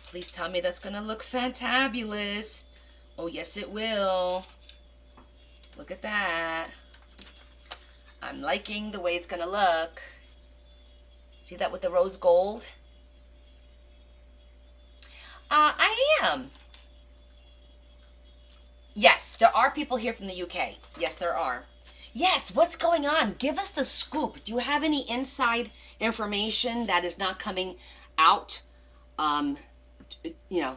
Please tell me that's gonna look fantabulous. Oh, yes, it will. Look at that. I'm liking the way it's gonna look. See that with the rose gold? I am. Yes, there are people here from the UK. Yes, there are. Yes, what's going on? Give us the scoop. Do you have any inside information that is not coming out? You know,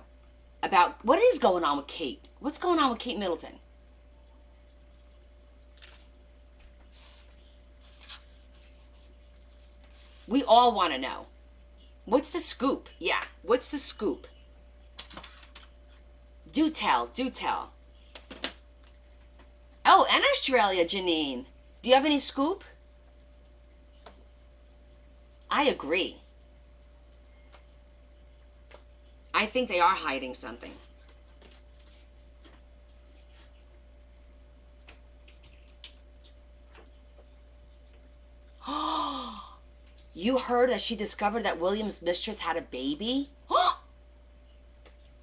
about what is going on with Kate? What's going on with Kate Middleton? We all want to know. What's the scoop? Yeah, what's the scoop? Do tell, do tell. Oh, and Australia, Janine. Do you have any scoop? I agree. I think they are hiding something. You heard that she discovered that William's mistress had a baby?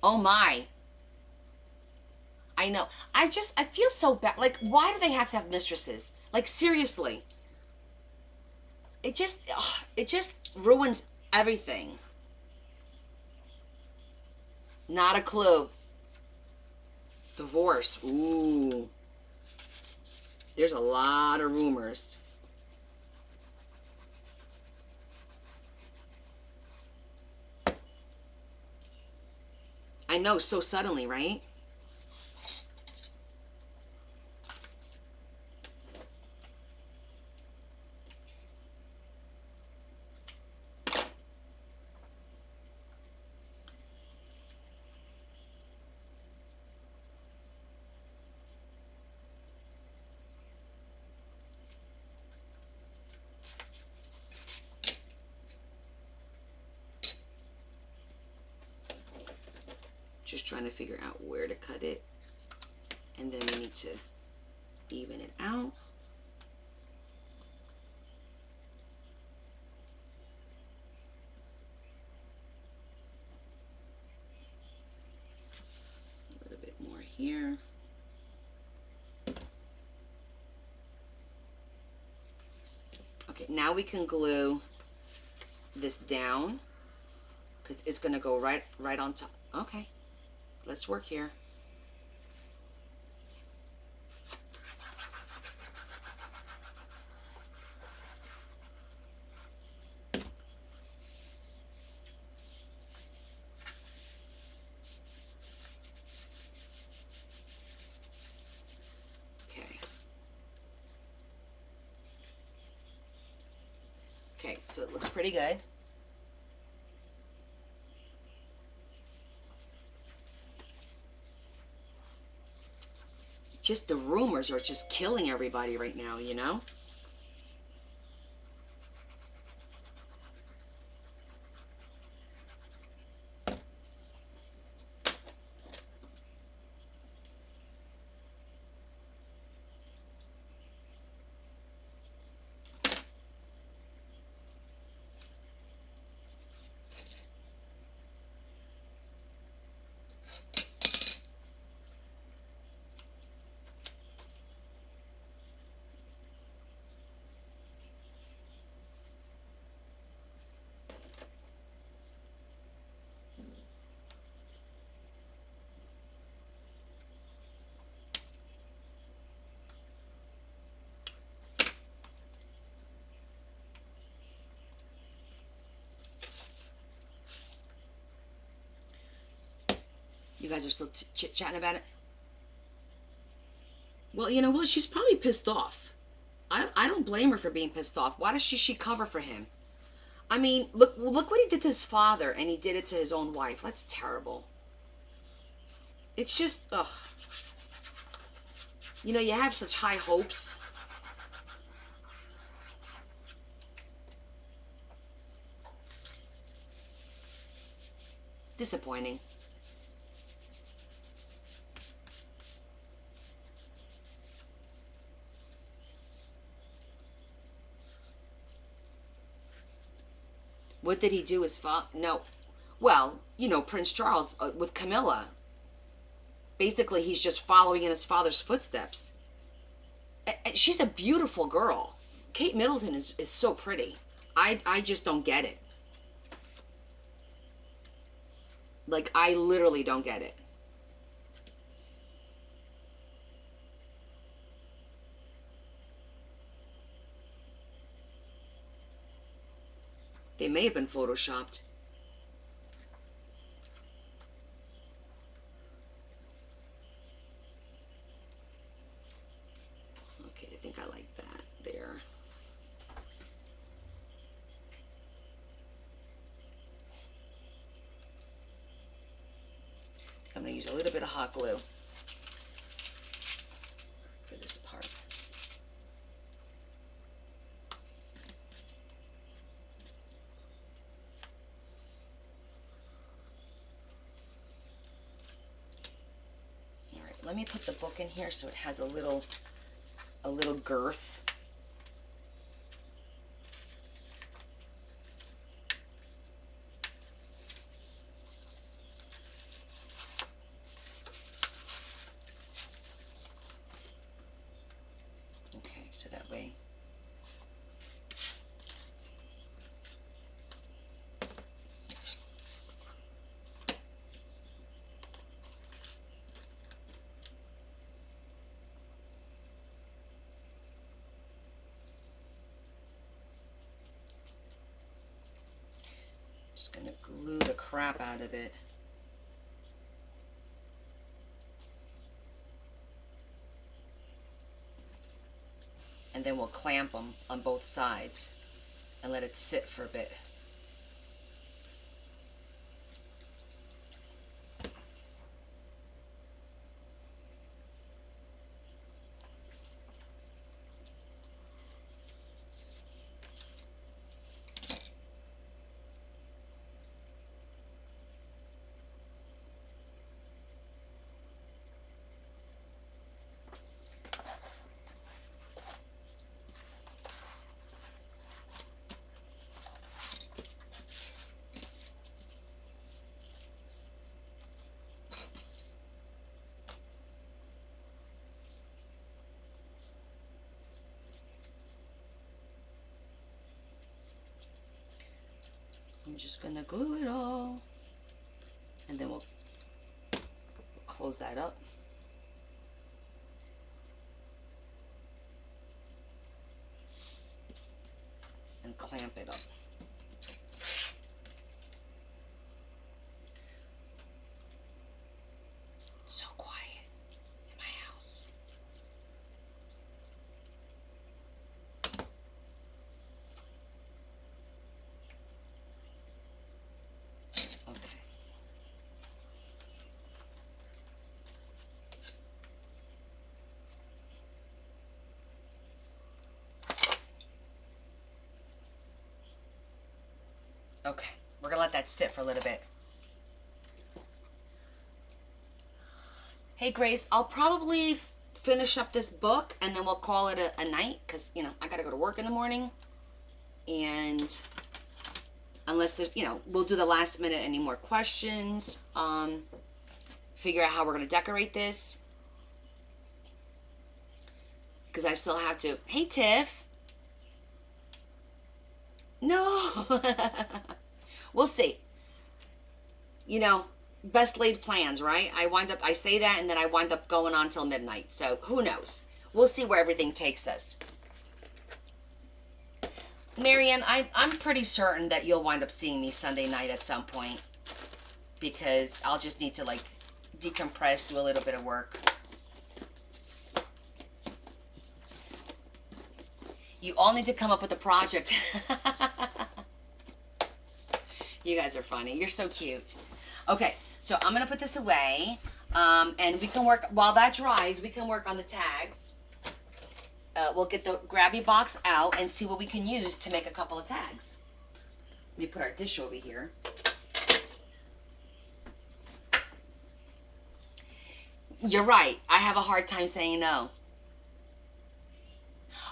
Oh my. I know. I feel so bad. Like, why do they have to have mistresses? Like, seriously. It just ruins everything. Not a clue. Divorce. Ooh. There's a lot of rumors. I know, so suddenly, right? Just trying to figure out where to cut it. And then we need to even it out. A little bit more here. Okay, now we can glue this down because it's going to go right on top. Okay, let's work here. Okay, so it looks pretty good. Just the rumors are just killing everybody right now, you know? You guys are still chit-chatting about it? Well, you know what? She's probably pissed off. I don't blame her for being pissed off. Why does she cover for him? I mean, look what he did to his father, and he did it to his own wife. That's terrible. It's just, ugh. You know, you have such high hopes. Disappointing. What did he do? His father? No. Well, you know, Prince Charles with Camilla. Basically, he's just following in his father's footsteps. She's a beautiful girl. Kate Middleton is so pretty. I just don't get it. Like, I literally don't get it. They may have been photoshopped. Okay, I think I like that there. I'm going to use a little bit of hot glue for this part. All right, let me put the book in here so it has a little girth. So that way just gonna glue the crap out of it. And then we'll clamp them on both sides and let it sit for a bit. I'm just gonna glue it all, and then we'll close that up. And clamp it up. So quiet in my house. Okay. Okay, we're gonna let that sit for a little bit. Hey Grace, I'll probably finish up this book and then we'll call it a night, because, you know, I gotta go to work in the morning. And unless there's, you know, we'll do the last minute any more questions. Figure out how we're gonna decorate this. Because I still have to. Hey Tiff. No. We'll see. You know, best laid plans, right? I say that and then I wind up going on till midnight. So who knows? We'll see where everything takes us. Marianne, I'm pretty certain that you'll wind up seeing me Sunday night at some point, because I'll just need to like decompress, do a little bit of work. You all need to come up with a project. You guys are funny. You're so cute. Okay, so I'm going to put this away. And we can work, while that dries, we can work on the tags. We'll get the grabby box out and see what we can use to make a couple of tags. Let me put our dish over here. You're right. I have a hard time saying no.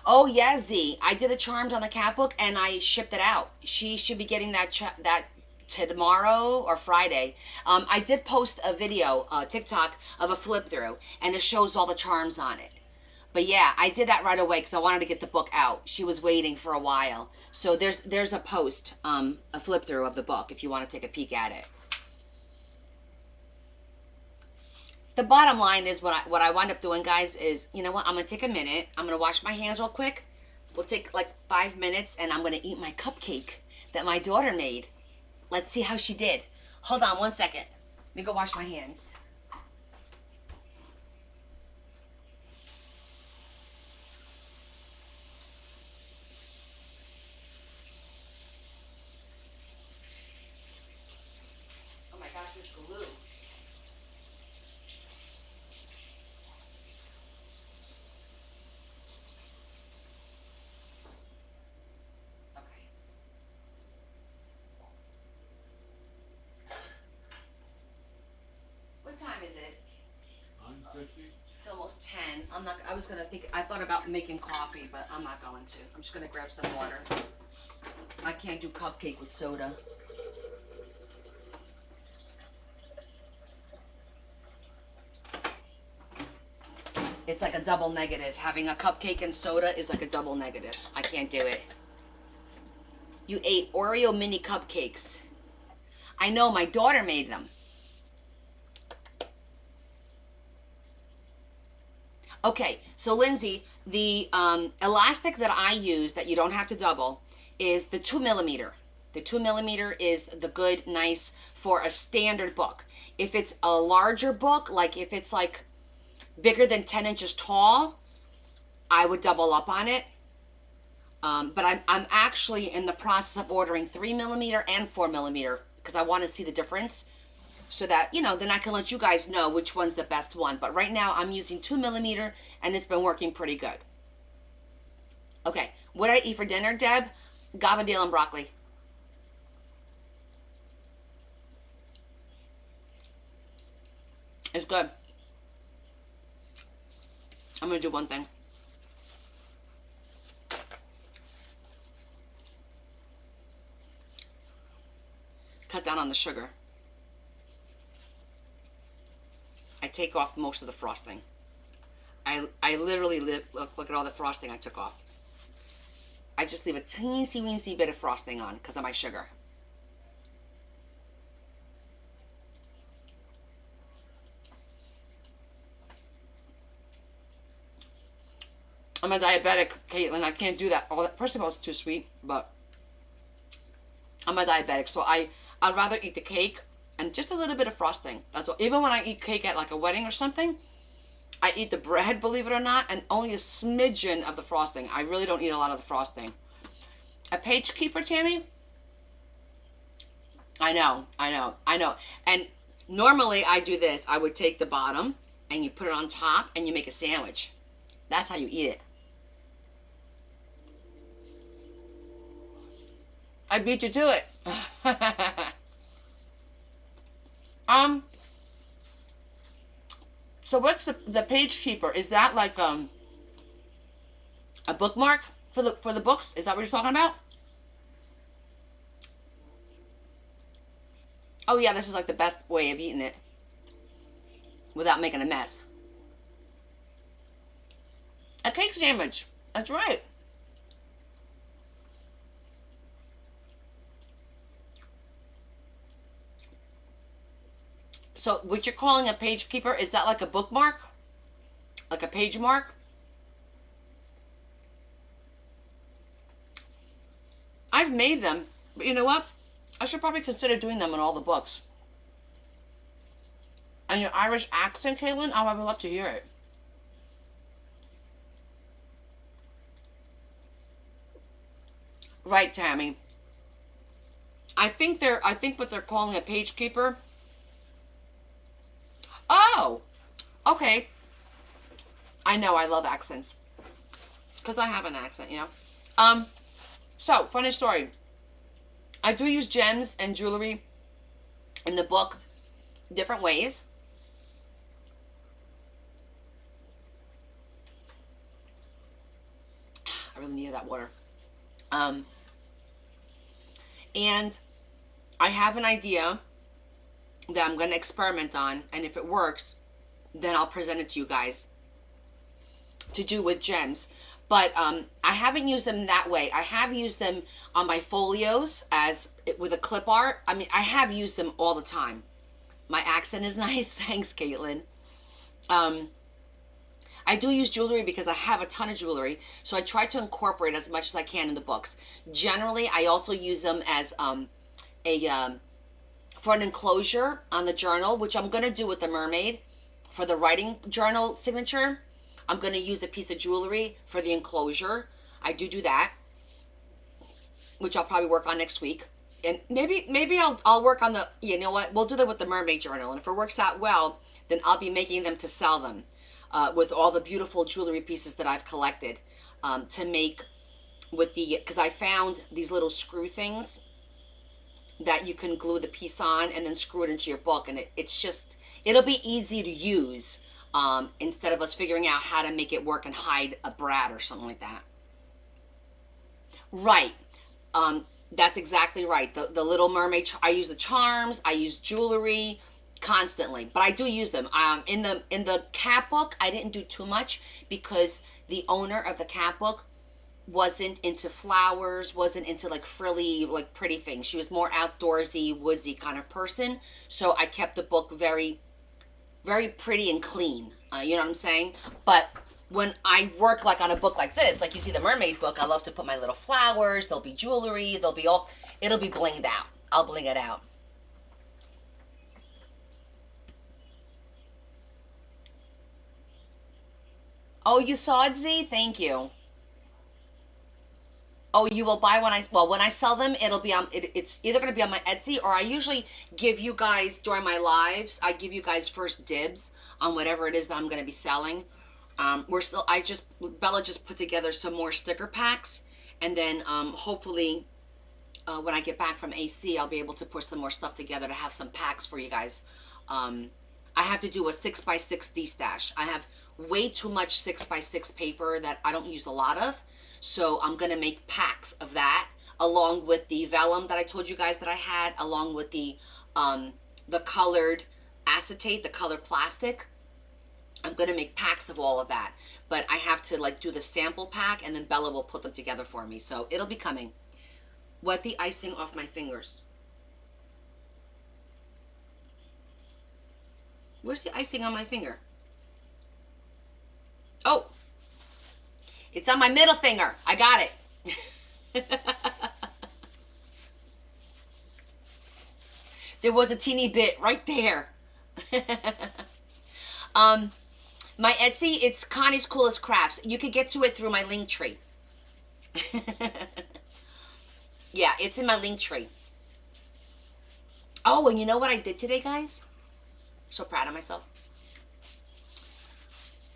Oh yeah, Z. I did the charms on the cat book and I shipped it out. She should be getting that tomorrow or Friday. I did post a video, TikTok, of a flip through, and it shows all the charms on it. But yeah, I did that right away because I wanted to get the book out. She was waiting for a while. So there's a post, a flip through of the book if you want to take a peek at it. The bottom line is what I wind up doing, guys, is, you know what, I'm going to take a minute. I'm going to wash my hands real quick. We'll take like 5 minutes, and I'm going to eat my cupcake that my daughter made. Let's see how she did. Hold on 1 second. Let me go wash my hands. Oh my gosh, there's glue. What time is it? 9:50. It's almost 10. I thought about making coffee, but I'm not going to. I'm just going to grab some water. I can't do cupcake with soda. It's like a double negative. Having a cupcake and soda is like a double negative. I can't do it. You ate Oreo mini cupcakes. I know, my daughter made them. Okay, so Lindsay, the elastic that I use that you don't have to double is the 2mm. The 2mm is the good, nice for a standard book. If it's a larger book, like if it's like bigger than 10 inches tall, I would double up on it. But I'm actually in the process of ordering 3 millimeter and 4 millimeter because I want to see the difference so that, then I can let you guys know which one's the best one. But right now I'm using 2 millimeter and it's been working pretty good. Okay, what did I eat for dinner, Deb? Gavadil and broccoli. It's good. I'm gonna do one thing. Cut down on the sugar. I take off most of the frosting. I literally look at all the frosting I took off. I just leave a teensy weensy bit of frosting on because of my sugar. I'm a diabetic, Caitlin. I can't do that. First of all, it's too sweet, but I'm a diabetic, so I'd rather eat the cake and just a little bit of frosting. That's all. Even when I eat cake at like a wedding or something, I eat the bread, believe it or not, and only a smidgen of the frosting. I really don't eat a lot of the frosting. A page keeper, Tammy? I know. And normally I do this. I would take the bottom and you put it on top and you make a sandwich. That's how you eat it. I beat you to it. So what's the page keeper? Is that like a bookmark for the books? Is that what you're talking about? Oh yeah, this is like the best way of eating it without making a mess. A cake sandwich. That's right. So what you're calling a page keeper, is that like a bookmark? Like a page mark? I've made them, but you know what? I should probably consider doing them in all the books. And your Irish accent, Caitlin? Oh, I would love to hear it. Right, Tammy. I think what they're calling a page keeper. Oh, okay. I know I love accents because I have an accent. So funny story. I do use gems and jewelry in the book different ways. I really needed that water. And I have an idea that I'm going to experiment on, and if it works, then I'll present it to you guys to do with gems. But I haven't used them that way. I have used them on my folios as with a clip art. I mean, I have used them all the time. My accent is nice. Thanks, Caitlin. I do use jewelry because I have a ton of jewelry, so I try to incorporate as much as I can in the books. Generally, I also use them as for an enclosure on the journal, which I'm going to do with the mermaid for the writing journal signature. I'm going to use a piece of jewelry for the enclosure. I do that, which I'll probably work on next week. And maybe I'll work on you know what, we'll do that with the mermaid journal, and if it works out well, then I'll be making them to sell them with all the beautiful jewelry pieces that I've collected to make with because I found these little screw things that you can glue the piece on and then screw it into your book, and it'll be easy to use instead of us figuring out how to make it work and hide a brat or something like that. Right. That's exactly right. The Little Mermaid. I use the charms. I use jewelry constantly, but I do use them. In the cat book, I didn't do too much because the owner of the cat book wasn't into flowers, wasn't into like frilly, like pretty things. She was more outdoorsy, woodsy kind of person. So I kept the book very, very pretty and clean. You know what I'm saying? But when I work like on a book like this, like you see the mermaid book, I love to put my little flowers. There'll be jewelry. It'll be blinged out. I'll bling it out. Oh, you saw it, Z? Thank you. Oh, you will buy when I sell them, it'll be on it's either going to be on my Etsy, or I usually give you guys during my lives, I give you guys first dibs on whatever it is that I'm going to be selling. Bella just put together some more sticker packs, and then hopefully when I get back from AC, I'll be able to put some more stuff together to have some packs for you guys. I have to do a 6x6 D-stash. I have way too much 6x6 paper that I don't use a lot of. So I'm going to make packs of that along with the vellum that I told you guys that I had, along with the colored acetate, the colored plastic. I'm going to make packs of all of that. But I have to like do the sample pack, and then Bella will put them together for me. So it'll be coming. Wipe the icing off my fingers. Where's the icing on my finger? Oh, it's on my middle finger. I got it. There was a teeny bit right there. My Etsy, it's Connie's Coolest Crafts. You could get to it through my link tree. Yeah, it's in my link tree. Oh, and you know what I did today, guys? So proud of myself.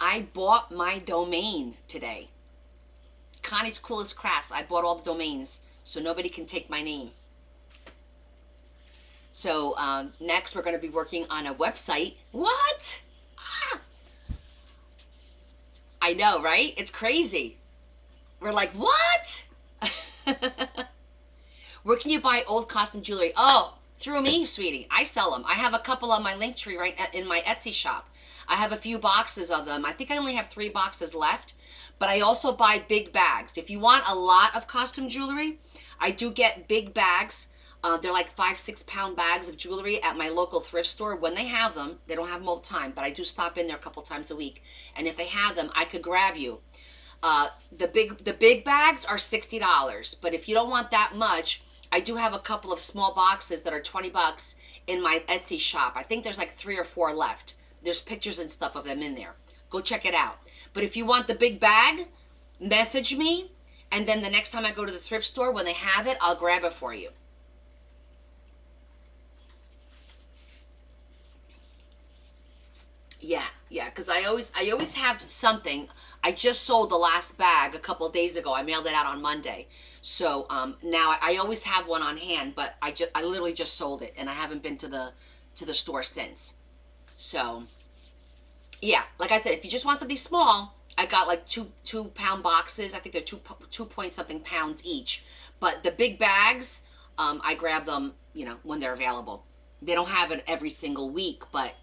I bought my domain today. Connie's Coolest Crafts. I bought all the domains so nobody can take my name. So next we're going to be working on a website. What? Ah! I know, right? It's crazy. We're like, what? Where can you buy old costume jewelry? Oh, through me, sweetie. I sell them. I have a couple on my link tree right in my Etsy shop. I have a few boxes of them. I think I only have 3 boxes left, but I also buy big bags. If you want a lot of costume jewelry, I do get big bags. They're like 5-6 pound bags of jewelry at my local thrift store when they have them. They don't have them all the time, but I do stop in there a couple times a week. And if they have them, I could grab you. The big bags are $60, but if you don't want that much, I do have a couple of small boxes that are $20 in my Etsy shop. I think there's like 3 or 4 left. There's pictures and stuff of them in there. Go check it out. But if you want the big bag, message me, and then the next time I go to the thrift store, when they have it, I'll grab it for you. Yeah, because I always have something. I just sold the last bag a couple of days ago. I mailed it out on Monday, so now I always have one on hand. But I literally just sold it, and I haven't been to the store since. So yeah, like I said, if you just want something small, I got like 2 pound boxes. I think they're 2 point something pounds each. But the big bags, I grab them, when they're available. They don't have it every single week, but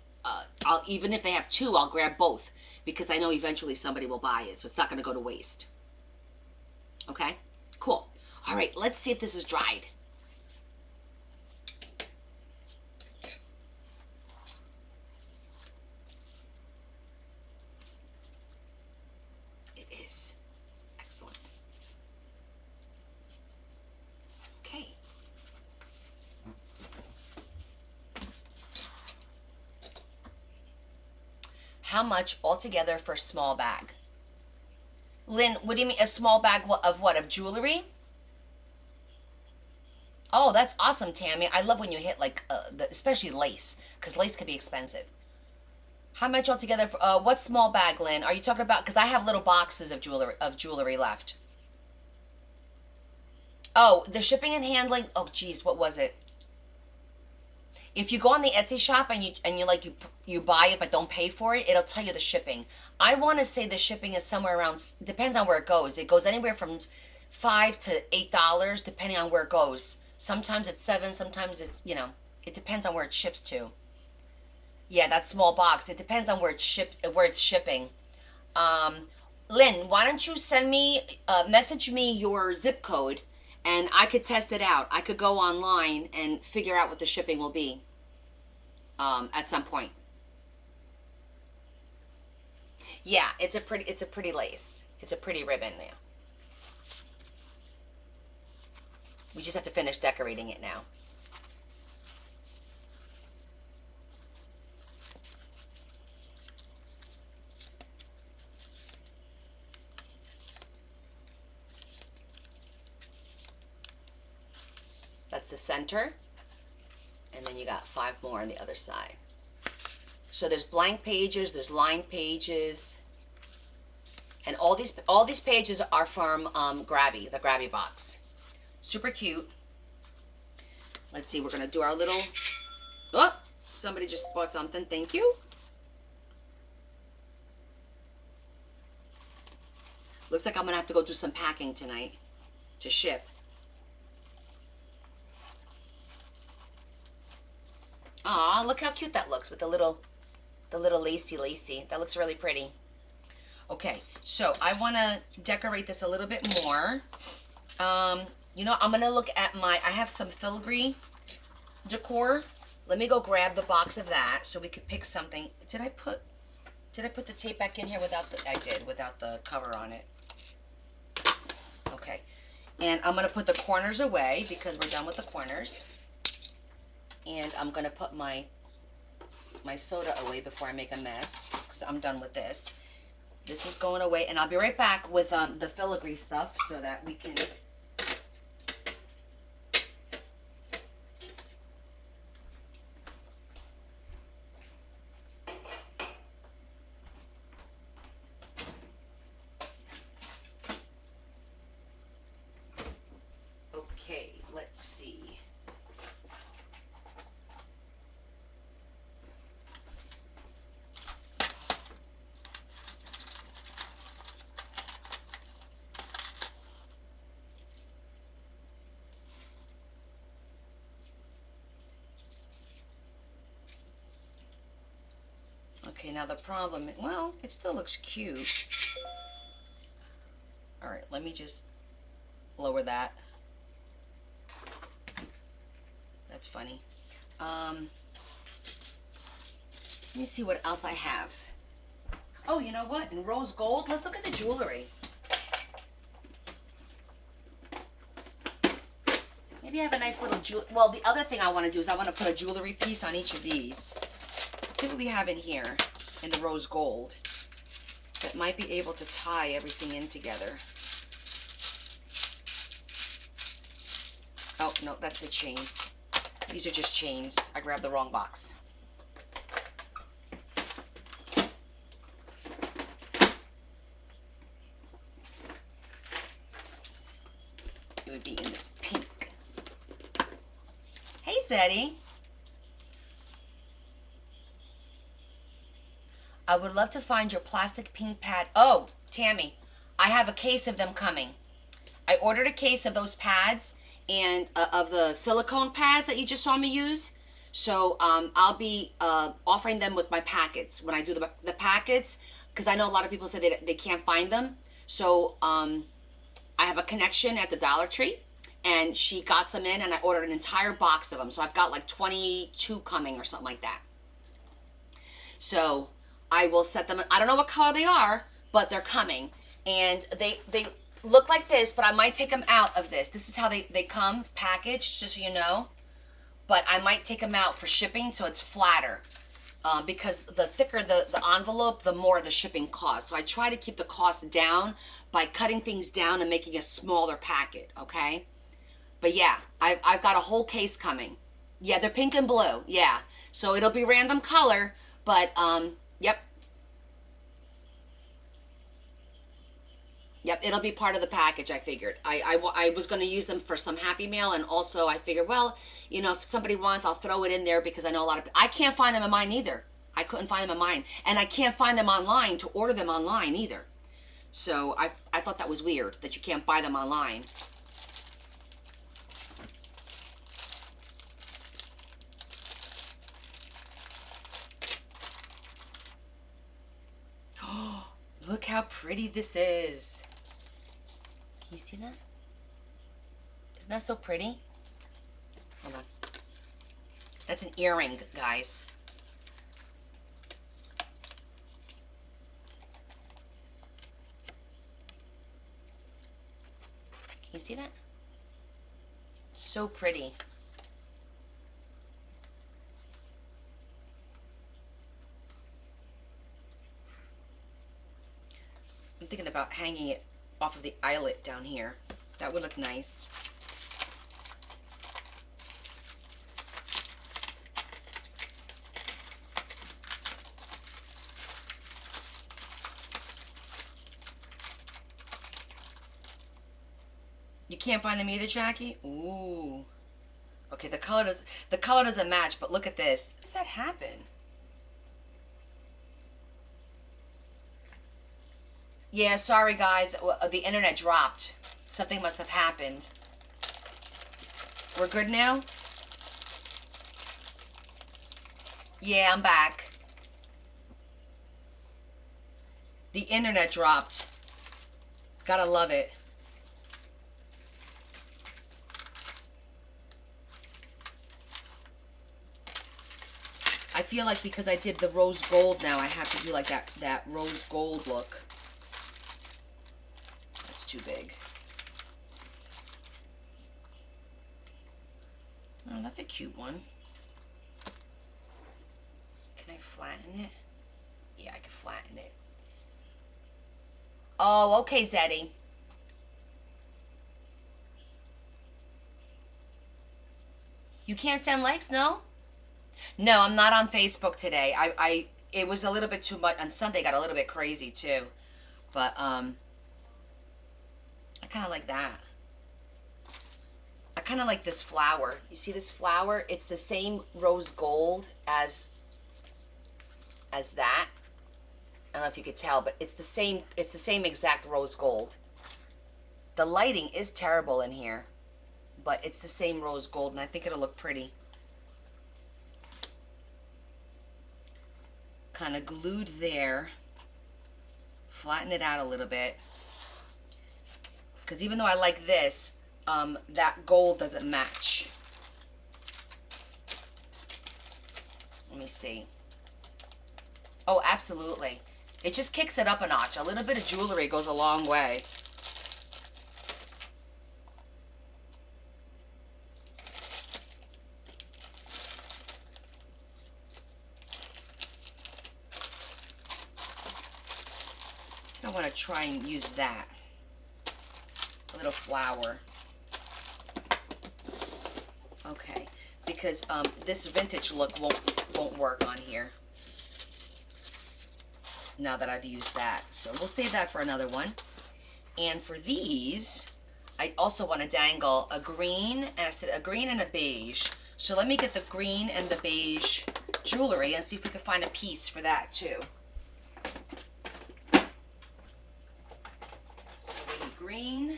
even if they have 2, I'll grab both because I know eventually somebody will buy it, so it's not going to go to waste. Okay, cool. All right, let's see if this is dried. It is. Excellent. Okay. How much altogether for a small bag? Lynn, what do you mean a small bag of what? Of jewelry? Oh, that's awesome, Tammy. I love when you hit like especially lace, because lace can be expensive. How much altogether for what small bag, Lynn? Are you talking about? Because I have little boxes of jewelry left. Oh, the shipping and handling. Oh, geez, what was it? If you go on the Etsy shop and you buy it but don't pay for it, it'll tell you the shipping. I want to say the shipping is somewhere around, depends on where it goes. It goes anywhere from $5 to $8 depending on where it goes. Sometimes it's 7, sometimes it's, it depends on where it ships to. Yeah, that small box. It depends on where it's shipping. Lynn, why don't you message me your zip code, and I could test it out. I could go online and figure out what the shipping will be at some point. Yeah, it's a pretty lace. It's a pretty ribbon now. We just have to finish decorating it now. the center. And then you got 5 more on the other side. So there's blank pages, there's lined pages. And all these pages are from Grabby, the Grabby box. Super cute. Let's see, we're going to do our little... Oh, somebody just bought something. Thank you. Looks like I'm going to have to go do some packing tonight to ship. Aw, look how cute that looks with the little lacy. That looks really pretty. Okay, so I want to decorate this a little bit more. You know, I'm going to look at I have some filigree decor. Let me go grab the box of that so we could pick something. Did I put the tape back in here I did, without the cover on it. Okay, and I'm going to put the corners away because we're done with the corners. And I'm going to put my soda away before I make a mess because I'm done with this. This is going away, and I'll be right back with the filigree stuff so that we can... Okay, let's see. Okay, now the problem, well, it still looks cute. All right, let me just lower that. That's funny. Let me see what else I have. Oh, you know what? In rose gold, let's look at the jewelry. Maybe I have a nice little jewel. Well, the other thing I want to do is I want to put a jewelry piece on each of these. Let's see what we have in here in the rose gold that might be able to tie everything in together. Oh, no, that's the chain. These are just chains. I grabbed the wrong box. It would be in the pink. Hey, Zeddy. I would love to find your plastic pink pad. Oh, Tammy, I have a case of them coming. I ordered a case of those pads and of the silicone pads that you just saw me use. So I'll be offering them with my packets when I do the packets, because I know a lot of people say they can't find them. So I have a connection at the Dollar Tree, and she got some in, and I ordered an entire box of them. So I've got like 22 coming or something like that. So I will set them. I don't know what color they are, but they're coming, and they look like this, but I might take them out of this. This is how they come packaged, just so you know. But I might take them out for shipping so it's flatter. Because the thicker the envelope, the more the shipping costs. So I try to keep the cost down by cutting things down and making a smaller packet, okay? But yeah, I've got a whole case coming. Yeah, they're pink and blue, yeah. So it'll be random color, but yep. Yep, it'll be part of the package, I figured. I was going to use them for some Happy Mail, and also I figured, well, you know, if somebody wants, I'll throw it in there, because I know a lot of... I can't find them in mine either. I couldn't find them in mine. And I can't find them online to order them online either. So I thought that was weird, that you can't buy them online. Oh, look how pretty this is. Can you see that? Isn't that so pretty? Hold on. That's an earring, guys. Can you see that? So pretty. I'm thinking about hanging it off of the eyelet down here. That would look nice. You can't find them either, Jackie? Ooh. Okay, the color doesn't match, but look at this. How does that happen? Yeah, sorry guys, the internet dropped. Something must have happened. We're good now? Yeah, I'm back. The internet dropped. Gotta love it. I feel like because I did the rose gold now, I have to do like that rose gold look. That's too big. Oh, that's a cute one. Can I flatten it? Yeah, I can flatten it. Oh, okay, Zeddy. You can't send likes, no? No, I'm not on Facebook today. It was a little bit too much. On Sunday, got a little bit crazy too. But, I kind of like that. I kind of like this flower. You see this flower? It's the same rose gold as that. I don't know if you could tell, but it's the same exact rose gold. The lighting is terrible in here, but it's the same rose gold, and I think it'll look pretty. Kind of glued there. Flatten it out a little bit. Because even though I like this, that gold doesn't match. Let me see. Oh, absolutely. It just kicks it up a notch. A little bit of jewelry goes a long way. I want to try and use that. A little flower. Okay. Because this vintage look won't work on here. Now that I've used that. So we'll save that for another one. And for these, I also want to dangle a green, and I said a green and a beige. So let me get the green and the beige jewelry and see if we can find a piece for that too. So we need green.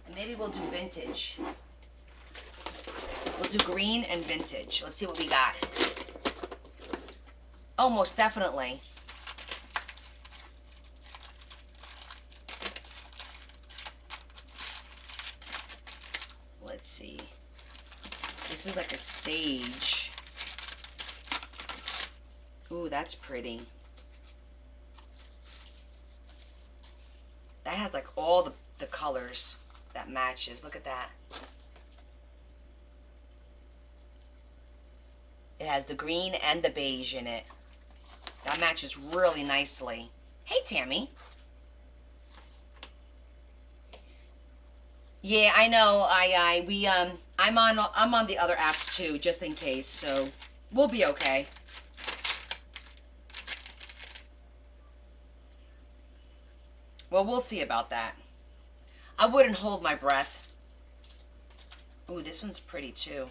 And maybe we'll do vintage. We'll do green and vintage. Let's see what we got. Oh, most definitely. Let's see. This is like a sage. Ooh, that's pretty. That has like all the colors that matches. Look at that. It has the green and the beige in it. That matches really nicely. Hey, Tammy. Yeah, I know. I'm on the other apps too, just in case. So we'll be okay. Well, we'll see about that. I wouldn't hold my breath. Ooh, this one's pretty too.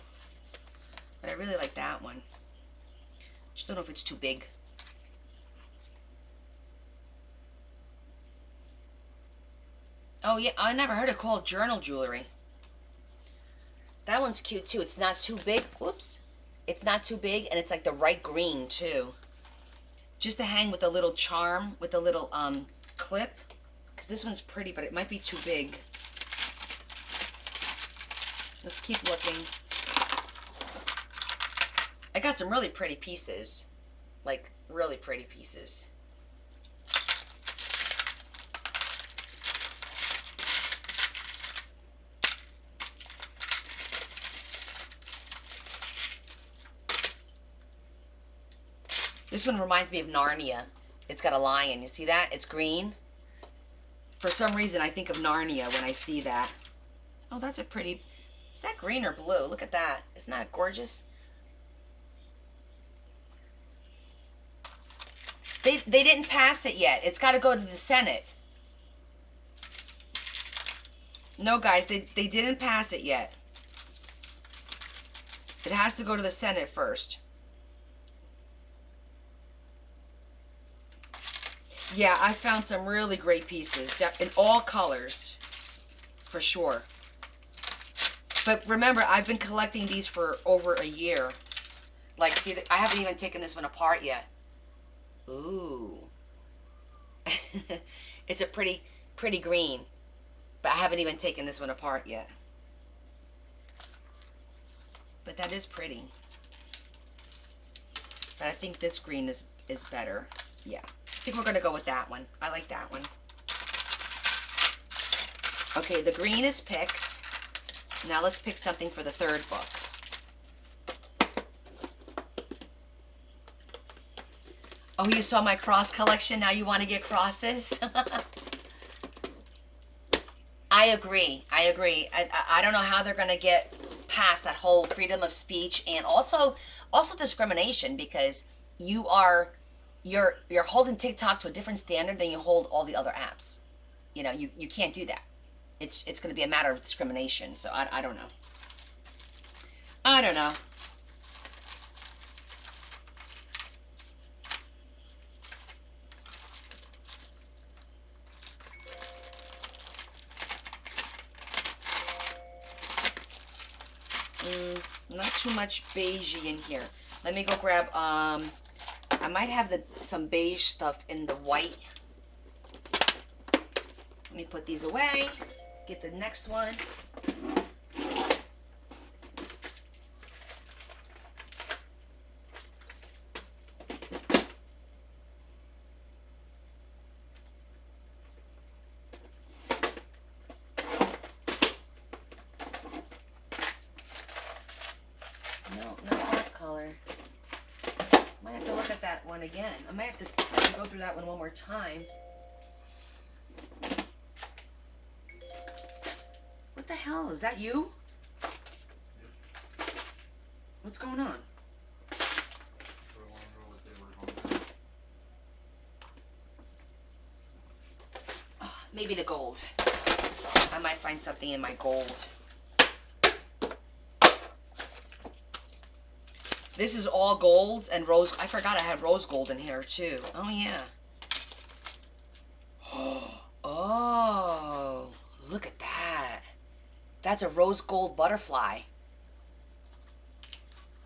But I really like that one. Just don't know if it's too big. Oh yeah, I never heard it called journal jewelry. That one's cute too. It's not too big. Oops. It's not too big, and it's like the right green too. Just to hang with a little charm, with a little clip. Because this one's pretty, but it might be too big. Let's keep looking. I got some really pretty pieces. Like, really pretty pieces. This one reminds me of Narnia. It's got a lion. You see that? It's green. For some reason, I think of Narnia when I see that. Oh, that's a pretty... Is that green or blue? Look at that. Isn't that gorgeous? They didn't pass it yet. It's got to go to the Senate. No, guys, they didn't pass it yet. It has to go to the Senate first. Yeah, I found some really great pieces in all colors, for sure. But remember, I've been collecting these for over a year. Like, see, I haven't even taken this one apart yet. Ooh. It's a pretty green. But I haven't even taken this one apart yet. But that is pretty. But I think this green is better. Yeah. I think we're going to go with that one. I like that one. Okay, the green is picked. Now let's pick something for the third book. Oh, you saw my cross collection? Now you want to get crosses? I agree. I don't know how they're going to get past that whole freedom of speech and also discrimination, because you're holding TikTok to a different standard than you hold all the other apps. You know, you can't do that. It's going to be a matter of discrimination. So I don't know. I don't know. Not too much beige in here. Let me go grab, I might have some beige stuff in the white. Let me put these away. Get the next one. Again, I might have to go through that one more time. What the hell? Is that you? What's going on? Oh, maybe the gold. I might find something in my gold. This is all golds and rose. I forgot I had rose gold in here too. Oh yeah. Oh, look at that. That's a rose gold butterfly.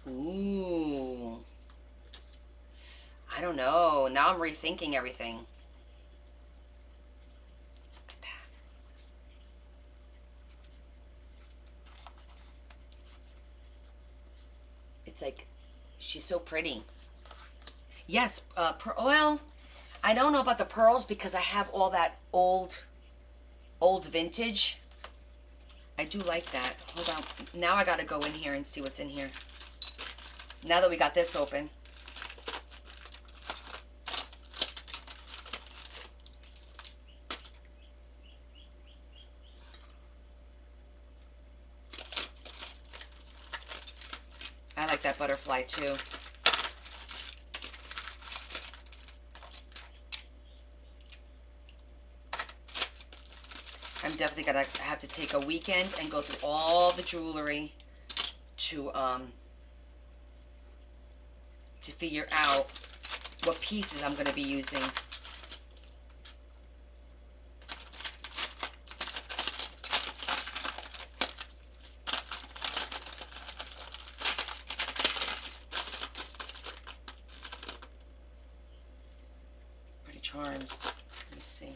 Ooh. I don't know. Now I'm rethinking everything. Look at that. It's like, she's so pretty. Yes, well, I don't know about the pearls because I have all that old vintage. I do like that. Hold on. Now I got to go in here and see what's in here. Now that we got this open. I like that butterfly too. I'm definitely gonna have to take a weekend and go through all the jewelry to figure out what pieces I'm gonna be using. Pretty charms. Let me see.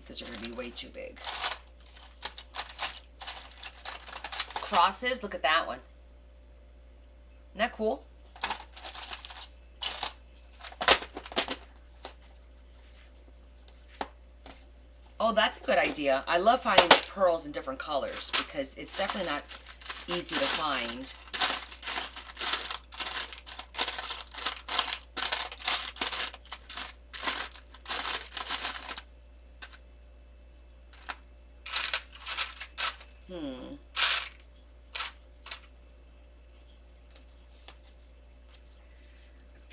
These are going to be way too big. Crosses, look at that one. Isn't that cool? Oh, that's a good idea. I love finding the pearls in different colors because it's definitely not easy to find.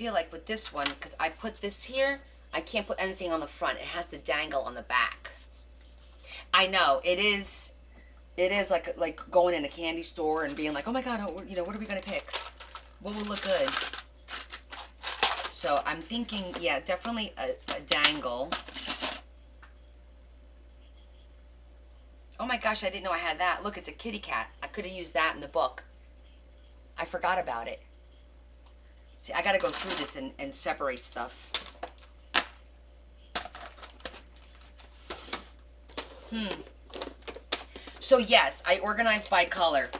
feel like with this one, because I put this here, I can't put anything on the front. It has to dangle on the back. I know, it is like going in a candy store and being like, oh my God, you know, what are we going to pick? What will look good? So I'm thinking, yeah, definitely a dangle. Oh my gosh, I didn't know I had that. Look, it's a kitty cat. I could have used that in the book. I forgot about it. See, I got to go through this and separate stuff. So yes, I organized by color.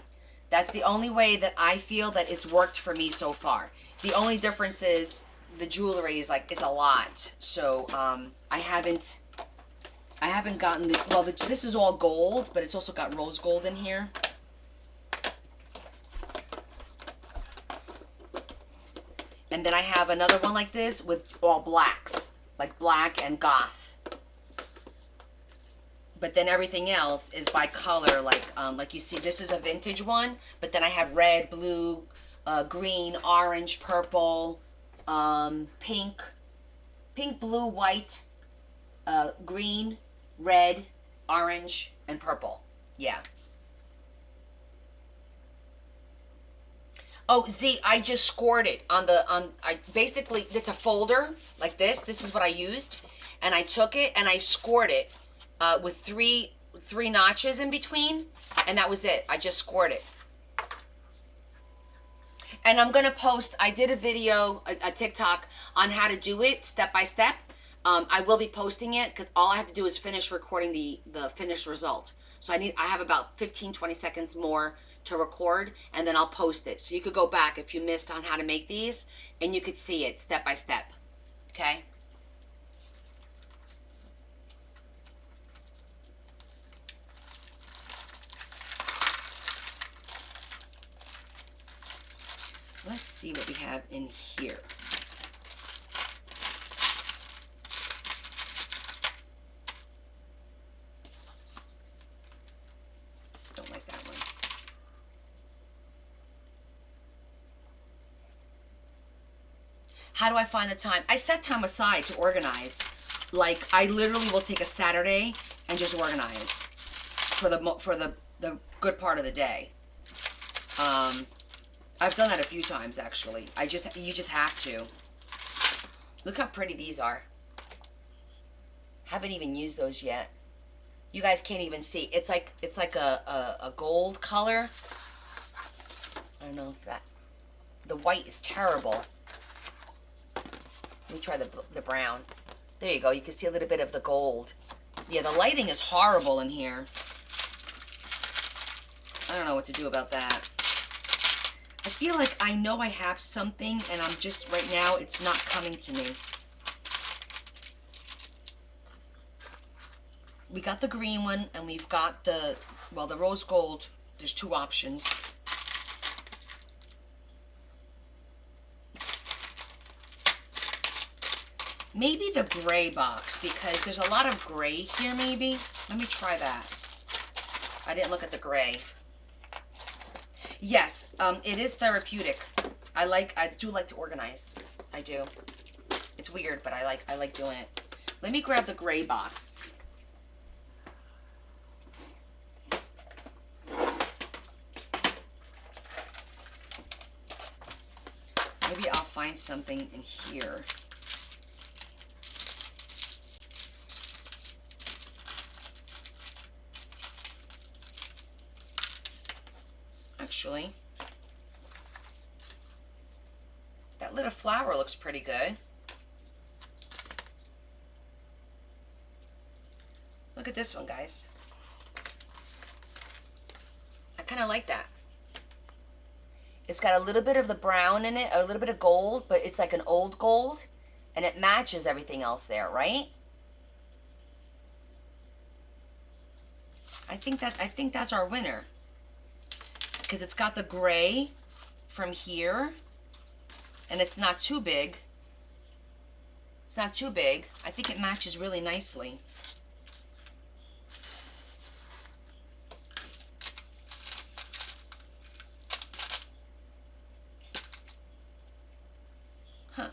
That's the only way that I feel that it's worked for me so far. The only difference is the jewelry is like, it's a lot. So I haven't gotten the, well, this is all gold, but it's also got rose gold in here. And then I have another one like this with all blacks, like black and goth. But then everything else is by color, like you see, this is a vintage one, but then I have red, blue, green, orange, purple, pink, blue, white, green, red, orange, and purple. Yeah. Oh, Z, I just scored it basically, it's a folder like this. This is what I used. And I took it and I scored it with three notches in between. And that was it. I just scored it. And I'm going to post, I did a video, a TikTok on how to do it step by step. I will be posting it because all I have to do is finish recording the finished result. So I have about 15-20 seconds more to record, and then I'll post it. So you could go back if you missed on how to make these, and you could see it step by step. Okay? Let's see what we have in here. Don't like that one. How do I find the time? I set time aside to organize. Like, I literally will take a Saturday and just organize for the good part of the day. I've done that a few times, actually. You just have to. Look how pretty these are. Haven't even used those yet. You guys can't even see. It's like a gold color. I don't know if that. The white is terrible. Let me try the brown. There you go. You can see a little bit of the gold. Yeah, the lighting is horrible in here. I don't know what to do about that. I feel like I know I have something, and I'm just, right now, it's not coming to me. We got the green one, and we've got the rose gold. There's two options. Maybe the gray box, because there's a lot of gray here, maybe. Let me try that. I didn't look at the gray. Yes, it is therapeutic. I do like to organize. I do. It's weird, but I like doing it. Let me grab the gray box. Maybe I'll find something in here. Actually, that little flower looks pretty good. Look at this one, guys. I kind of like that. It's got a little bit of the brown in it, a little bit of gold, but it's like an old gold, and it matches everything else there, right? I think that's our winner. Because it's got the gray from here, and it's not too big. It's not too big. I think it matches really nicely. Huh.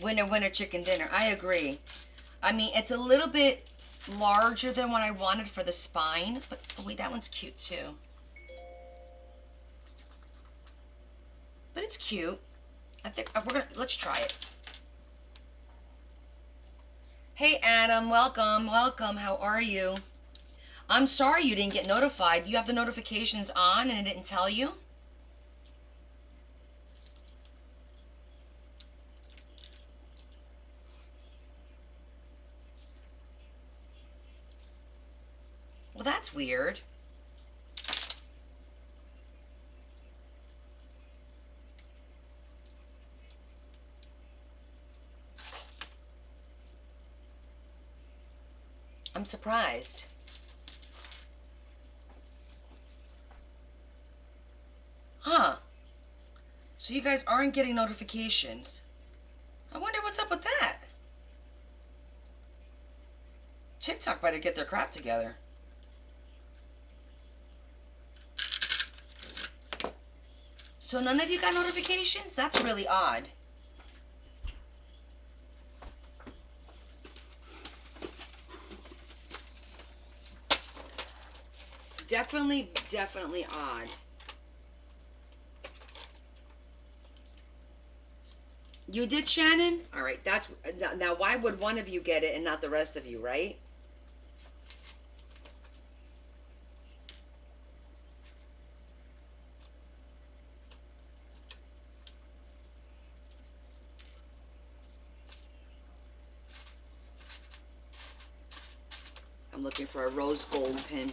Winner, winner, chicken dinner. I agree. I mean, it's a little bit larger than what I wanted for the spine, but oh wait, that one's cute too. But it's cute. I think let's try it. Hey Adam, welcome, welcome. How are you? I'm sorry you didn't get notified. You have the notifications on and it didn't tell you? Well, that's weird. I'm surprised. Huh. So you guys aren't getting notifications. I wonder what's up with that. TikTok better get their crap together. So none of you got notifications? That's really odd. Definitely odd. You did, Shannon? All right, that's now why would one of you get it and not the rest of you, right? I'm looking for a rose gold pin.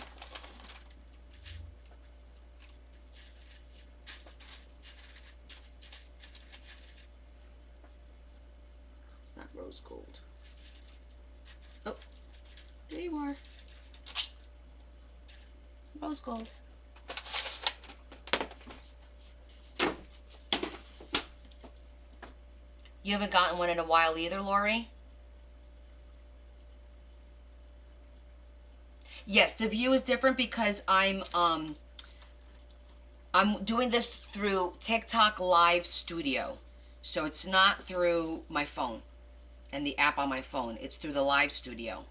It's not rose gold. Oh, there you are. Rose gold. You haven't gotten one in a while either, Lori? Yes, the view is different because I'm doing this through TikTok Live Studio. So it's not through my phone and the app on my phone. It's through the Live Studio.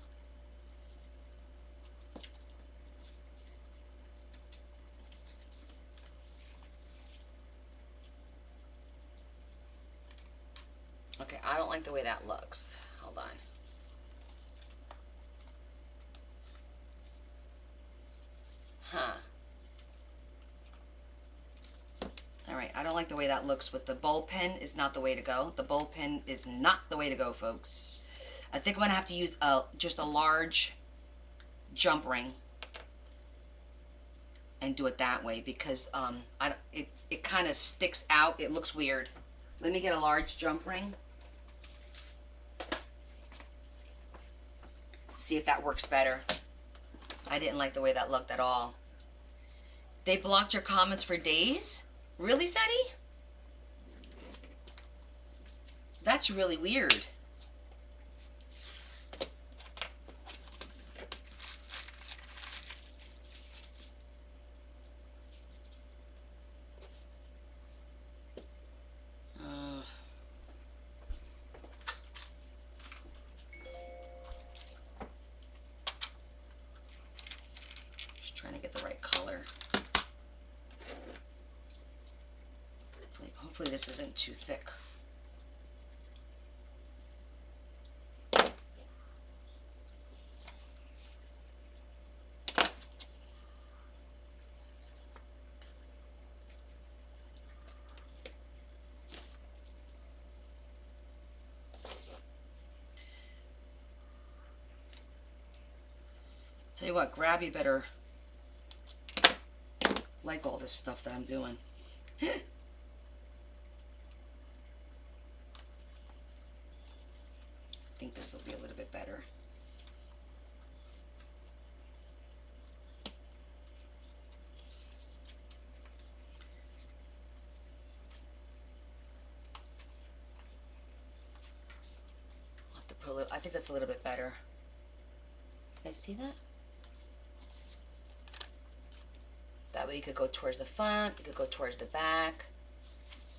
Okay, I don't like the way that looks. Hold on. Huh. Alright, I don't like the way that looks with the bowl pin is not the way to go. The bowl pin is not the way to go, folks. I think I'm going to have to use just a large jump ring and do it that way because it kind of sticks out. It looks weird. Let me get a large jump ring. See if that works better. I didn't like the way that looked at all. They blocked your comments for days? Really, Zeddy? That's really weird. Just trying to get the right color. Hopefully this isn't too thick. Tell you what, Grabby better like all this stuff that I'm doing. I think this will be a little bit better. I'll have to put a little, I think that's a little bit better. You guys see that? That way you could go towards the front, you could go towards the back.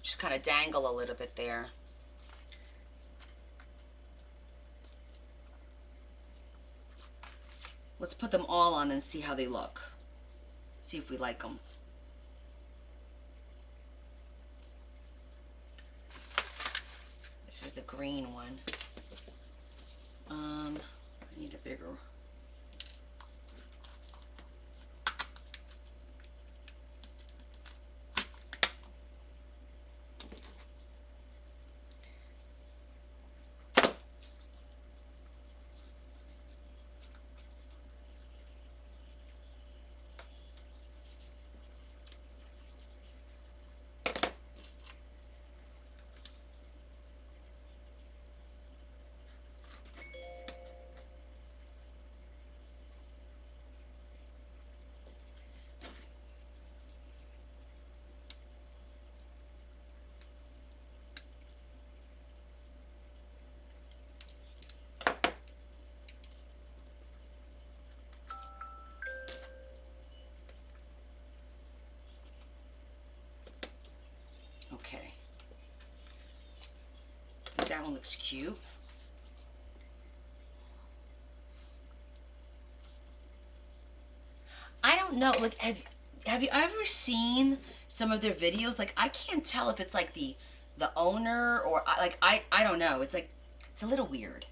Just kind of dangle a little bit there. let's put them all on and see how they look. See if we like them. This is the green one. I need a bigger. Okay. I think that one looks cute. I don't know. Like, have you ever seen some of their videos? Like, I can't tell if it's like the owner or like I don't know. It's like it's a little weird.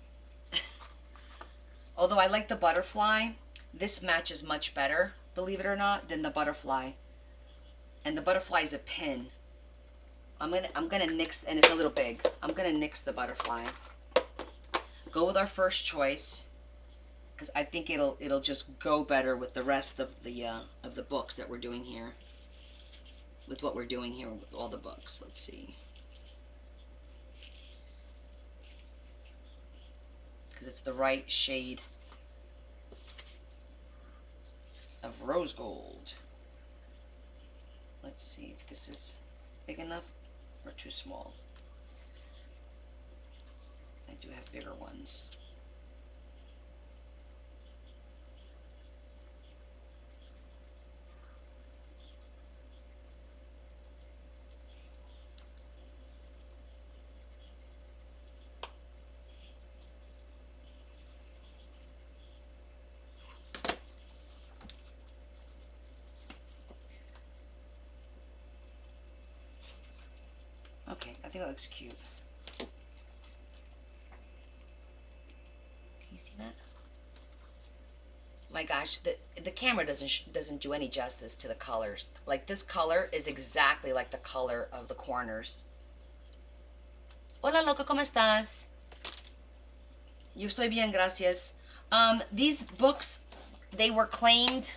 Although I like the butterfly, this matches much better, believe it or not, than the butterfly. And the butterfly is a pin. I'm gonna nix, and it's a little big. I'm gonna nix the butterfly. Go with our first choice, because I think it'll just go better with the rest of the books that we're doing here. With what we're doing here with all the books. Let's see. Because it's the right shade of rose gold. Let's see if this is big enough or too small. I do have bigger ones. Okay, I think that looks cute. Can you see that? My gosh, the camera doesn't do any justice to the colors. Like, this color is exactly like the color of the corners. Hola, loco, ¿cómo estás? Yo estoy bien, gracias. These books, they were claimed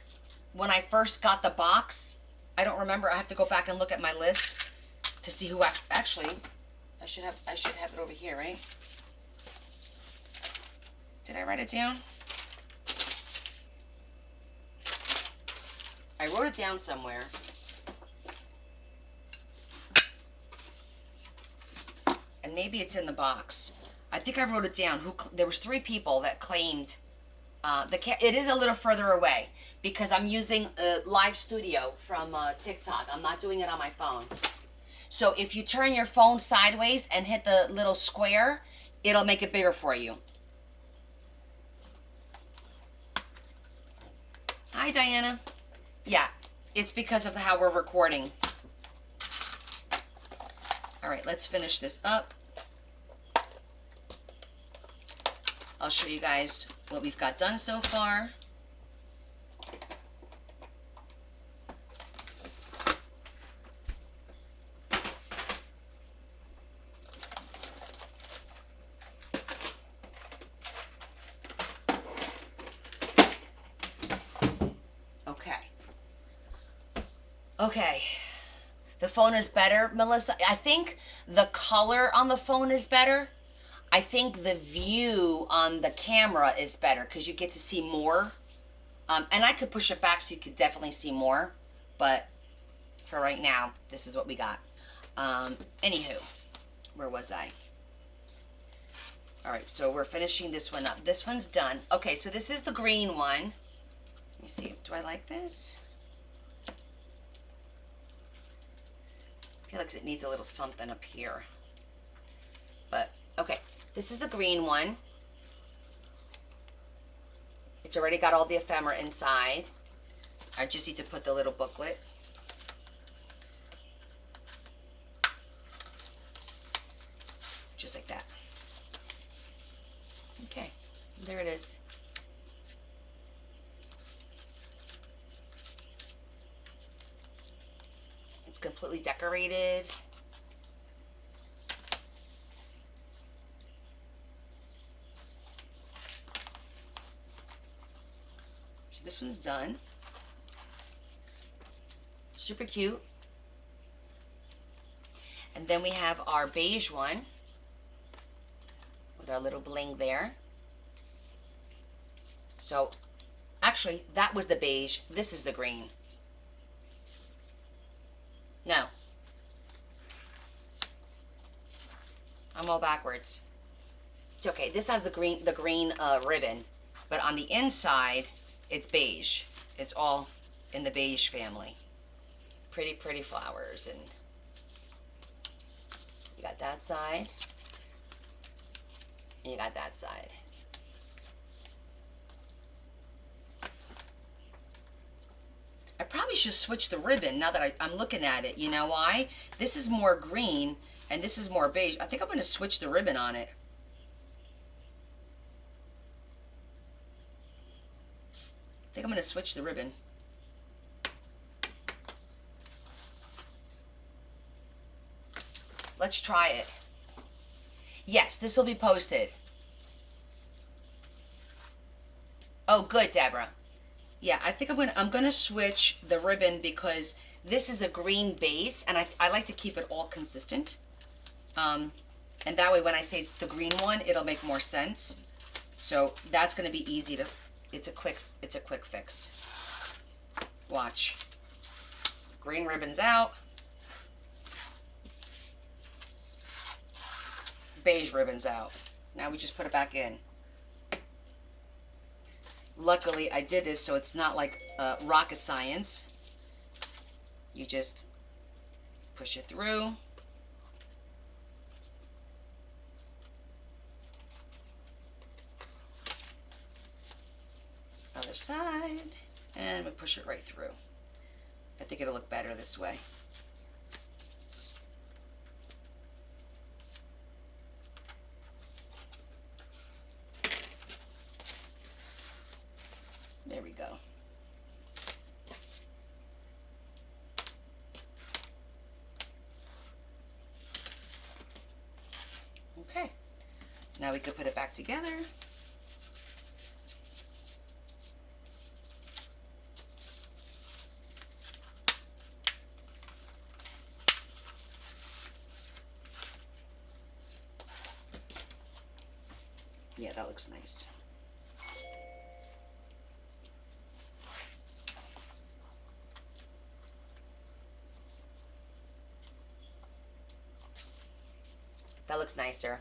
when I first got the box. I don't remember. I have to go back and look at my list to see who actually. I should have it over here, right? Did I write it down? I wrote it down somewhere. And maybe it's in the box. I think I wrote it down. There was 3 people that claimed. It is a little further away because I'm using a live studio from TikTok. I'm not doing it on my phone. So if you turn your phone sideways and hit the little square, it'll make it bigger for you. Hi, Diana. Yeah, it's because of how we're recording. All right, let's finish this up. I'll show you guys what we've got done so far. Okay, the phone is better, Melissa. I think the color on the phone is better. I think the view on the camera is better because you get to see more. And I could push it back so you could definitely see more. But for right now, this is what we got. Anywho, where was I? All right, so we're finishing this one up. This one's done. Okay, so this is the green one. Let me see. Do I like this? I feel like it needs a little something up here. But, okay. This is the green one. It's already got all the ephemera inside. I just need to put the little booklet. Just like that. Okay, there it is. It's completely decorated. So this one's done. Super cute. And then we have our beige one with our little bling there. So actually that was the beige. This is the green. No. I'm all backwards. It's okay. This has the green ribbon, but on the inside it's beige. It's all in the beige family. Pretty, pretty flowers. And you got that side. And you got that side. I probably should switch the ribbon now that I'm looking at it. You know why? This is more green and this is more beige. I think I'm going to switch the ribbon on it. I think I'm going to switch the ribbon. Let's try it. Yes, this will be posted. Oh, good, Deborah. Yeah, I think I'm gonna switch the ribbon because this is a green base, and I like to keep it all consistent. And that way, when I say it's the green one, it'll make more sense. So that's gonna be easy to. It's a quick fix. Watch. Green ribbon's out. Beige ribbon's out. Now we just put it back in. Luckily, I did this so it's not like rocket science. You just push it through. Other side. And we push it right through. I think it'll look better this way. There we go. Okay. Now we could put it back together. Yeah, that looks nice. That looks nicer.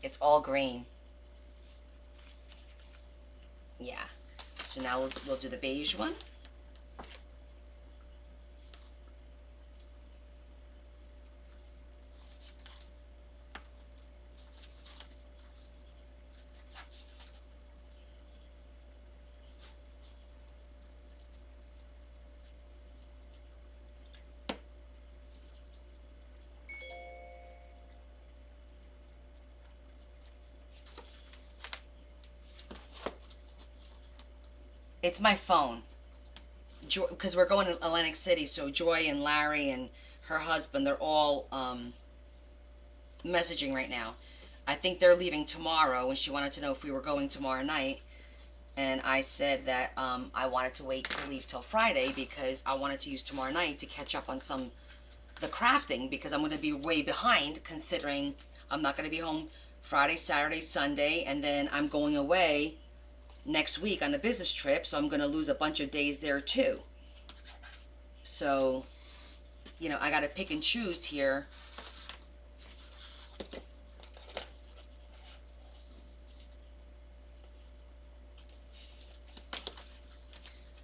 It's all green. Yeah. So now we'll do the beige one. It's my phone. Because we're going to Atlantic City, so Joy and Larry and her husband, they're all messaging right now. I think they're leaving tomorrow, and she wanted to know if we were going tomorrow night. And I said that I wanted to wait to leave till Friday because I wanted to use tomorrow night to catch up on the crafting, because I'm going to be way behind considering I'm not going to be home Friday, Saturday, Sunday, and then I'm going away next week on a business trip, so I'm going to lose a bunch of days there too. So, you know, I got to pick and choose here.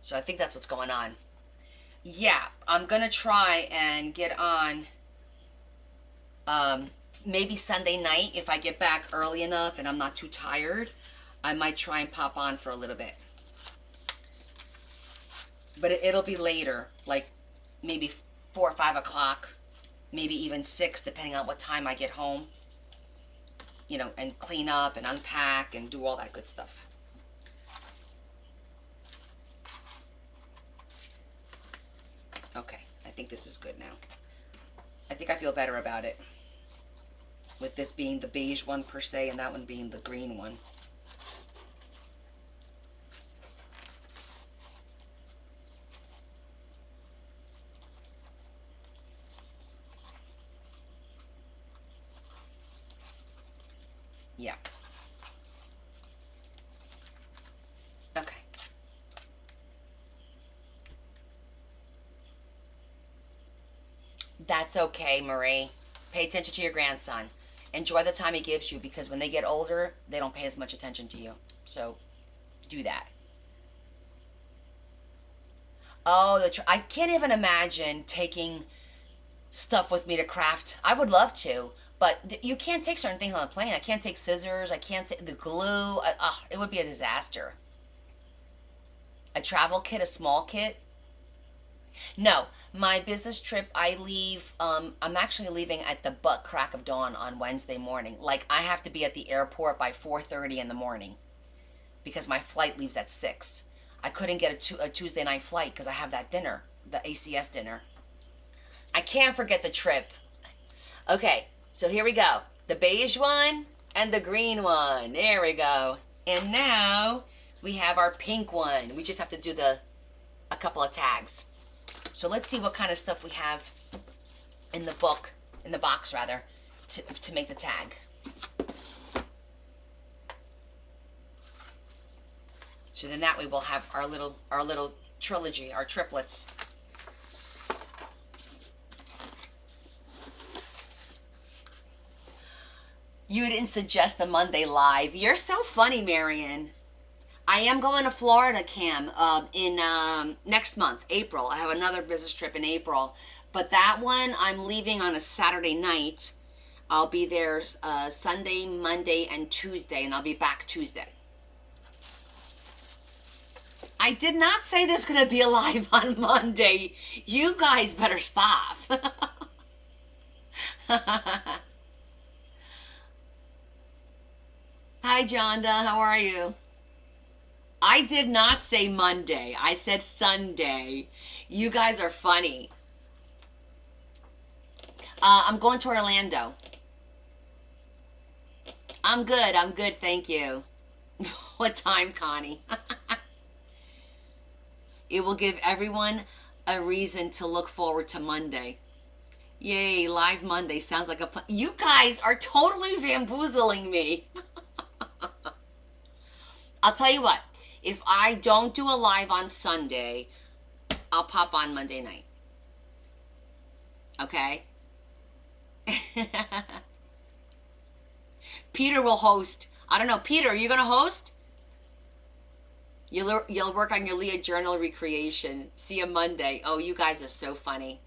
So I think that's what's going on. Yeah, I'm going to try and get on maybe Sunday night if I get back early enough and I'm not too tired. I might try and pop on for a little bit. But it'll be later, like maybe 4 or 5 o'clock, maybe even 6, depending on what time I get home. You know, and clean up and unpack and do all that good stuff. Okay, I think this is good now. I think I feel better about it. With this being the beige one per se, and that one being the green one. Yeah. Okay. That's okay, Marie. Pay attention to your grandson. Enjoy the time he gives you, because when they get older, they don't pay as much attention to you. So, do that. Oh, I can't even imagine taking stuff with me to craft. I would love to, but you can't take certain things on the plane. I can't take scissors. I can't take the glue. It would be a disaster. A travel kit, a small kit. No, my business trip, I leave, I'm actually leaving at the butt crack of dawn on Wednesday morning. Like, I have to be at the airport by 4:30 in the morning because my flight leaves at 6. I couldn't get a Tuesday night flight because I have that dinner, the ACS dinner. I can't forget the trip. Okay, so here we go. The beige one and the green one. There we go. And now we have our pink one. We just have to do a couple of tags. So let's see what kind of stuff we have in the box rather, to make the tag. So then that way we'll have our little trilogy, our triplets. You didn't suggest the Monday live. You're so funny, Marion. I am going to Florida, Cam, in next month, April. I have another business trip in April. But that one, I'm leaving on a Saturday night. I'll be there Sunday, Monday, and Tuesday, and I'll be back Tuesday. I did not say there's going to be a live on Monday. You guys better stop. Hi, Jonda. How are you? I did not say Monday. I said Sunday. You guys are funny. I'm going to Orlando. I'm good. I'm good. Thank you. What time, Connie? It will give everyone a reason to look forward to Monday. Yay, live Monday. Sounds like a plan. You guys are totally bamboozling me. I'll tell you what. If I don't do a live on Sunday, I'll pop on Monday night. Okay? Peter will host. I don't know. Peter, are you going to host? You'll work on your Leah journal recreation. See you Monday. Oh, you guys are so funny.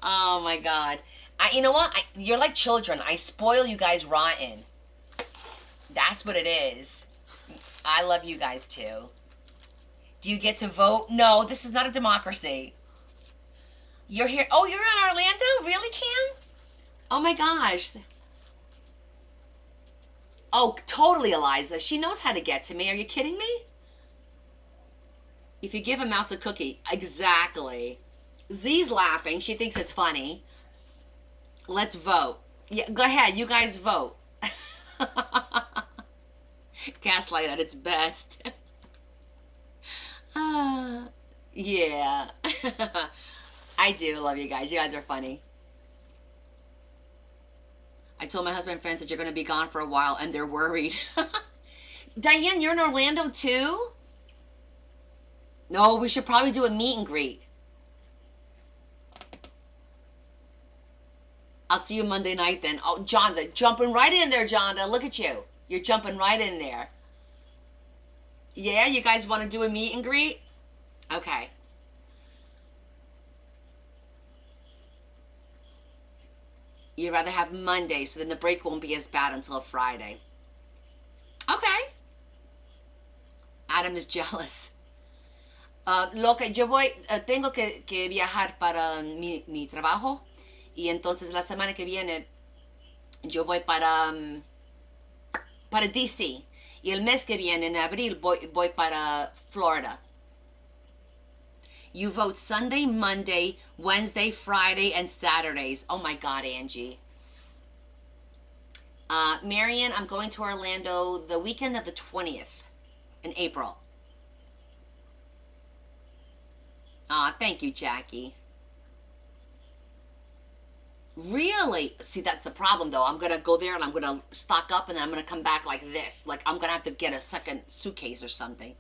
Oh, my God. You know what? You're like children. I spoil you guys rotten. That's what it is. I love you guys too. Do you get to vote? No, this is not a democracy. You're here. Oh, you're in Orlando? Really, Cam? Oh my gosh. Oh, totally, Eliza. She knows how to get to me. Are you kidding me? If you give a mouse a cookie. Exactly. Z's laughing. She thinks it's funny. Let's vote. Yeah, go ahead. You guys vote. Gaslight at its best. Yeah. I do love you guys. You guys are funny. I told my husband and friends that you're going to be gone for a while, and they're worried. Diane, you're in Orlando too? No, we should probably do a meet and greet. I'll see you Monday night then. Oh, Jonda, jumping right in there, Jonda. Look at you. You're jumping right in there. Yeah, you guys want to do a meet and greet? Okay. You'd rather have Monday, so then the break won't be as bad until Friday. Okay. Adam is jealous. Lo que yo voy, tengo que viajar para mi trabajo y entonces la semana que viene yo voy para DC y el mes que viene en abril voy para Florida. You vote Sunday, Monday, Wednesday, Friday, and Saturdays. Oh my God, Angie. Marion, I'm going to Orlando the weekend of the 20th in April. Thank you, Jackie. Really? See, that's the problem, though. I'm going to go there and I'm going to stock up and then I'm going to come back like this. Like, I'm going to have to get a second suitcase or something.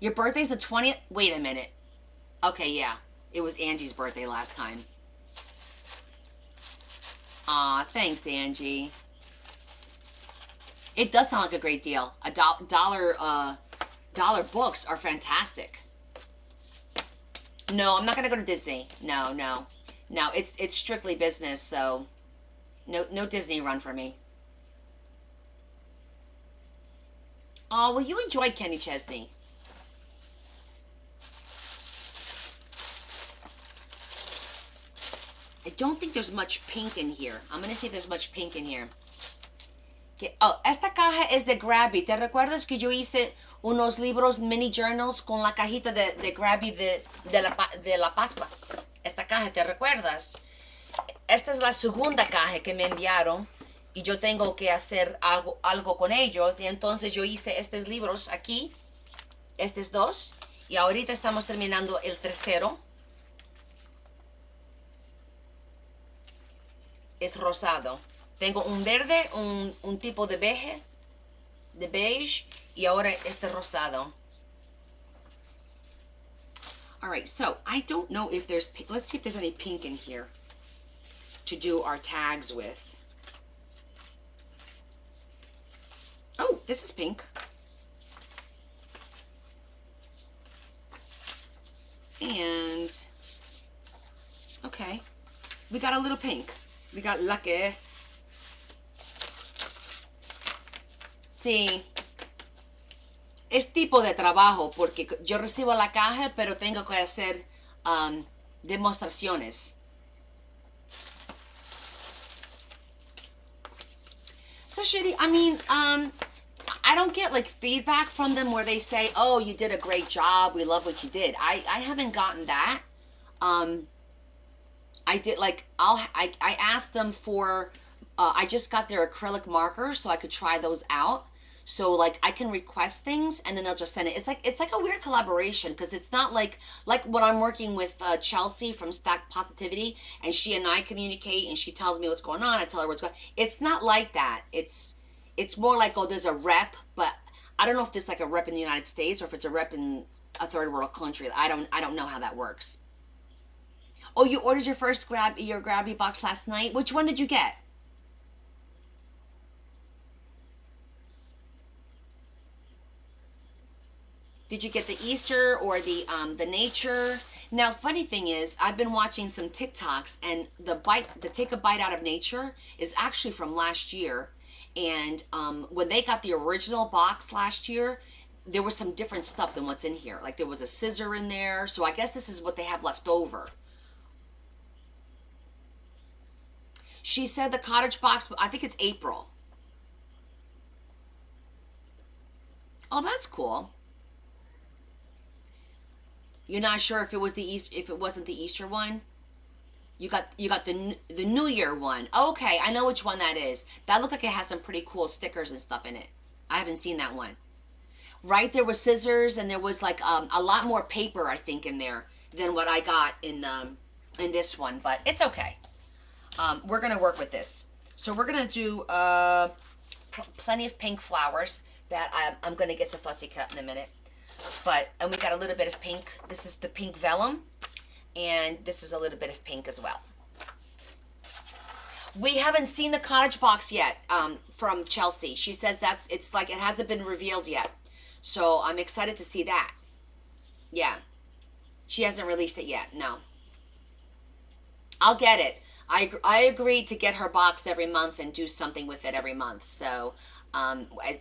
Your birthday's the 20th? Wait a minute. Okay, yeah. It was Angie's birthday last time. Thanks, Angie. It does sound like a great deal. Dollar books are fantastic. No, I'm not gonna go to Disney. No. It's strictly business, so no Disney run for me. Oh, well, you enjoyed Kenny Chesney. I don't think there's much pink in here. I'm gonna see if there's much pink in here. Esta caja es de Grabby. ¿Te recuerdas que yo hice unos libros mini journals con la cajita de Grabby de la Pascua? Esta caja, ¿te recuerdas? Esta es la segunda caja que me enviaron y yo tengo que hacer algo con ellos y entonces yo hice estos libros aquí, estos dos, y ahorita estamos terminando el tercero. Es rosado. Tengo un verde, un tipo de beige, y ahora este rosado. All right, so I don't know if there's, let's see if there's any pink in here to do our tags with. Oh, this is pink. And, okay, we got a little pink. We got lucky. Sí, es tipo de trabajo porque yo recibo la caja, pero tengo que hacer demostraciones. So shitty. I mean, I don't get like feedback from them where they say, "Oh, you did a great job. We love what you did." I haven't gotten that. I did like I asked them for. I just got their acrylic markers so I could try those out. So like I can request things and then they'll just send it. It's like a weird collaboration because it's not like when I'm working with Chelsea from Stack Positivity and she and I communicate and she tells me what's going on. I tell her what's going on. It's not like that. It's more like, oh, there's a rep, but I don't know if there's like a rep in the United States or if it's a rep in a third world country. I don't know how that works. Oh, you ordered your first Grabby box last night? Which one did you get? Did you get the Easter or the nature? Now, funny thing is, I've been watching some TikToks, and the Take a Bite Out of Nature is actually from last year. And when they got the original box last year, there was some different stuff than what's in here. Like there was a scissor in there, so I guess this is what they have left over. She said the cottage box, I think it's April. Oh, that's cool. You're not sure if it was if it wasn't the Easter one? You got the New Year one. Okay, I know which one that is. That looked like it has some pretty cool stickers and stuff in it. I haven't seen that one. Right, there was scissors and there was like a lot more paper I think in there than what I got in this one, but it's okay. We're gonna work with this. So we're gonna do plenty of pink flowers that I'm gonna get to fussy cut in a minute. And we got a little bit of pink. This is the pink vellum, and this is a little bit of pink as well. We haven't seen the cottage box yet from Chelsea. She says it's like it hasn't been revealed yet. So I'm excited to see that. Yeah. She hasn't released it yet. No. I'll get it. I agreed to get her box every month and do something with it every month. So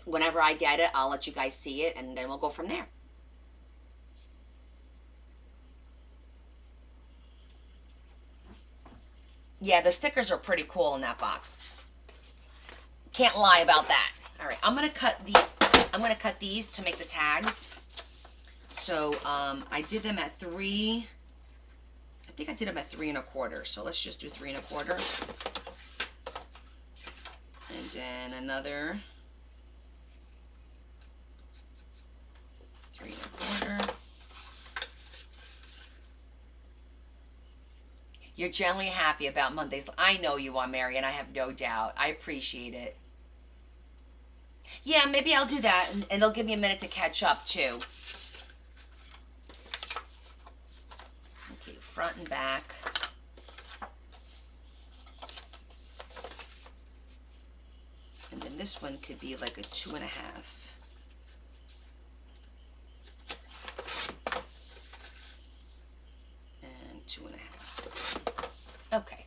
whenever I get it, I'll let you guys see it, and then we'll go from there. Yeah, the stickers are pretty cool in that box. Can't lie about that. All right, I'm gonna cut these to make the tags. So I did them at 3. I think I did them at 3 1/4. So let's just do 3 1/4, and then another 3 1/4. You're generally happy about Mondays. I know you are, Mary, and I have no doubt. I appreciate it. Yeah, maybe I'll do that, and it'll give me a minute to catch up, too. Okay, front and back. And then this one could be like a 2 1/2. And 2 1/2. Okay.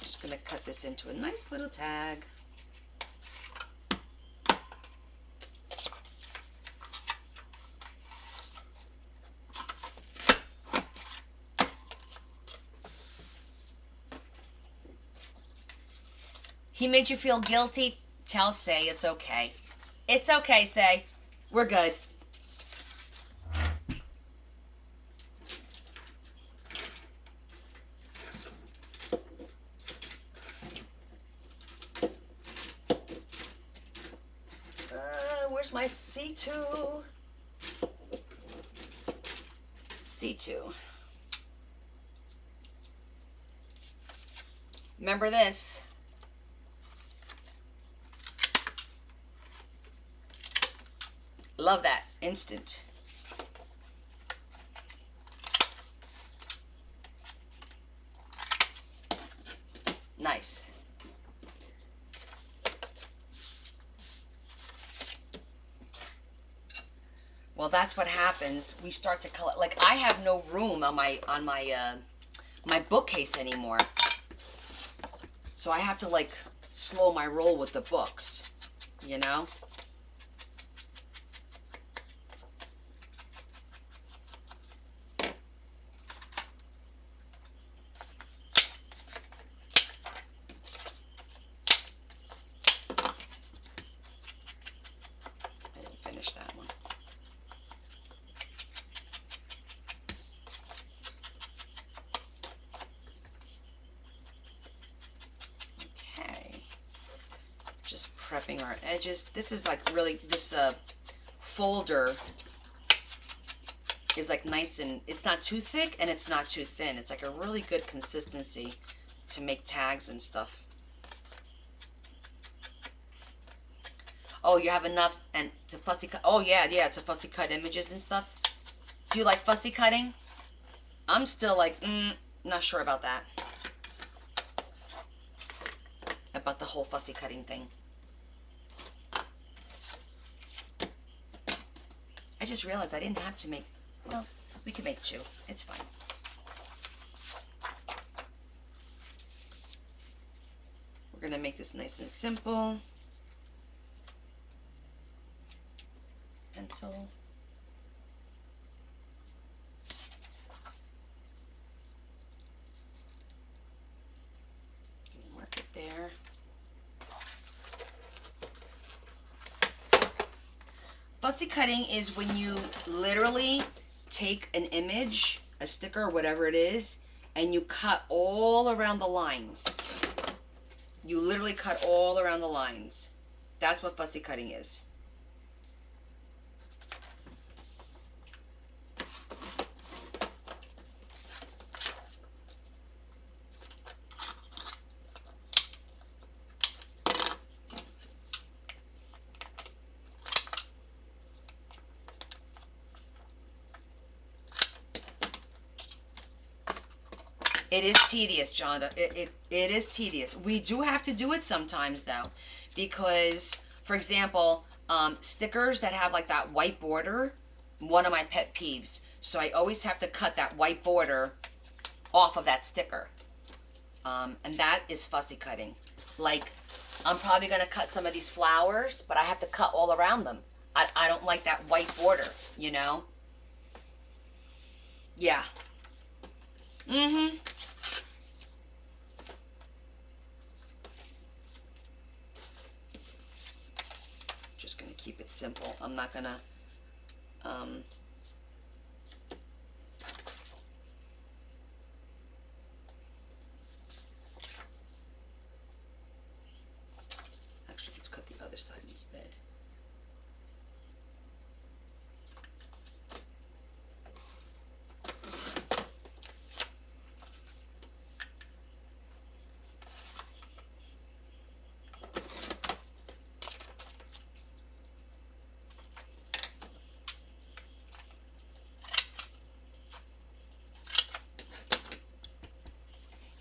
Just going to cut this into a nice little tag. He made you feel guilty? Tell Say it's okay. It's okay, Say. We're good. Where's my C2? C2. Remember this. Love that. Instant. Nice. Well, that's what happens. We start to collect. Like, I have no room on my my bookcase anymore. So I have to like slow my roll with the books, you know? That one. Okay. Just prepping our edges. This is like really, this folder is like nice, and it's not too thick and it's not too thin. It's like a really good consistency to make tags and stuff. Oh, you have enough and to fussy cut. Oh, yeah, to fussy cut images and stuff. Do you like fussy cutting? I'm still like, not sure about that. About the whole fussy cutting thing. I just realized I didn't have to make, well, we can make 2. It's fine. We're going to make this nice and simple. Pencil. Mark it there. Fussy cutting is when you literally take an image, a sticker, whatever it is, and you cut all around the lines. You literally cut all around the lines. That's what fussy cutting is. It is tedious, John. It is tedious. We do have to do it sometimes, though, because, for example, stickers that have like that white border, one of my pet peeves. So I always have to cut that white border off of that sticker. And that is fussy cutting. Like, I'm probably going to cut some of these flowers, but I have to cut all around them. I don't like that white border, you know? Yeah. Mm-hmm. Just going to keep it simple. I'm not going to... Actually, let's cut the other side instead.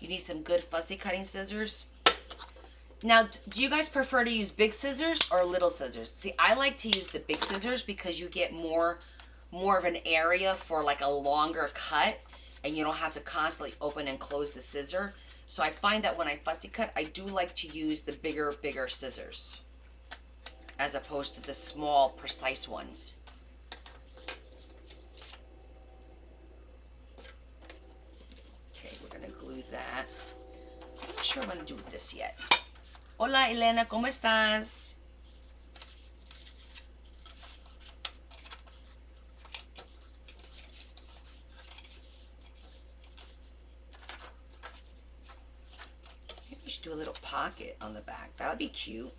You need some good fussy cutting scissors. Now, do you guys prefer to use big scissors or little scissors? See, I like to use the big scissors because you get more of an area for like a longer cut, and you don't have to constantly open and close the scissor. So I find that when I fussy cut, I do like to use the bigger scissors as opposed to the small, precise ones. Okay, we're gonna glue that. I'm not sure I'm gonna do this yet. Hola, Elena, ¿cómo estás? Maybe we should do a little pocket on the back. That would be cute.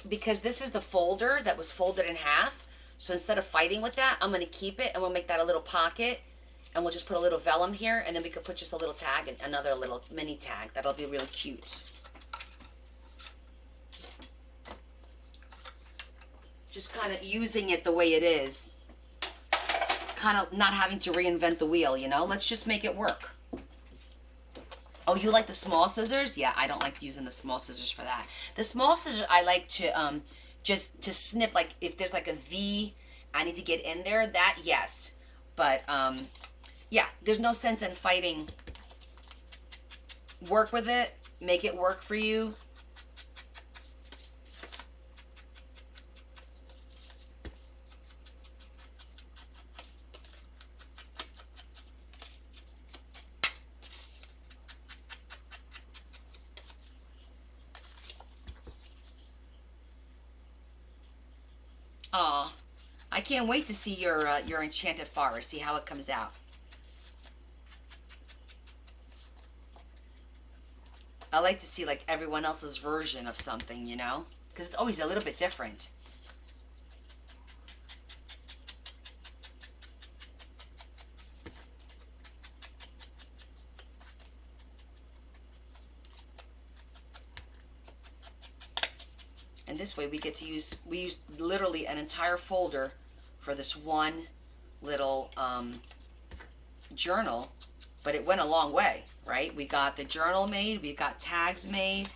Because this is the folder that was folded in half, so instead of fighting with that, I'm going to keep it, and we'll make that a little pocket, and we'll just put a little vellum here, and then we could put just a little tag and another little mini tag. That'll be really cute. Just kind of using it the way it is. Kind of not having to reinvent the wheel, you know? Let's just make it work. Oh, you like the small scissors? Yeah, I don't like using the small scissors for that. The small scissors I like to just to snip, like if there's like a V I need to get in there, that yes. But yeah, there's no sense in fighting. Work with it, make it work for you. Aw, I can't wait to see your enchanted forest, see how it comes out. I like to see like everyone else's version of something, you know? Because it's always a little bit different. And this way we get to use, we use literally an entire folder for this one little journal, but it went a long way, right? We got the journal made, we got tags made,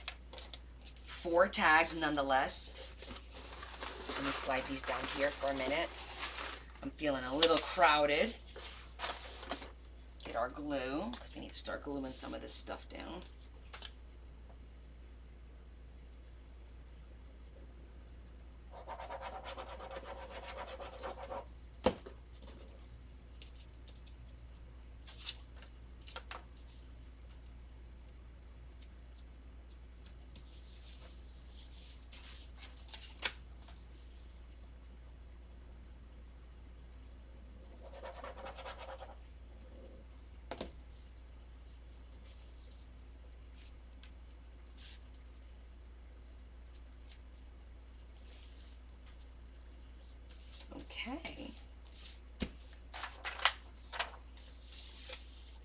4 tags nonetheless. Let me slide these down here for a minute. I'm feeling a little crowded. Get our glue, because we need to start gluing some of this stuff down.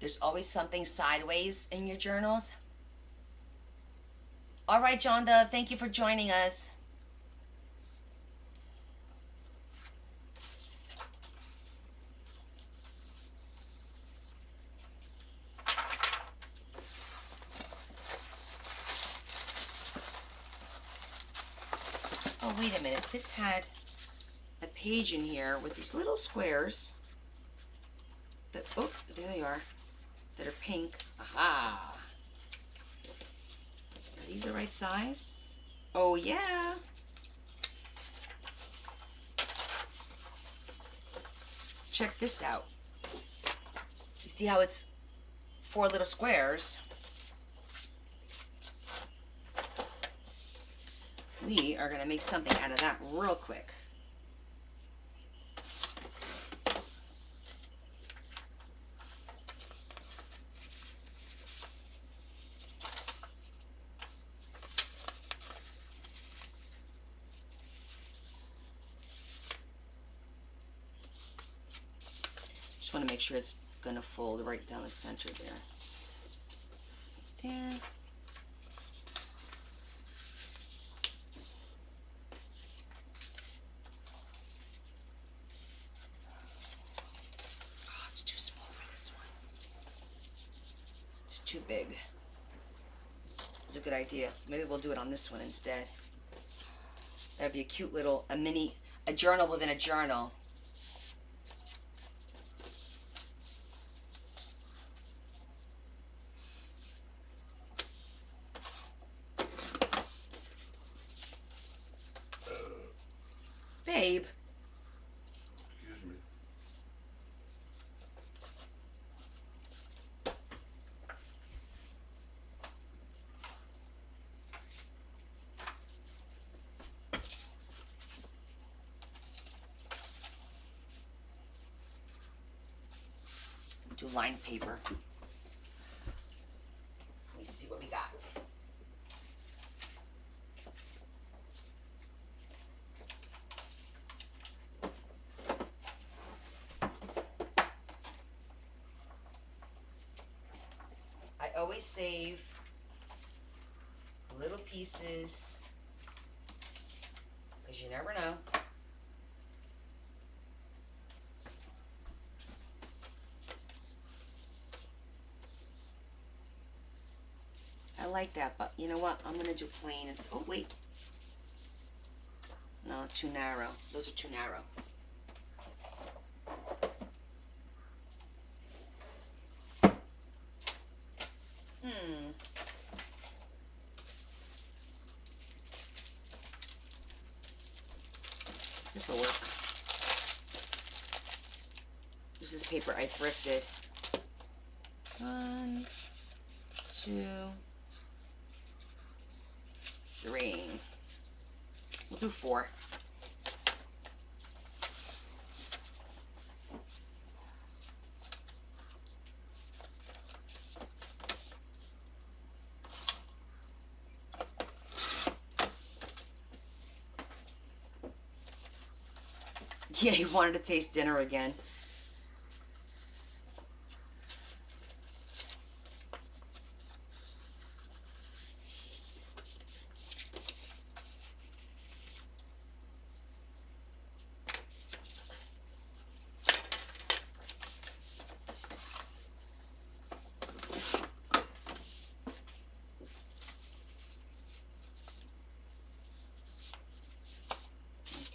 There's always something sideways in your journals. All right, Jonda, thank you for joining us. Oh, wait a minute. This had a page in here with these little squares. That, oh, there they are. That are pink. Aha. Are these the right size? Oh, yeah. Check this out. You see how it's 4 little squares? We are going to make something out of that real quick. Just want to make sure it's going to fold right down the center there. There. Too big. It's a good idea. Maybe we'll do it on this one instead. That'd be a cute little, a journal within a journal. Babe. Excuse me. Do lined paper. Let me see what we got. I always save little pieces because you never know. I like that, but you know what? I'm gonna do plain. Oh wait, no, too narrow. Those are too narrow. This'll work. This is paper I thrifted. 1, 2, 3. We'll do 4. Yeah, he wanted to taste dinner again.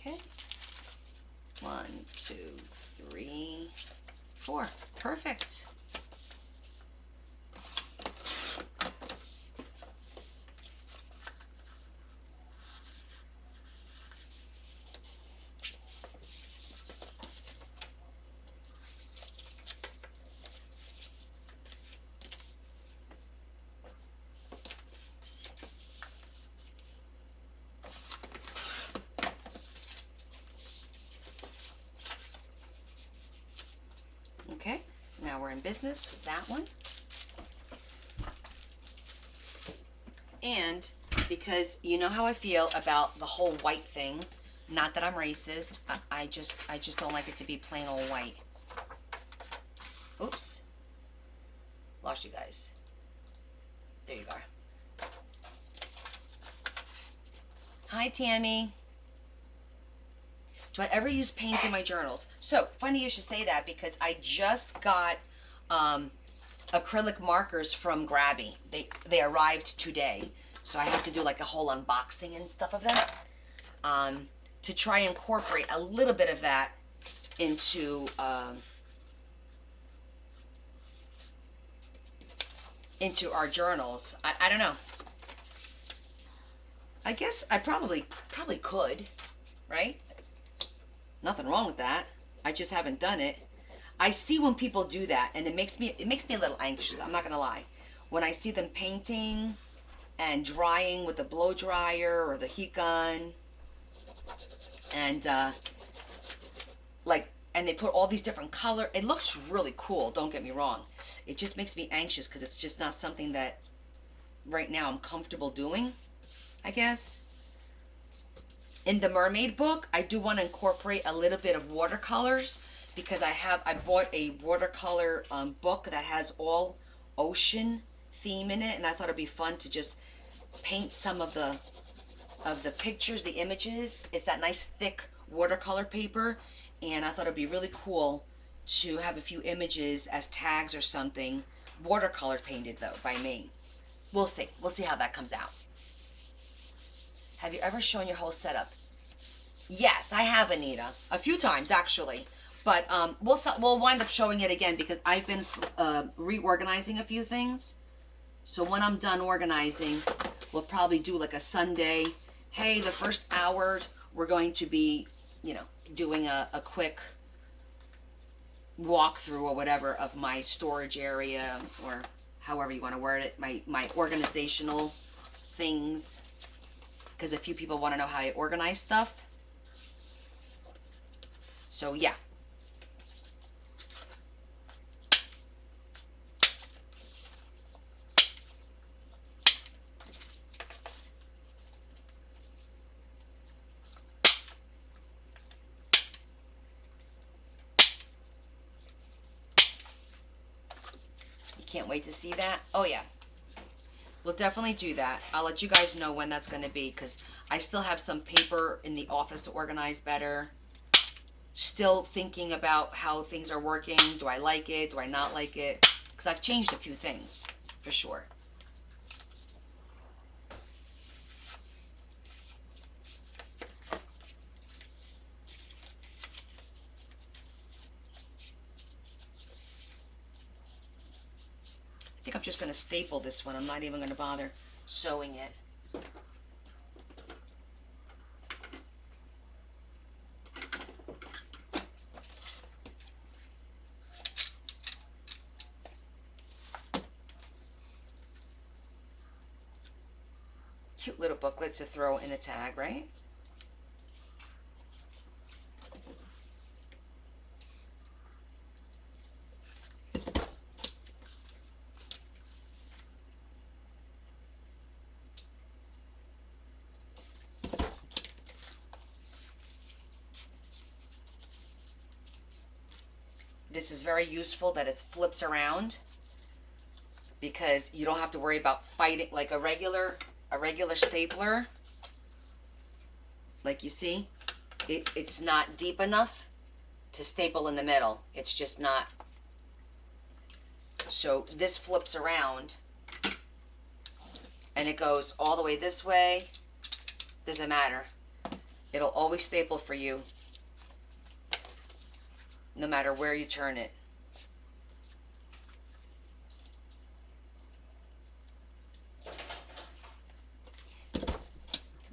Okay. 1, 2, 3, 4. Perfect. Okay, now we're in business with that one. And because you know how I feel about the whole white thing, not that I'm racist, I just don't like it to be plain old white. Oops. gosh, you guys. There you go. Hi, Tammy. Do I ever use paints in my journals? So, funny you should say that because I just got acrylic markers from Grabby. They arrived today. So I have to do like a whole unboxing and stuff of that. To try and incorporate a little bit of that into our journals. I don't know. I guess I probably could, right? Nothing wrong with that. I just haven't done it. I see when people do that, and it makes me a little anxious. I'm not gonna lie. When I see them painting and drying with the blow dryer or the heat gun, and and they put all these different color. It looks really cool. Don't get me wrong. It just makes me anxious because it's just not something that right now I'm comfortable doing, I guess. In the mermaid book, I do want to incorporate a little bit of watercolors because I bought a watercolor book that has all ocean theme in it, and I thought it'd be fun to just paint some of the pictures, the images. It's that nice thick watercolor paper, and I thought it'd be really cool to have a few images as tags or something, watercolor painted though by me. We'll see. We'll see how that comes out. Have you ever shown your whole setup? Yes, I have, Anita. A few times, actually. But we'll wind up showing it again because I've been reorganizing a few things. So when I'm done organizing, we'll probably do like a Sunday. Hey, the first hour, we're going to be, doing a quick walkthrough or whatever of my storage area, or however you want to word it, my organizational things. Because a few people want to know how I organize stuff. So, yeah. You can't wait to see that? Oh, yeah. We'll definitely do that. I'll let you guys know when that's going to be because I still have some paper in the office to organize better. Still thinking about how things are working. Do I like it? Do I not like it? Because I've changed a few things, for sure. I think I'm just going to staple this one. I'm not even going to bother sewing it. Cute little booklet to throw in a tag, right? This is very useful that it flips around because you don't have to worry about fighting like a regular stapler. Like you see, it's not deep enough to staple in the middle. It's just not. So this flips around and it goes all the way this way. Doesn't matter. It'll always staple for you no matter where you turn it.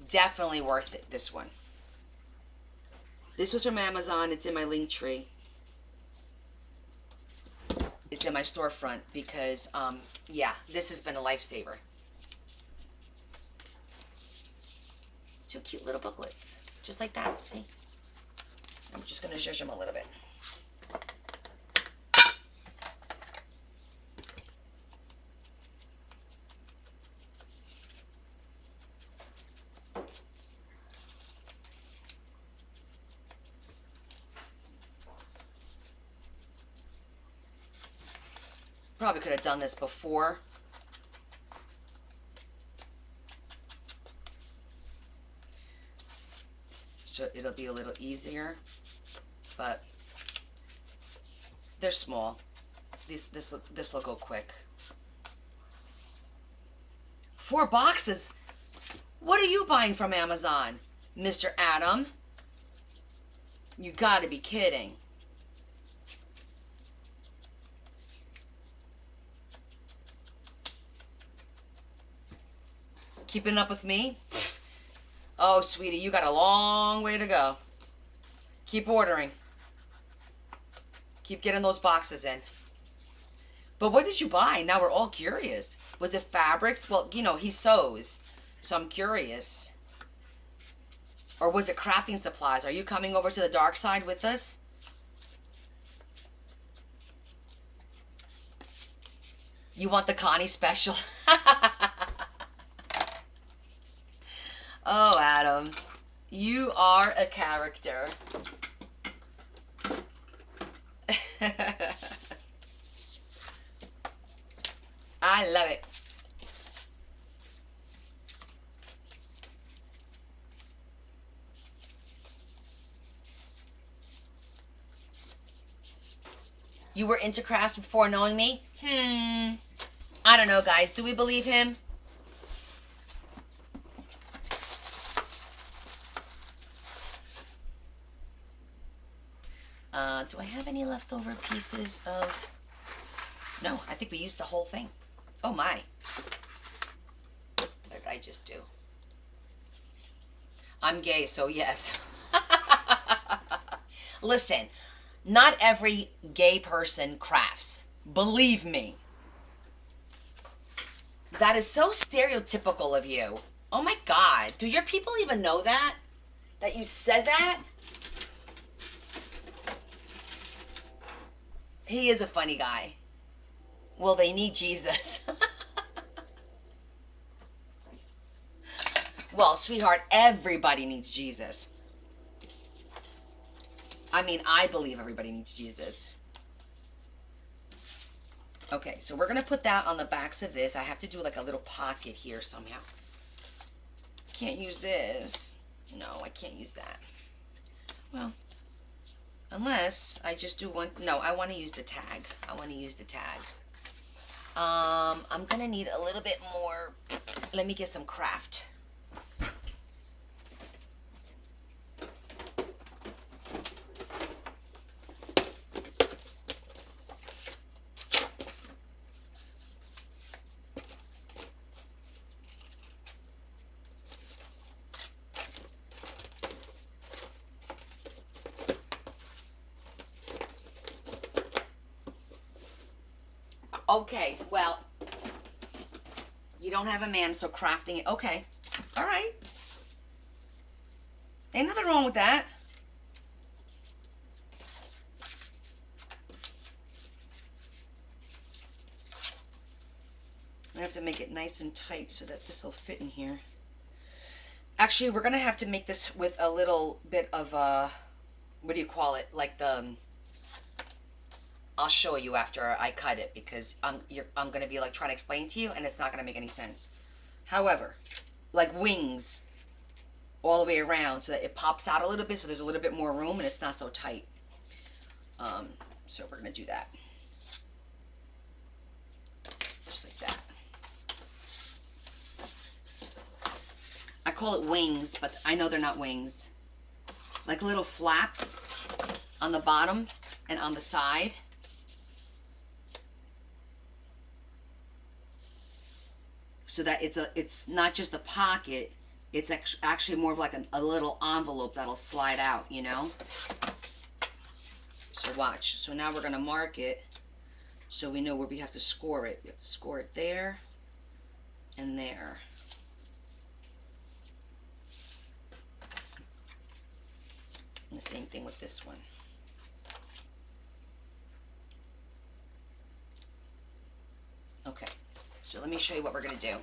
Definitely worth it, this one. This was from Amazon. It's in my link tree. It's in my storefront because, yeah, this has been a lifesaver. Two cute little booklets. Just like that, see? I'm just going to zhuzh them a little bit. Probably could have done this before. So it'll be a little easier, but they're small. This will go quick. 4 boxes? What are you buying from Amazon, Mr. Adam? You gotta be kidding. Keeping up with me? Oh, sweetie, you got a long way to go. Keep ordering. Keep getting those boxes in. But what did you buy? Now we're all curious. Was it fabrics? Well, you know, he sews, so I'm curious. Or was it crafting supplies? Are you coming over to the dark side with us? You want the Connie special? Oh, Adam, you are a character. I love it. You were into crafts before knowing me? I don't know, guys. Do we believe him? Do I have any leftover pieces of... No, I think we used the whole thing. Oh my. What did I just do? I'm gay, so yes. Listen, not every gay person crafts. Believe me. That is so stereotypical of you. Oh my God. Do your people even know that? That you said that? He is a funny guy. Well, they need Jesus. Well, sweetheart, everybody needs Jesus. I mean, I believe everybody needs Jesus. Okay, so we're going to put that on the backs of this. I have to do like a little pocket here somehow. Can't use this. No, I can't use that. Well, unless I just do one. No, I want to use the tag. I want to use the tag. I'm going to need a little bit more. Let me get some craft. Okay, well, you don't have a man, so crafting it. Okay, all right. Ain't nothing wrong with that. I have to make it nice and tight so that this will fit in here. Actually, we're going to have to make this with a little bit of, what do you call it? Like the... I'll show you after I cut it because I'm going to be like trying to explain to you and it's not going to make any sense. However, like wings all the way around so that it pops out a little bit so there's a little bit more room and it's not so tight. So we're going to do that. Just like that. I call it wings, but I know they're not wings. Like little flaps on the bottom and on the side. So that it's not just a pocket, it's actually more of like a little envelope that'll slide out, you know? So watch. So now we're going to mark it so we know where we have to score it. We have to score it there and there. And the same thing with this one. Okay. So let me show you what we're going to do.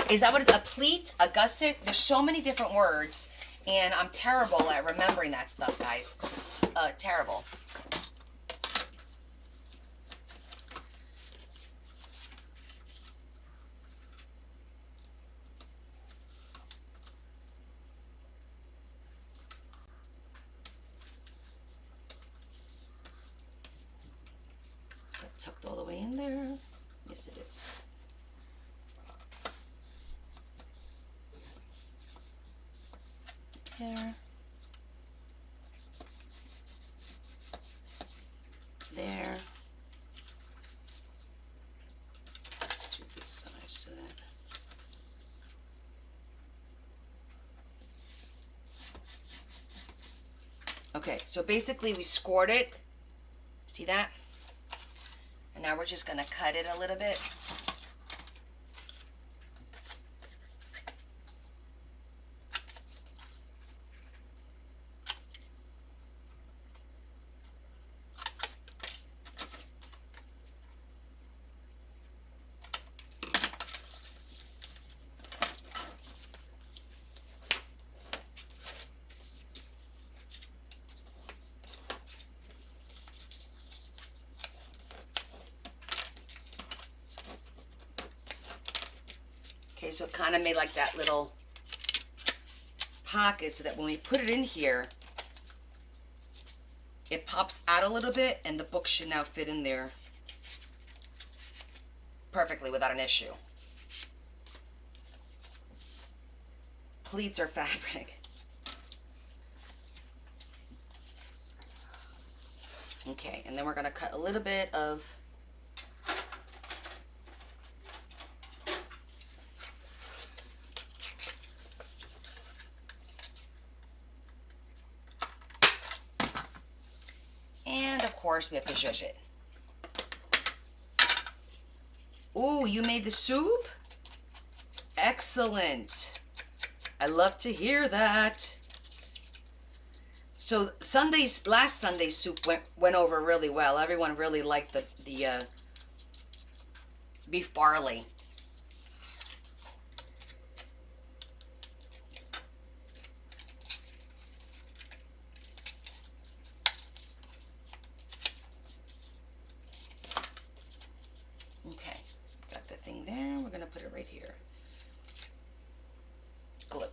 Is that what a pleat, a gusset? There's so many different words, and I'm terrible at remembering that stuff, guys. Terrible. tucked all the way in there? Yes, it is. There. There. Let's do this side so that. Okay, so basically we scored it. See that? And now we're just going to cut it a little bit. Okay, so it kind of made like that little pocket so that when we put it in here, it pops out a little bit and the book should now fit in there perfectly without an issue. Pleats are fabric. Okay, and then we're going to cut a little bit of and of course we have to zhuzh it. Ooh, you made the soup? Excellent. I love to hear that. So last Sunday's soup went over really well. Everyone really liked the beef barley. Okay, got the thing there. We're gonna put it right here. Glue.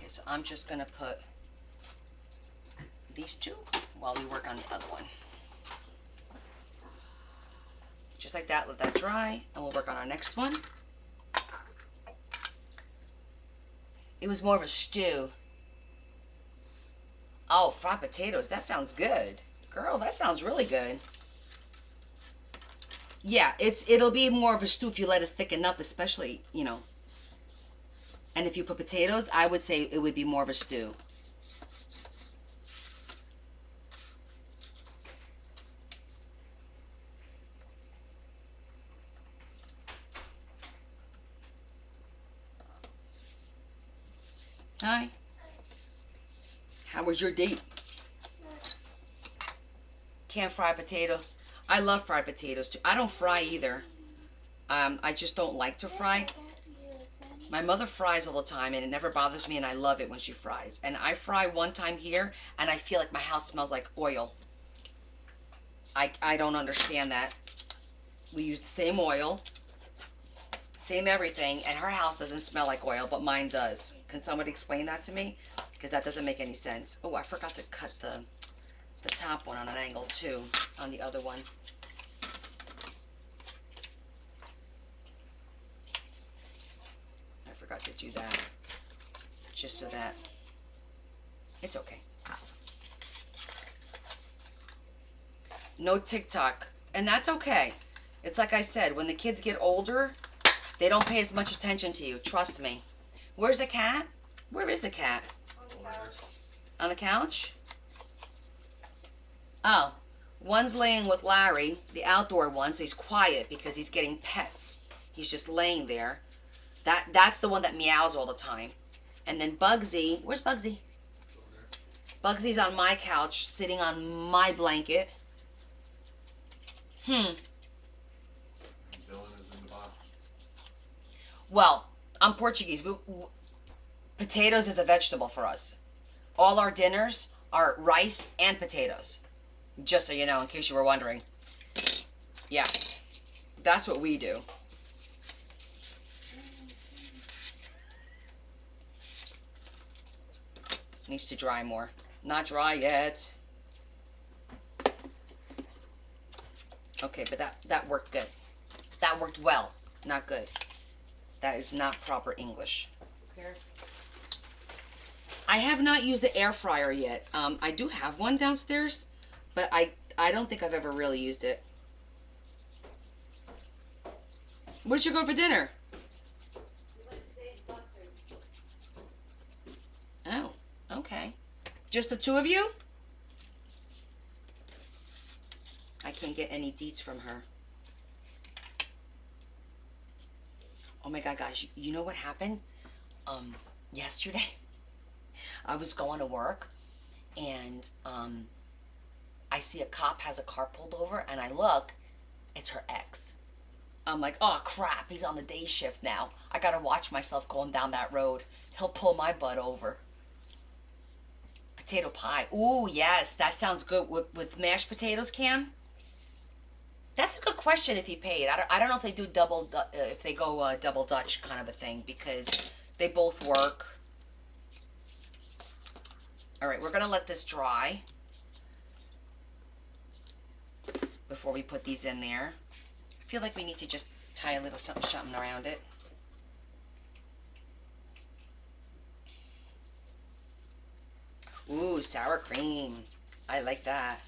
So I'm just going to put these two while we work on the other one. Just like that, let that dry, and we'll work on our next one. It was more of a stew. Oh, fried potatoes. That sounds good. Girl, that sounds really good. Yeah, it'll be more of a stew if you let it thicken up, especially, you know. And if you put potatoes, I would say it would be more of a stew. Hi. How was your date? Can't fry potato. I love fried potatoes too. I don't fry either. I just don't like to fry. My mother fries all the time, and it never bothers me, and I love it when she fries. And I fry one time here, and I feel like my house smells like oil. I don't understand that. We use the same oil, same everything, and her house doesn't smell like oil, but mine does. Can somebody explain that to me? Because that doesn't make any sense. Oh, I forgot to cut the top one on an angle, too, on the other one. Forgot to do that, just so that it's okay. No TikTok, and that's okay. It's like I said, when the kids get older, they don't pay as much attention to you. Trust me. Where's the cat? Where is the cat? On the couch. On the couch? Oh, one's laying with Larry, the outdoor one, so he's quiet because he's getting pets. He's just laying there. That's the one that meows all the time. And then Bugsy, where's Bugsy? Bugsy's on my couch, sitting on my blanket. And Dylan is in the box. Well, I'm Portuguese. Potatoes is a vegetable for us. All our dinners are rice and potatoes. Just so you know, in case you were wondering. Yeah, that's what we do. Needs to dry more. Not dry yet. Okay, but that worked good. That worked well, not good. That is not proper English. Okay. I have not used the air fryer yet. I do have one downstairs, but I don't think I've ever really used it. Where'd you go for dinner? Oh, okay. Just the two of you? I can't get any deets from her. Oh my God, guys, you know what happened? Yesterday, I was going to work, and I see a cop has a car pulled over, and I look, it's her ex. I'm like, oh crap, he's on the day shift now. I gotta watch myself going down that road. He'll pull my butt over. Potato pie. Ooh, yes, that sounds good. With mashed potatoes, Cam? That's a good question if he paid. I don't know if they do if they go double Dutch kind of a thing, because they both work. All right, we're going to let this dry before we put these in there. I feel like we need to just tie a little something around it. Ooh, sour cream. I like that.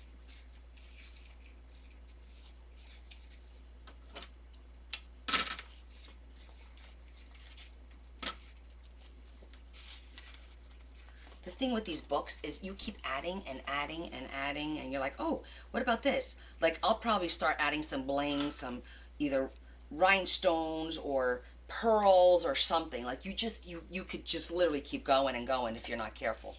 The thing with these books is you keep adding and adding and adding, and you're like, oh, what about this? Like, I'll probably start adding some bling, some either rhinestones or pearls or something. Like, you could just literally keep going and going if you're not careful.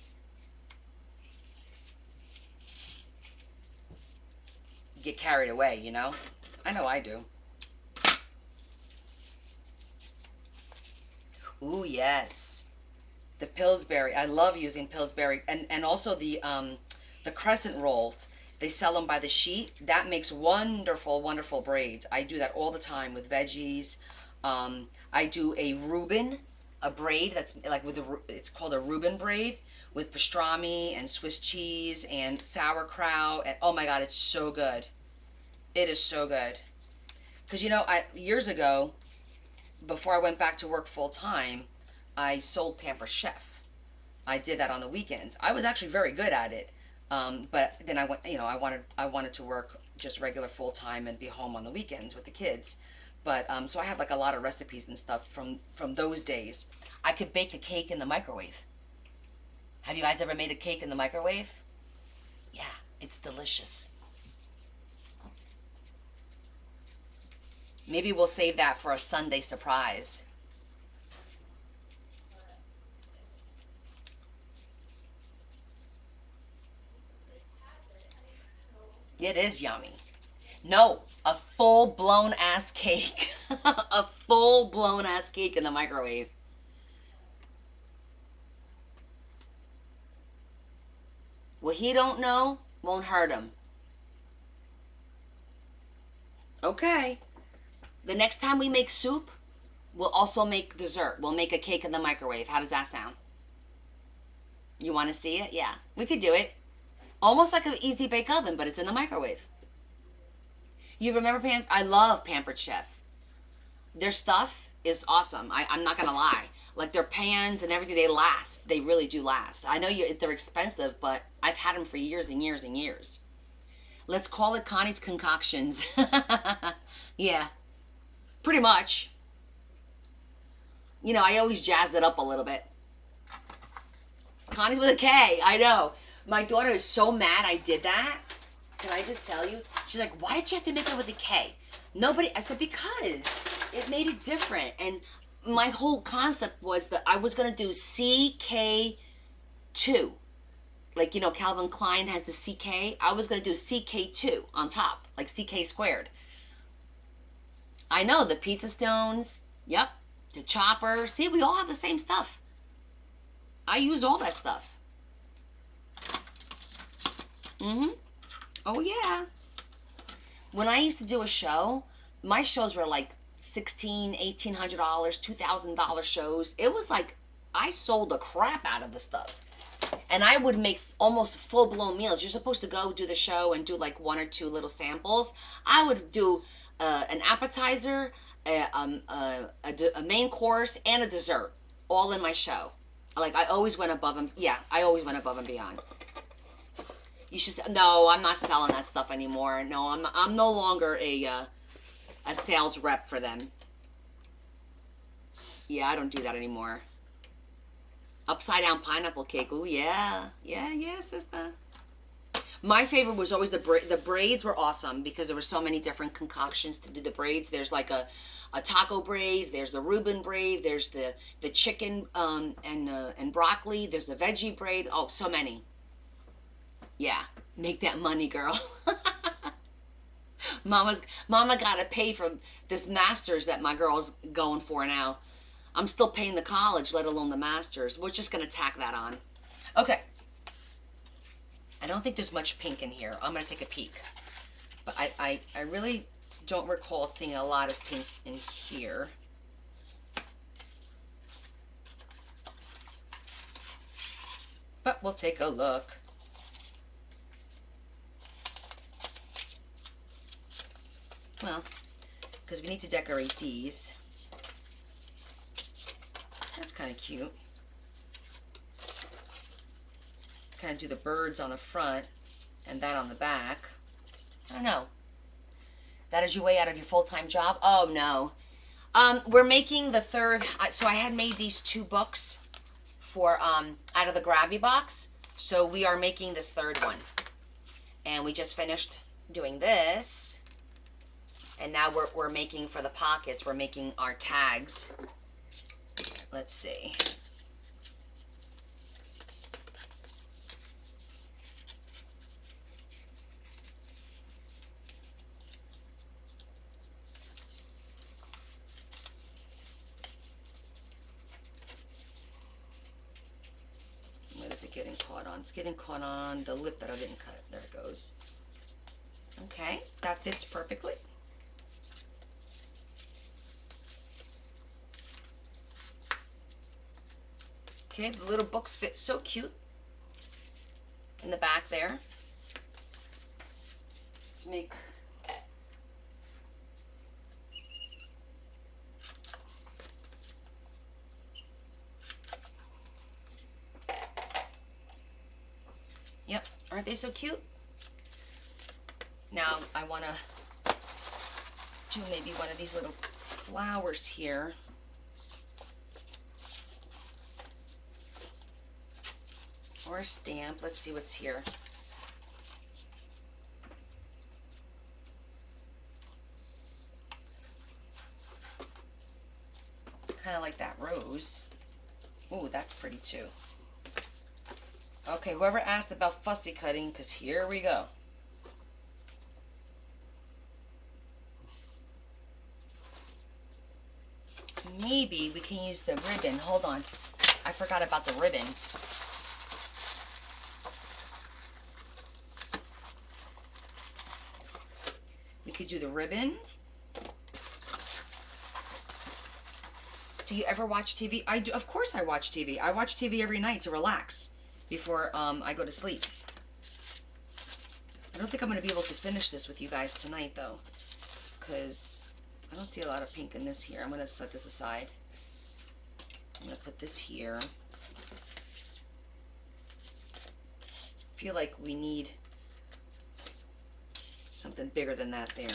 You get carried away, you know? I know I do. Ooh, yes. The Pillsbury. I love using Pillsbury. And also the crescent rolls. They sell them by the sheet. That makes wonderful, wonderful braids. I do that all the time with veggies. I do a Reuben, a braid that's like it's called a Reuben braid with pastrami and Swiss cheese and sauerkraut. And oh my God, it's so good. It is so good. Because, you know, years ago, before I went back to work full time, I sold Pampered Chef. I did that on the weekends. I was actually very good at it. But then I went, you know, I wanted to work just regular full time and be home on the weekends with the kids. But so I have like a lot of recipes and stuff from those days. I could bake a cake in the microwave. Have you guys ever made a cake in the microwave? Yeah, it's delicious. Maybe we'll save that for a Sunday surprise. It is yummy. No, a full-blown ass cake. A full-blown ass cake in the microwave. What he don't know won't hurt him. Okay. The next time we make soup, we'll also make dessert. We'll make a cake in the microwave. How does that sound? You want to see it? Yeah, we could do it. Almost like an easy bake oven, but it's in the microwave. You remember I love Pampered Chef. Their stuff is awesome. I'm not going to lie. Like their pans and everything, they last. They really do last. I know they're expensive, but I've had them for years and years and years. Let's call it Connie's Concoctions. Yeah, pretty much. You know, I always jazz it up a little bit. Connie's with a K, I know. My daughter is so mad I did that. Can I just tell you? She's like, why did you have to make it with a K? I said, because it made it different. And my whole concept was that I was going to do CK2. like, you know, Calvin Klein has the CK. I was going to do CK2 on top, like CK squared. I know, the pizza stones. Yep. The chopper. See, we all have the same stuff. I use all that stuff. Mm-hmm. Oh, yeah. When I used to do a show, my shows were like $1,600, $1,800, $2,000 shows. It was like I sold the crap out of the stuff. And I would make almost full-blown meals. You're supposed to go do the show and do like one or two little samples. I would do an appetizer, a main course, and a dessert, all in my show. Like I always went above and I always went above and beyond. You should say, no, I'm not selling that stuff anymore. No, I'm no longer a sales rep for them. Yeah, I don't do that anymore. Upside down pineapple cake. Oh yeah, sister. My favorite was always the braids were awesome because there were so many different concoctions to do the braids. There's like a taco braid. There's the Reuben braid. There's the chicken and broccoli. There's the veggie braid. Oh, so many. Yeah, make that money, girl. Mama gotta pay for this master's that my girl's going for now. I'm still paying the college, let alone the master's. We're just gonna tack that on. Okay. I don't think there's much pink in here. I'm gonna take a peek. But I really don't recall seeing a lot of pink in here. But we'll take a look. Well, because we need to decorate these. That's kind of cute. Kind of do the birds on the front and that on the back. I don't know. That is your way out of your full-time job? Oh, no. We're making the third. So I had made these two books for out of the Grabby box. So we are making this third one. And we just finished doing this. And now we're making for the pockets. We're making our tags. Let's see. What is it getting caught on? It's getting caught on the lip that I didn't cut. There it goes. Okay, that fits perfectly. Okay, the little books fit so cute in the back there. Let's make Yep, aren't they so cute? Now I want to do maybe one of these little flowers here. Or a stamp. Let's see what's here. Kind of like that rose. Ooh, that's pretty too. Okay, whoever asked about fussy cutting, because here we go. Maybe we can use the ribbon. Hold on. I forgot about the ribbon. We could do the ribbon. Do you ever watch TV? I do. Of course I watch TV. I watch TV every night to relax before I go to sleep. I don't think I'm going to be able to finish this with you guys tonight, though, because I don't see a lot of pink in this here. I'm going to set this aside. I'm going to put this here. I feel like we need something bigger than that there.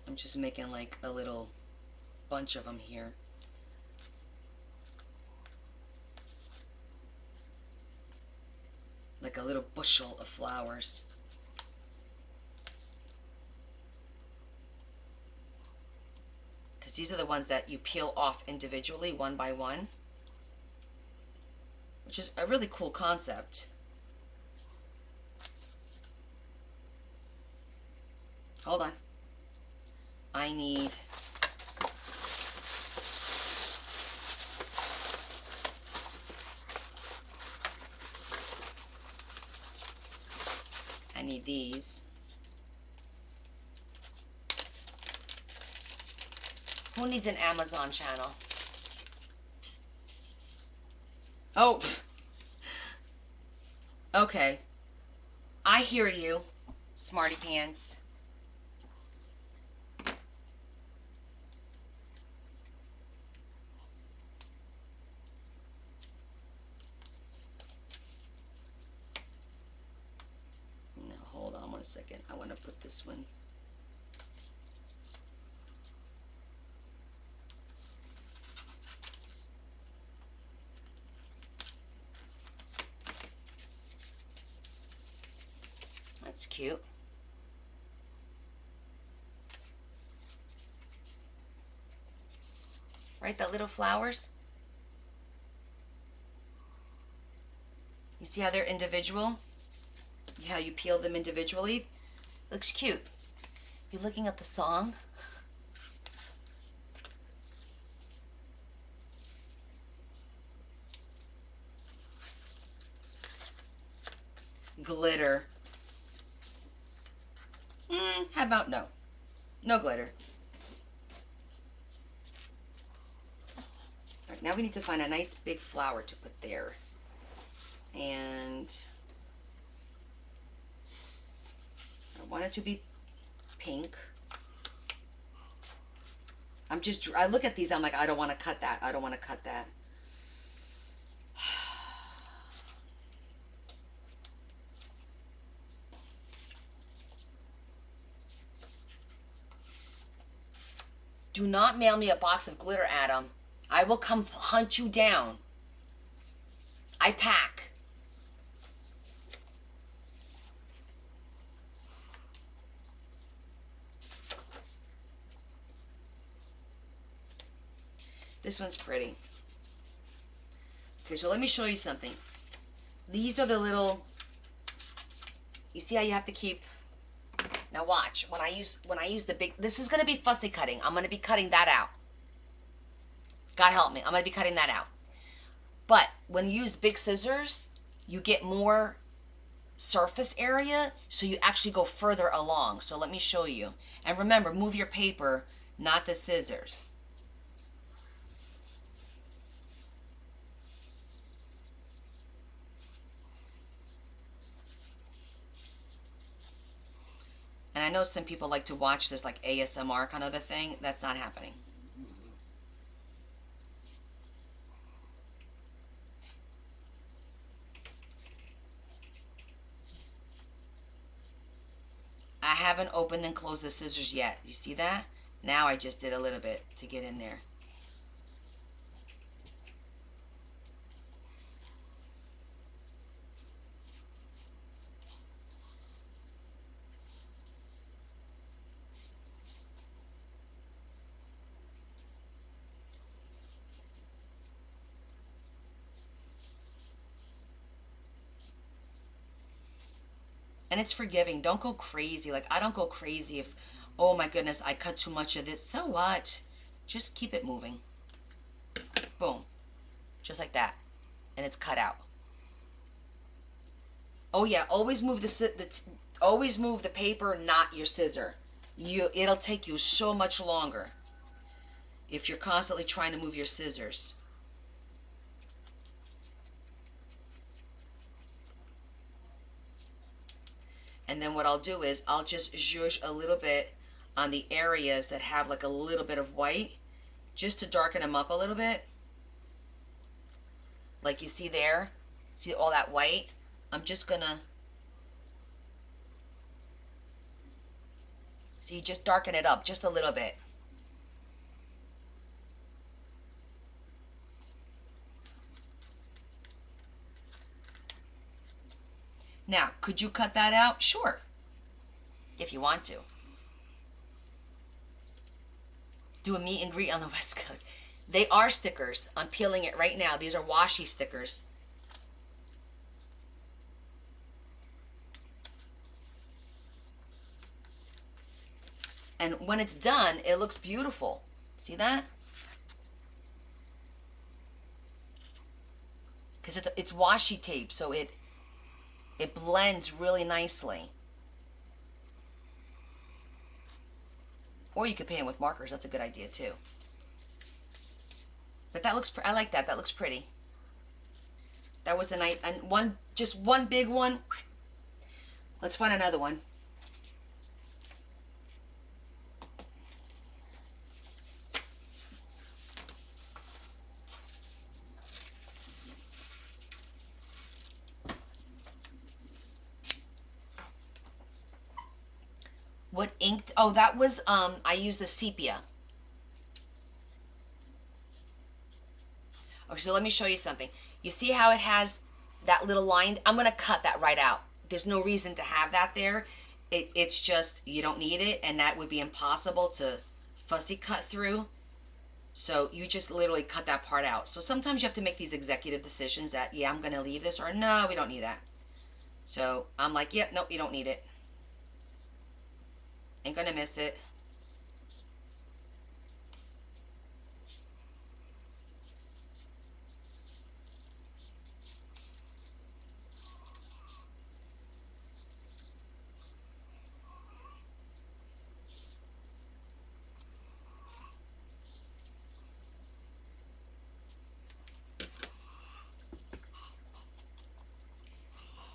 I'm just making like a little bunch of them here. like a little bushel of flowers. Because these are the ones that you peel off individually, one by one. Which is a really cool concept. Hold on. I need... I need these. Who needs an Amazon channel? Oh. Okay. I hear you, smarty pants. Now, hold on 1 second. I want to put this one. That's cute. Right, the little flowers? You see how they're individual? How you peel them individually? Looks cute. You looking up the song? Glitter. How about no? No glitter. All right, now we need to find a nice big flower to put there. And I want it to be pink. I look at these, I'm like, I don't want to cut that. I don't want to cut that. Do not mail me a box of glitter, Adam. I will come hunt you down. I pack. This one's pretty. Okay, so let me show you something. These are the little, you see how you have to keep, now watch, when I use the big, this is going to be fussy cutting. I'm going to be cutting that out. God help me, I'm going to be cutting that out. But when you use big scissors, you get more surface area, so you actually go further along. So let me show you. And remember, move your paper, not the scissors. And I know some people like to watch this like ASMR kind of a thing. That's not happening. I haven't opened and closed the scissors yet. You see that? Now I just did a little bit to get in there. And it's forgiving. Don't go crazy. Like, I don't go crazy if, oh my goodness, I cut too much of this. So what? Just keep it moving. Boom. Just like that. And it's cut out. Oh yeah, always move always move the paper, not your scissor. It'll take you so much longer if you're constantly trying to move your scissors. And then what I'll do is I'll just zhuzh a little bit on the areas that have like a little bit of white, just to darken them up a little bit. Like you see there, see all that white? I'm just gonna, see, just darken it up just a little bit. Now, could you cut that out? Sure, if you want to. Do a meet and greet on the West Coast. They are stickers. I'm peeling it right now. These are washi stickers. And when it's done, it looks beautiful. See that? Because it's washi tape, so it blends really nicely. Or you could paint it with markers. That's a good idea too. But that looks, I like that. That looks pretty. That was a nice, and just one big one. Let's find another one. What ink? Oh, that was, I used the sepia. Okay, so let me show you something. You see how it has that little line? I'm going to cut that right out. There's no reason to have that there. It's just, you don't need it, and that would be impossible to fussy cut through. So you just literally cut that part out. So sometimes you have to make these executive decisions that, yeah, I'm going to leave this, or no, we don't need that. So I'm like, yep, nope, you don't need it. Ain't gonna miss it.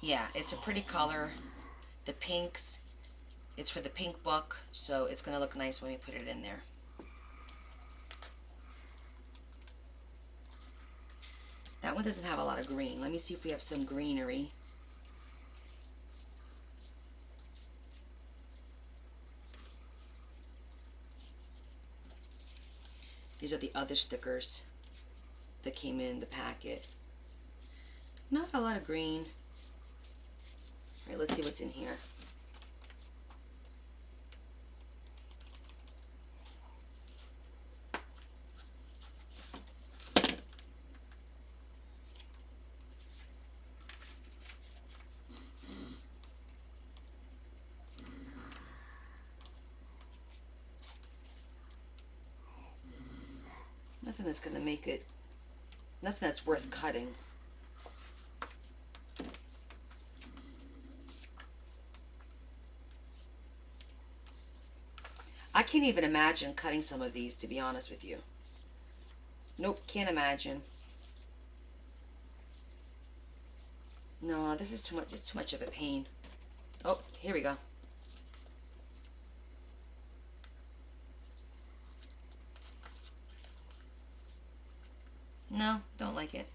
Yeah, it's a pretty color. The pinks, it's for the pink book, so it's gonna look nice when we put it in there. That one doesn't have a lot of green. Let me see if we have some greenery. These are the other stickers that came in the packet. Not a lot of green. All right, let's see what's in here. Nothing that's going to make it, nothing that's worth cutting. I can't even imagine cutting some of these, to be honest with you. Nope, can't imagine. No, this is too much. It's too much of a pain. Oh, here we go. No, don't like it.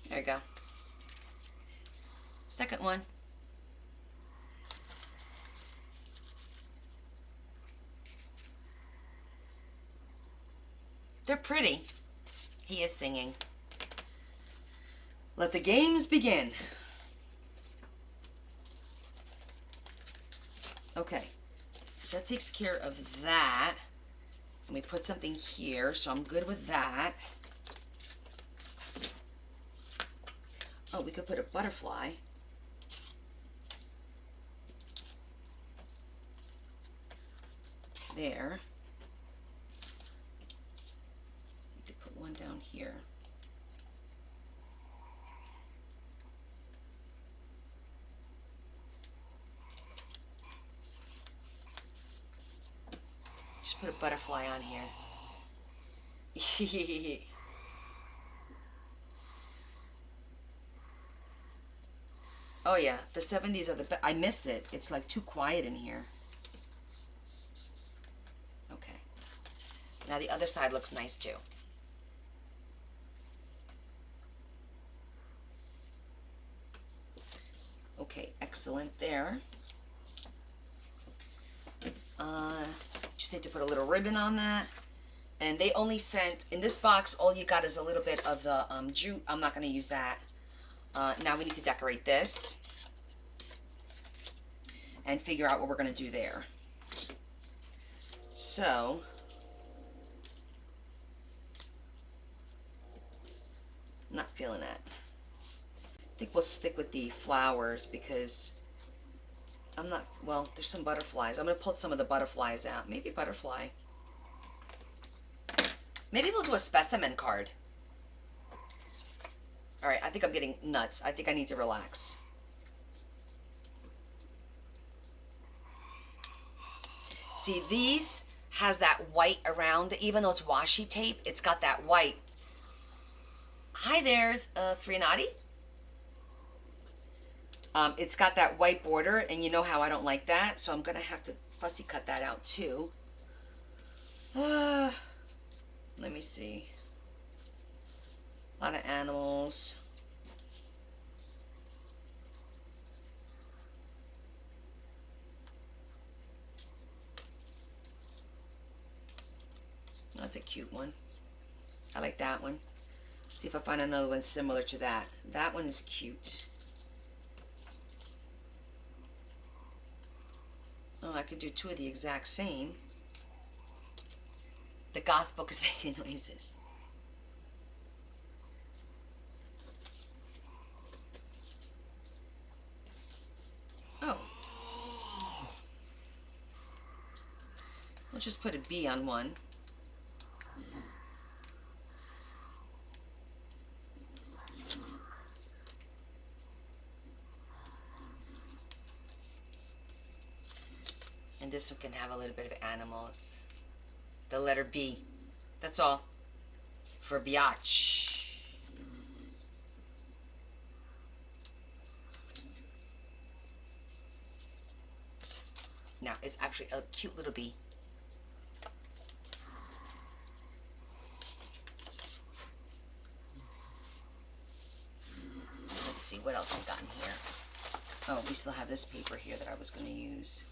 There you go. Second one. They're pretty. He is singing. Let the games begin. Okay, so that takes care of that. And we put something here, so I'm good with that. Oh, we could put a butterfly. There. We could put one down here. Just put a butterfly on here. Oh yeah, the 70s are the best. I miss it. It's like too quiet in here. Okay. Now the other side looks nice too. Okay, excellent there. Just need to put a little ribbon on that. And they only sent, in this box, all you got is a little bit of the jute. I'm not going to use that. Now we need to decorate this. And figure out what we're going to do there. So, I'm not feeling that. I think we'll stick with the flowers because I'm not, well, there's some butterflies. I'm going to pull some of the butterflies out. Maybe butterfly. Maybe we'll do a specimen card. All right, I think I'm getting nuts. I think I need to relax. See, these has that white around it. Even though it's washi tape, it's got that white. Hi there, Thrianati. It's got that white border, and you know how I don't like that, so I'm going to have to fussy cut that out too. Let me see. A lot of animals. That's a cute one. I like that one. See if I find another one similar to that. That one is cute. Oh, I could do two of the exact same. The goth book is making noises. Oh. We'll just put a B on one. And this one can have a little bit of animals. The letter B. That's all. For biatch. Now, it's actually a cute little bee. Let's see what else we got in here. Oh, we still have this paper here that I was going to use.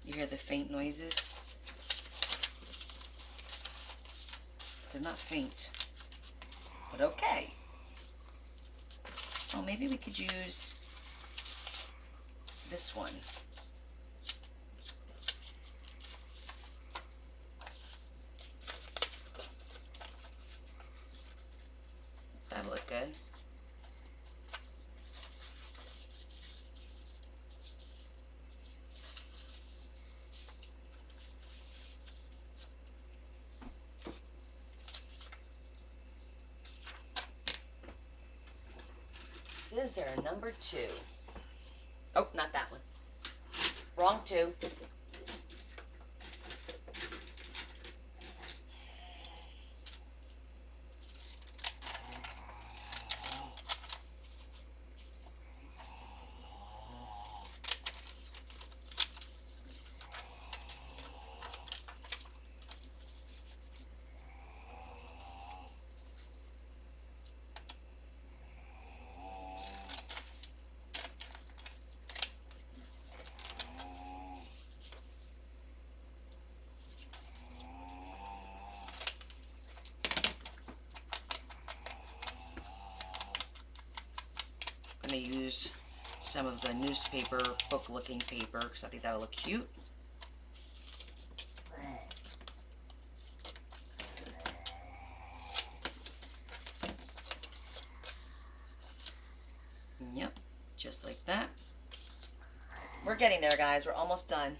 You hear the faint noises? They're not faint, but okay. Oh, maybe we could use this one. That'll look good. Scissor number 2. Oh, not that one. Wrong 2. I'm going to use some of the newspaper book looking paper because I think that'll look cute. Yep, just like that. We're getting there, guys. We're almost done.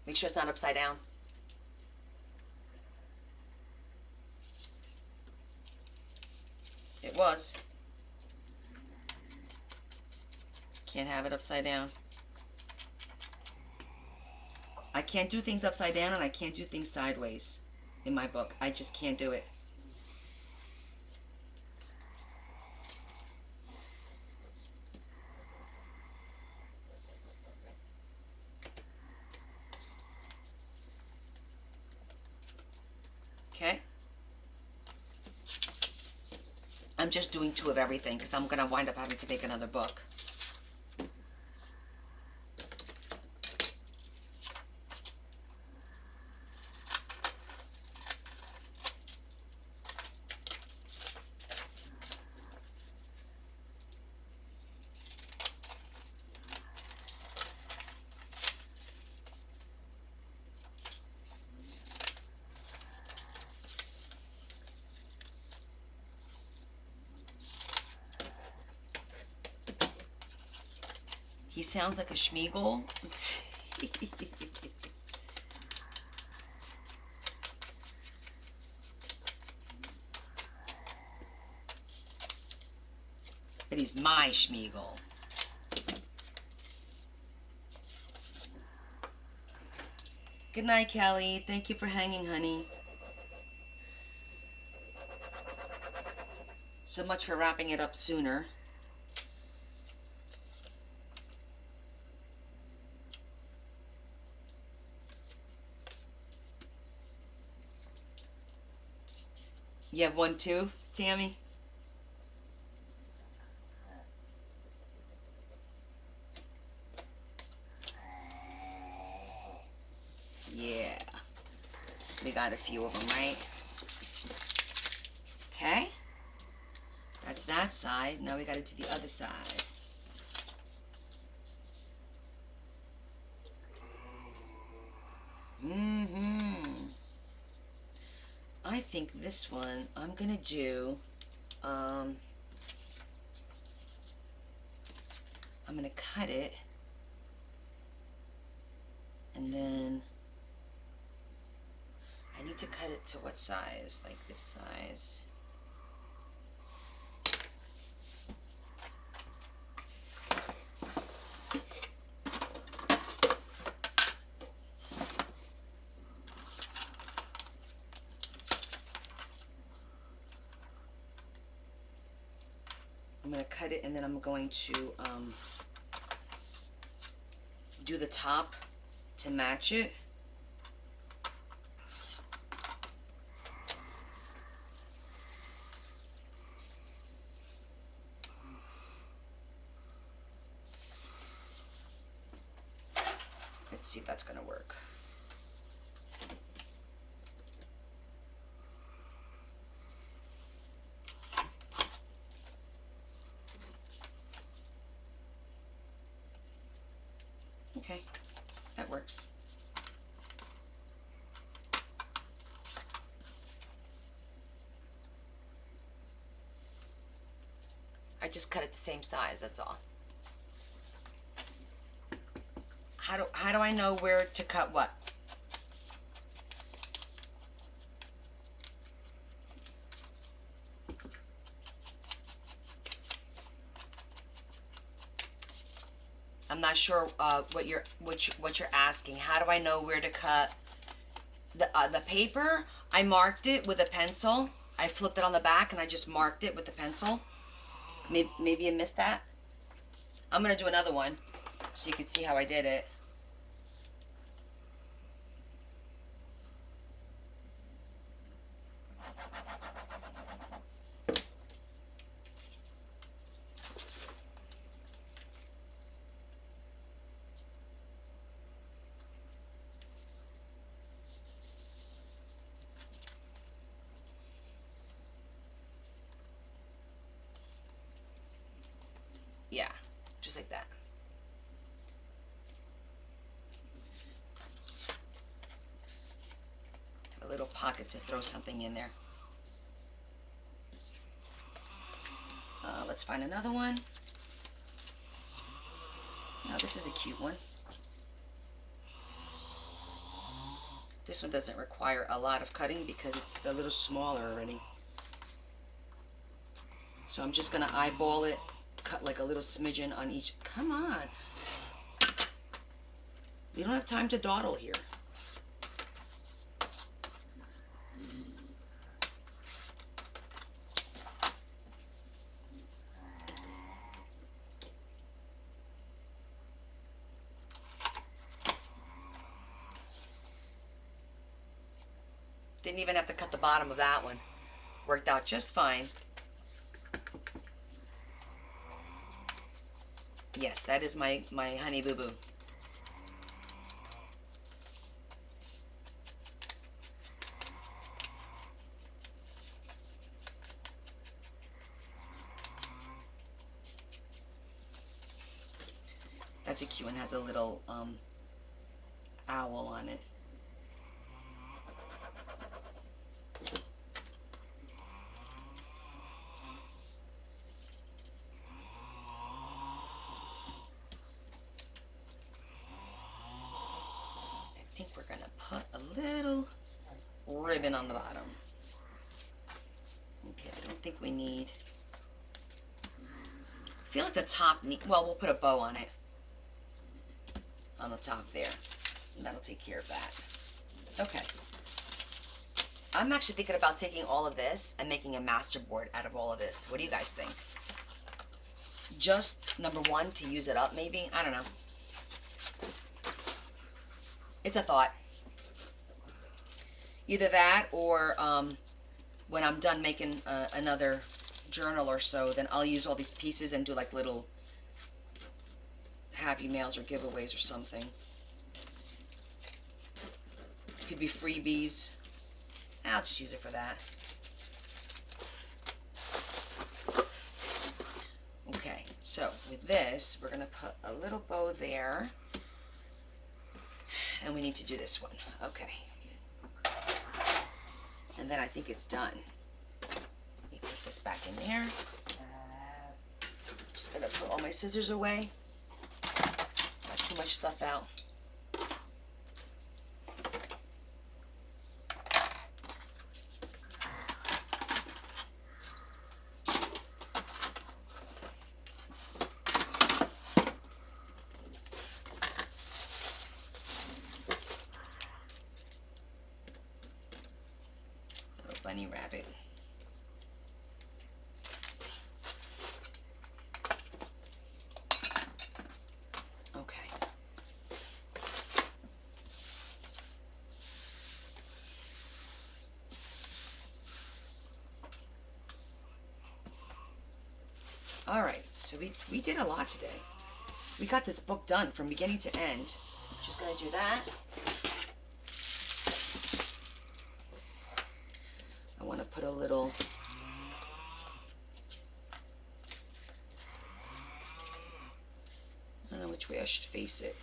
Make sure it's not upside down. It It was. Can't have it upside down. I can't do things upside down and I can't do things sideways in my book. I just can't do it. Okay. I'm just doing 2 of everything because I'm going to wind up having to make another book. He sounds like a Schmeagle. But he's my Schmeagle. Good night, Kelly. Thank you for hanging, honey. So much for wrapping it up sooner. You have one too, Tammy? Yeah. We got a few of them, right? Okay. That's that side. Now we got to do the other side. I think this one I'm gonna do. I'm gonna cut it, and then I need to cut it to what size? Like this size. I'm going to cut it, and then I'm going to do the top to match it. Let's see if that's going to work. Okay, that works. I just cut it the same size, that's all. How do I know where to cut what? I'm not sure what you're asking. How do I know where to cut the paper? I marked it with a pencil. I flipped it on the back and I just marked it with the pencil. Maybe you missed that. I'm gonna do another one so you can see how I did it. Yeah, just like that. A little pocket to throw something in there. Let's find another one. Now this is a cute one. This one doesn't require a lot of cutting because it's a little smaller already. So I'm just going to eyeball it, cut like a little smidgen on each. Come on. We don't have time to dawdle here. Didn't even have to cut the bottom of that one. Worked out just fine. Yes, that is my honey boo boo. That's a cute one. Has a little owl on it. I think we're gonna put a little ribbon on the bottom. Okay, I don't think we need. I feel like the top well, we'll put a bow on it. On the top there. And that'll take care of that. Okay. I'm actually thinking about taking all of this and making a master board out of all of this. What do you guys think? Just number one, to use it up maybe? I don't know. It's a thought. Either that or when I'm done making another journal or so, then I'll use all these pieces and do like little happy mails or giveaways or something. Could be freebies. I'll just use it for that. Okay, so with this, we're gonna put a little bow there. And we need to do this one. Okay. And then I think it's done. Let me put this back in there. Just gonna put all my scissors away. Got too much stuff out. Little bunny rabbit. All right, so we did a lot today. We got this book done from beginning to end. Just gonna do that. I want to put a little I don't know which way I should face it.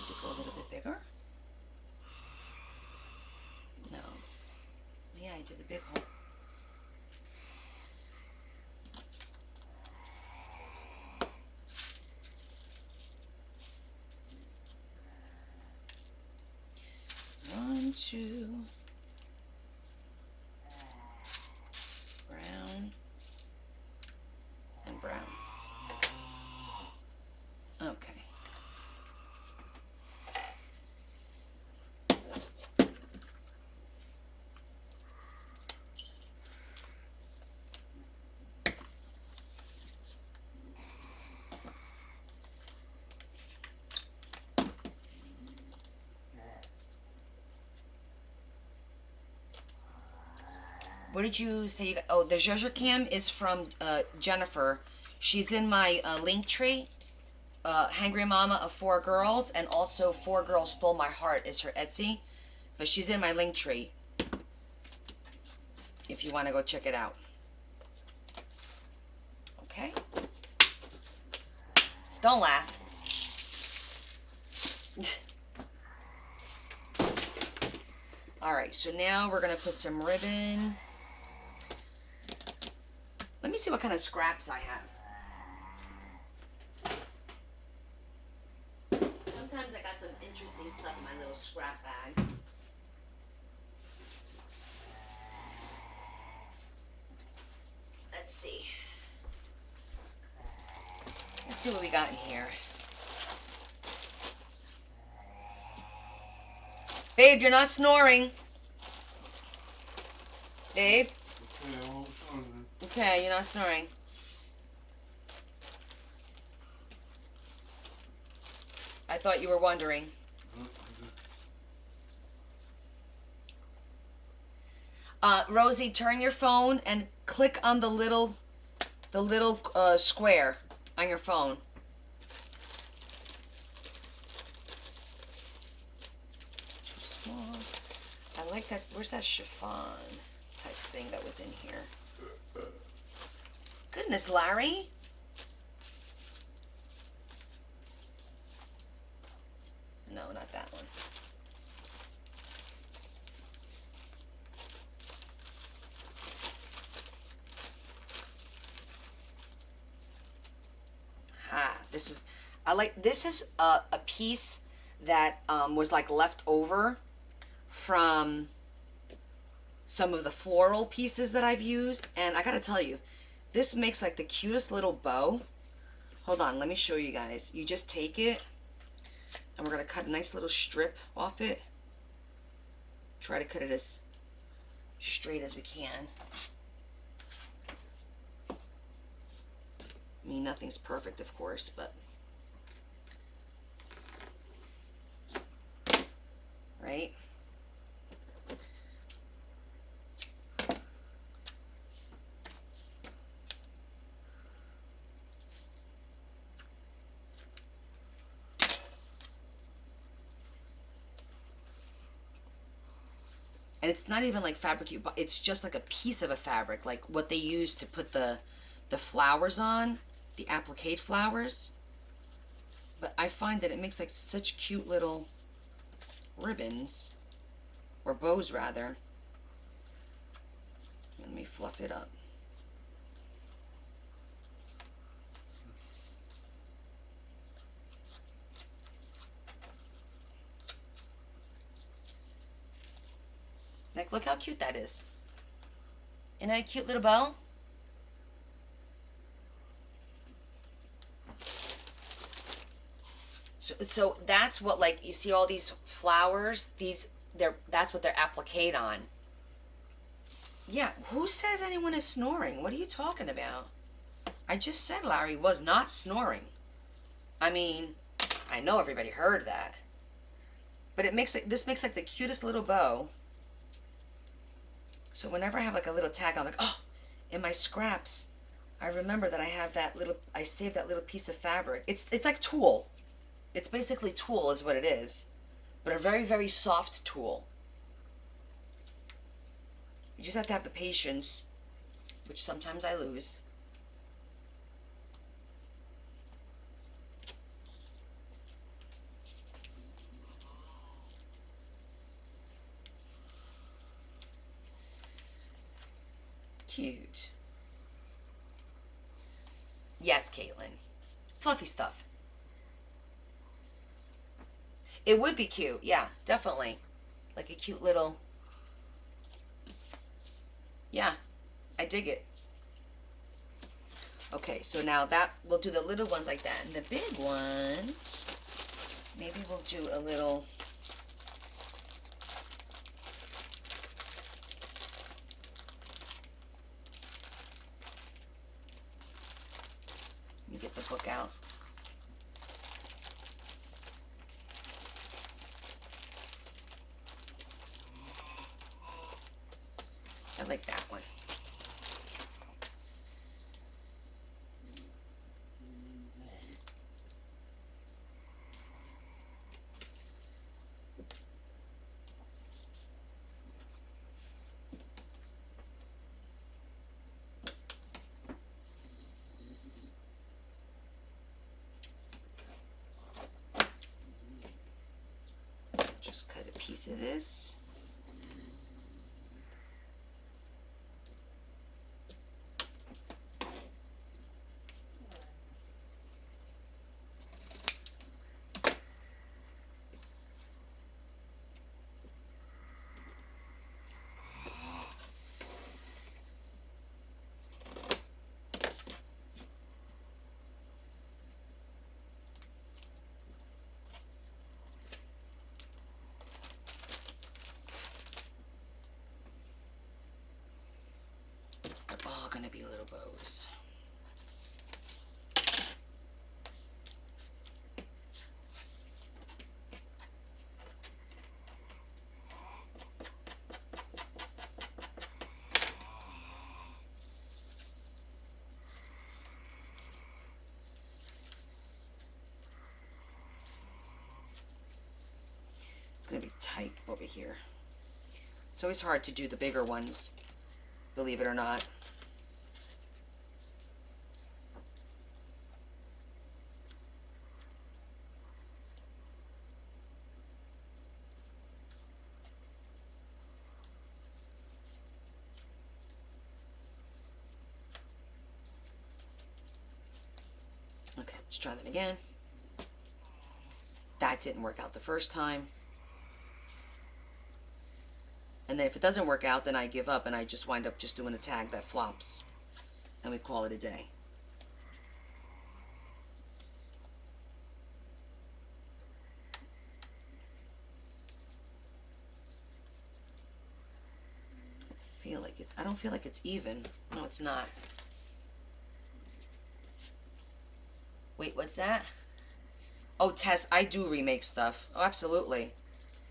To go a little bit bigger. No. Yeah, I did the big hole. One, two. Brown. And brown. Okay. What did you say? You got? Oh, the Zhuzher Cam is from Jennifer. She's in my link tree. Hangry Mama of 4 Girls, and also 4 Girls Stole My Heart is her Etsy. But she's in my link tree if you want to go check it out. Okay? Don't laugh. Alright, so now we're going to put some ribbon. Let me see what kind of scraps I have. Sometimes I got some interesting stuff in my little scrap bag. Let's see. Let's see what we got in here. Babe, you're not snoring. Babe? Okay, you're not snoring. I thought you were wondering. Rosie, turn your phone and click on the little square on your phone. Too small. I like that. Where's that chiffon type thing that was in here? Goodness, Larry. No, not that one. This is a piece that was like left over from some of the floral pieces that I've used, and I gotta tell you, this makes like the cutest little bow. Hold on, let me show you guys. You just take it, and we're gonna cut a nice little strip off it. Try to cut it as straight as we can. I mean, nothing's perfect, of course, but right? And it's not even like fabric you buy, it's just like a piece of a fabric, like what they use to put the flowers on, the applique flowers. But I find that it makes like such cute little ribbons, or bows rather. Let me fluff it up. Like, look how cute that is. Isn't that a cute little bow? So that's what, like, you see all these flowers, that's what they're appliqued on. Yeah, who says anyone is snoring? What are you talking about? I just said Larry was not snoring. I mean, I know everybody heard that. But this makes like the cutest little bow. So whenever I have like a little tag, I'm like, oh, in my scraps, I remember that I saved that little piece of fabric. It's like tulle. It's basically tulle is what it is, but a very, very soft tulle. You just have to have the patience, which sometimes I lose. Cute. Yes, Caitlin. Fluffy stuff. It would be cute. Yeah, definitely. Like a cute little... Yeah, I dig it. Okay, so now that we'll do the little ones like that. And the big ones, maybe we'll do a little... Let me get the book out. I like that one. piece of this. They're all going to be little bows. It's going to be tight over here. It's always hard to do the bigger ones, believe it or not. Okay, let's try that again. That didn't work out the first time. And then if it doesn't work out, then I give up and I just wind up just doing a tag that flops. And we call it a day. I don't feel like it's even. No, it's not. Wait, what's that? Oh, Tess, I do remake stuff. Oh, absolutely.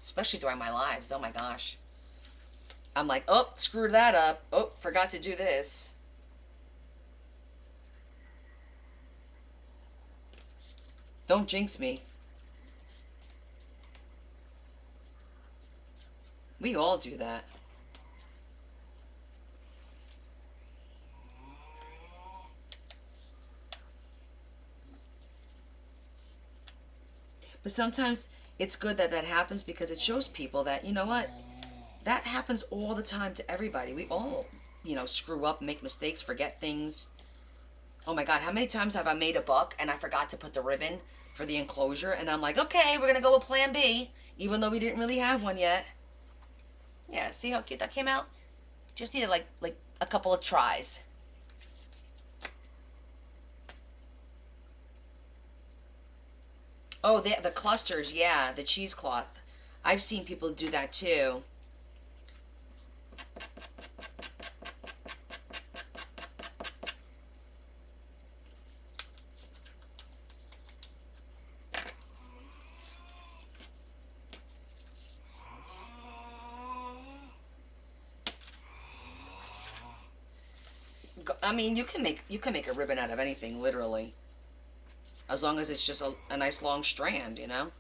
Especially during my lives. Oh my gosh. I'm like, oh, screwed that up. Oh, forgot to do this. Don't jinx me. We all do that. But sometimes it's good that that happens because it shows people that, you know what? That happens all the time to everybody. We all, screw up, make mistakes, forget things. Oh my God, how many times have I made a buck and I forgot to put the ribbon for the enclosure? And I'm like, okay, we're going to go with plan B, even though we didn't really have one yet. Yeah, see how cute that came out? Just needed like a couple of tries. Oh, the clusters, yeah, the cheesecloth. I've seen people do that too. I mean, you can make a ribbon out of anything, literally. As long as it's just a nice long strand, And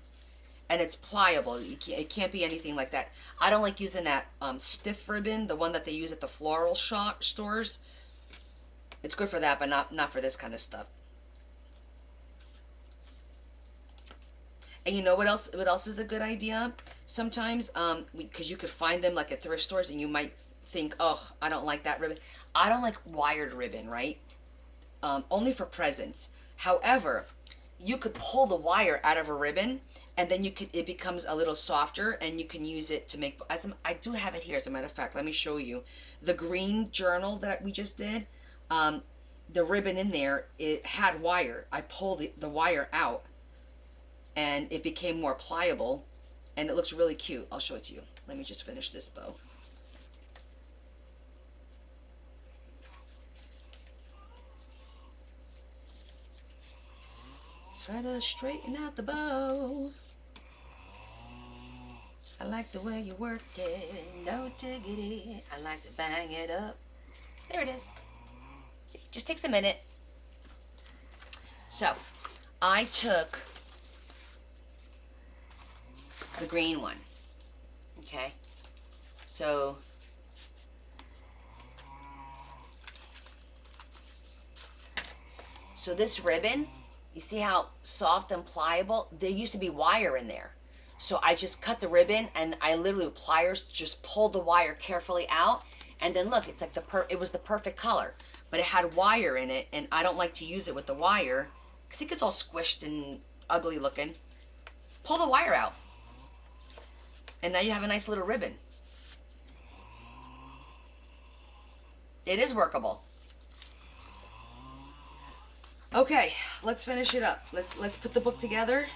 it's pliable. It can't be anything like that. I don't like using that stiff ribbon, the one that they use at the floral stores. It's good for that, but not for this kind of stuff. And you know what else? What else is a good idea? Sometimes, because you could find them like at thrift stores, and you might think, oh, I don't like that ribbon. I don't like wired ribbon, right? Only for presents. However, you could pull the wire out of a ribbon, and then it becomes a little softer, and you can use it to make. I do have it here, as a matter of fact. Let me show you the green journal that we just did. The ribbon in there, it had wire. I pulled the wire out, and it became more pliable, and it looks really cute. I'll show it to you. Let me just finish this bow. Try to straighten out the bow. I like the way you work it, no diggity. I like to bang it up. There it is. See, just takes a minute. So, I took the green one. Okay? So, this ribbon, you see how soft and pliable? There used to be wire in there. So I just cut the ribbon, and I literally with pliers just pulled the wire carefully out. And then look, it's like it was the perfect color, but it had wire in it, and I don't like to use it with the wire because it gets all squished and ugly looking. Pull the wire out, and now you have a nice little ribbon. It is workable. Okay, let's finish it up. Let's put the book together.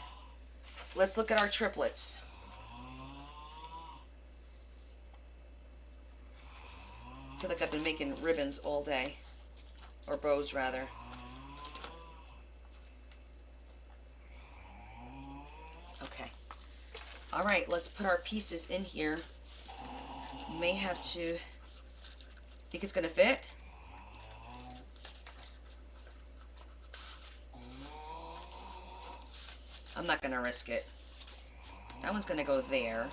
Let's look at our triplets. I feel like I've been making ribbons all day, or bows rather. Okay. All right, let's put our pieces in here. May have to. Think it's gonna fit? I'm not gonna risk it. That one's gonna go there. I'm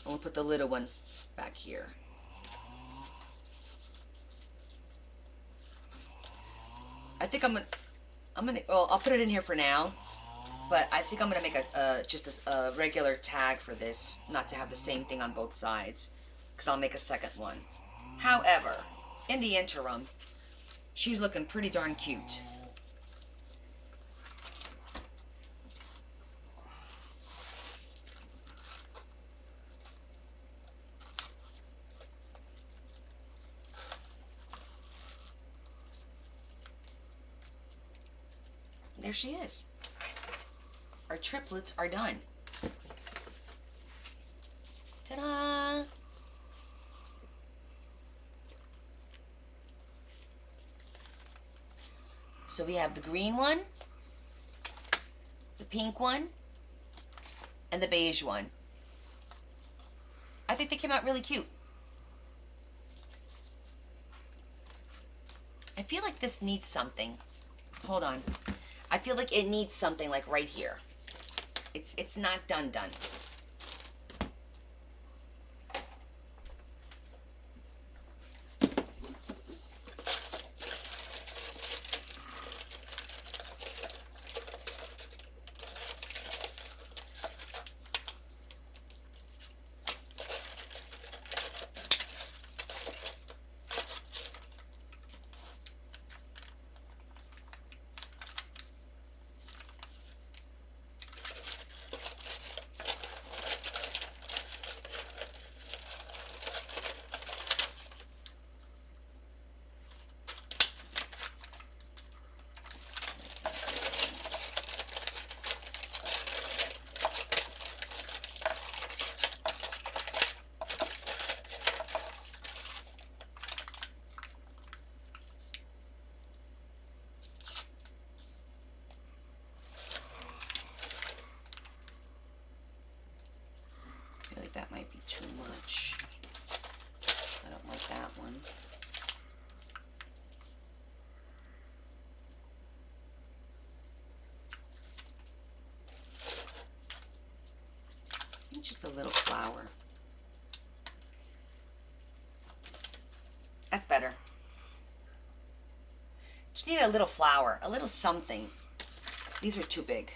gonna put the little one back here. I think I'm gonna, well, I'll put it in here for now, but I think I'm gonna make just a regular tag for this, not to have the same thing on both sides, because I'll make a second one. However, in the interim, she's looking pretty darn cute. There she is. Our triplets are done. Ta-da! So we have the green one, the pink one, and the beige one. I think they came out really cute. I feel like this needs something. Hold on. I feel like it needs something like right here. It's not done. That might be too much. I don't like that one. Just a little flower. That's better. Just need a little flower, a little something. These are too big.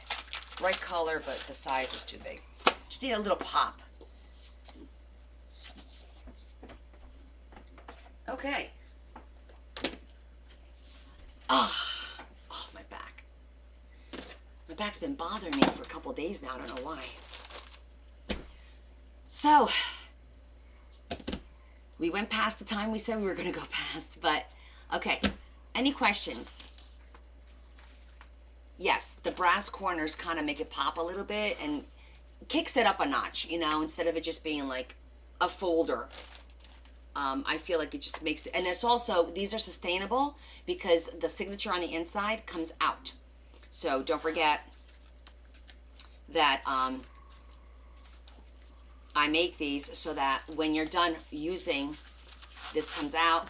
Right color, but the size was too big. Just need a little pop. Okay. Oh, my back. My back's been bothering me for a couple days now. I don't know why. So, we went past the time we said we were going to go past, but okay. Any questions? Yes, the brass corners kind of make it pop a little bit and kicks it up a notch, you know, instead of it just being like a folder. I feel like it just makes it, and it's also, these are sustainable because the signature on the inside comes out. So don't forget that I make these so that when you're done using, this comes out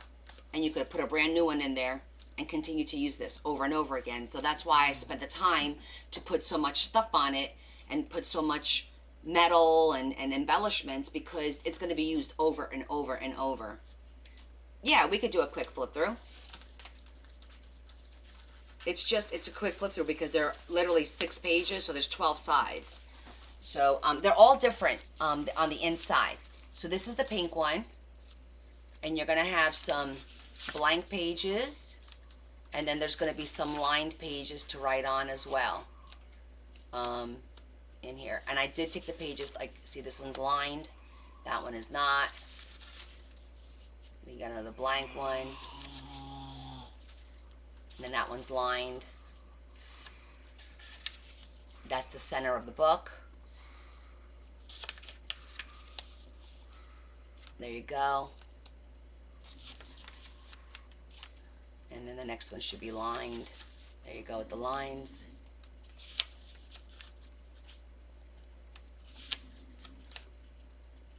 and you could put a brand new one in there and continue to use this over and over again. So that's why I spent the time to put so much stuff on it and put so much metal and embellishments, because it's going to be used over and over and over. Yeah, we could do a quick flip through. It's a quick flip through because they're literally 6 pages, so there's 12 sides. So they're all different on the inside. So this is the pink one. And you're going to have some blank pages. And then there's going to be some lined pages to write on as well. In here. And I did take the pages, like, see, this one's lined. That one is not. Then you got another blank one. And then that one's lined. That's the center of the book. There you go. And then the next one should be lined. There you go with the lines.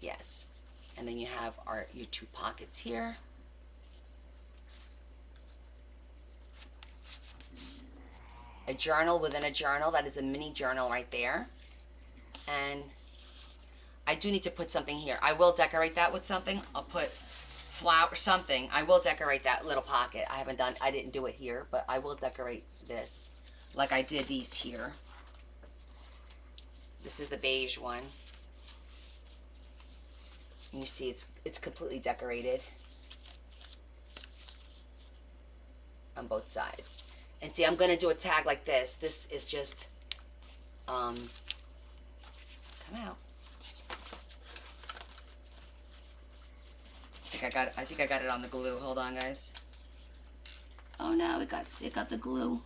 Yes. And then you have your two pockets here. A journal within a journal. That is a mini journal right there. And I do need to put something here. I will decorate that with something. I'll put flower something. I will decorate that little pocket. I didn't do it here, but I will decorate this like I did these here. This is the beige one. And you see it's completely decorated on both sides. And see, I'm going to do a tag like this. This is just, come out. I think I got it on the glue. Hold on, guys. Oh no, it got the glue.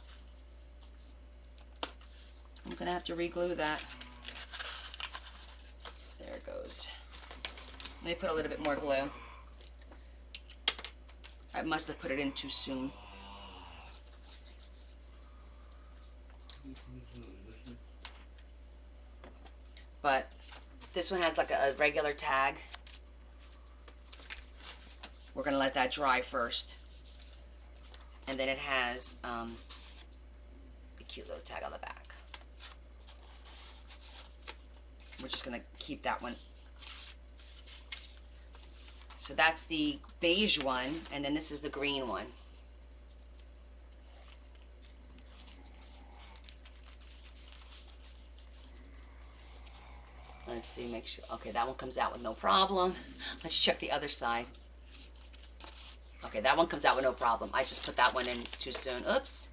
I'm going to have to re-glue that. There it goes. Let me put a little bit more glue. I must have put it in too soon. But this one has like a regular tag. We're going to let that dry first. And then it has a cute little tag on the back. We're just going to keep that one. So that's the beige one, and then this is the green one. Let's see, make sure. Okay, that one comes out with no problem. Let's check the other side. Okay, that one comes out with no problem. I just put that one in too soon. Oops.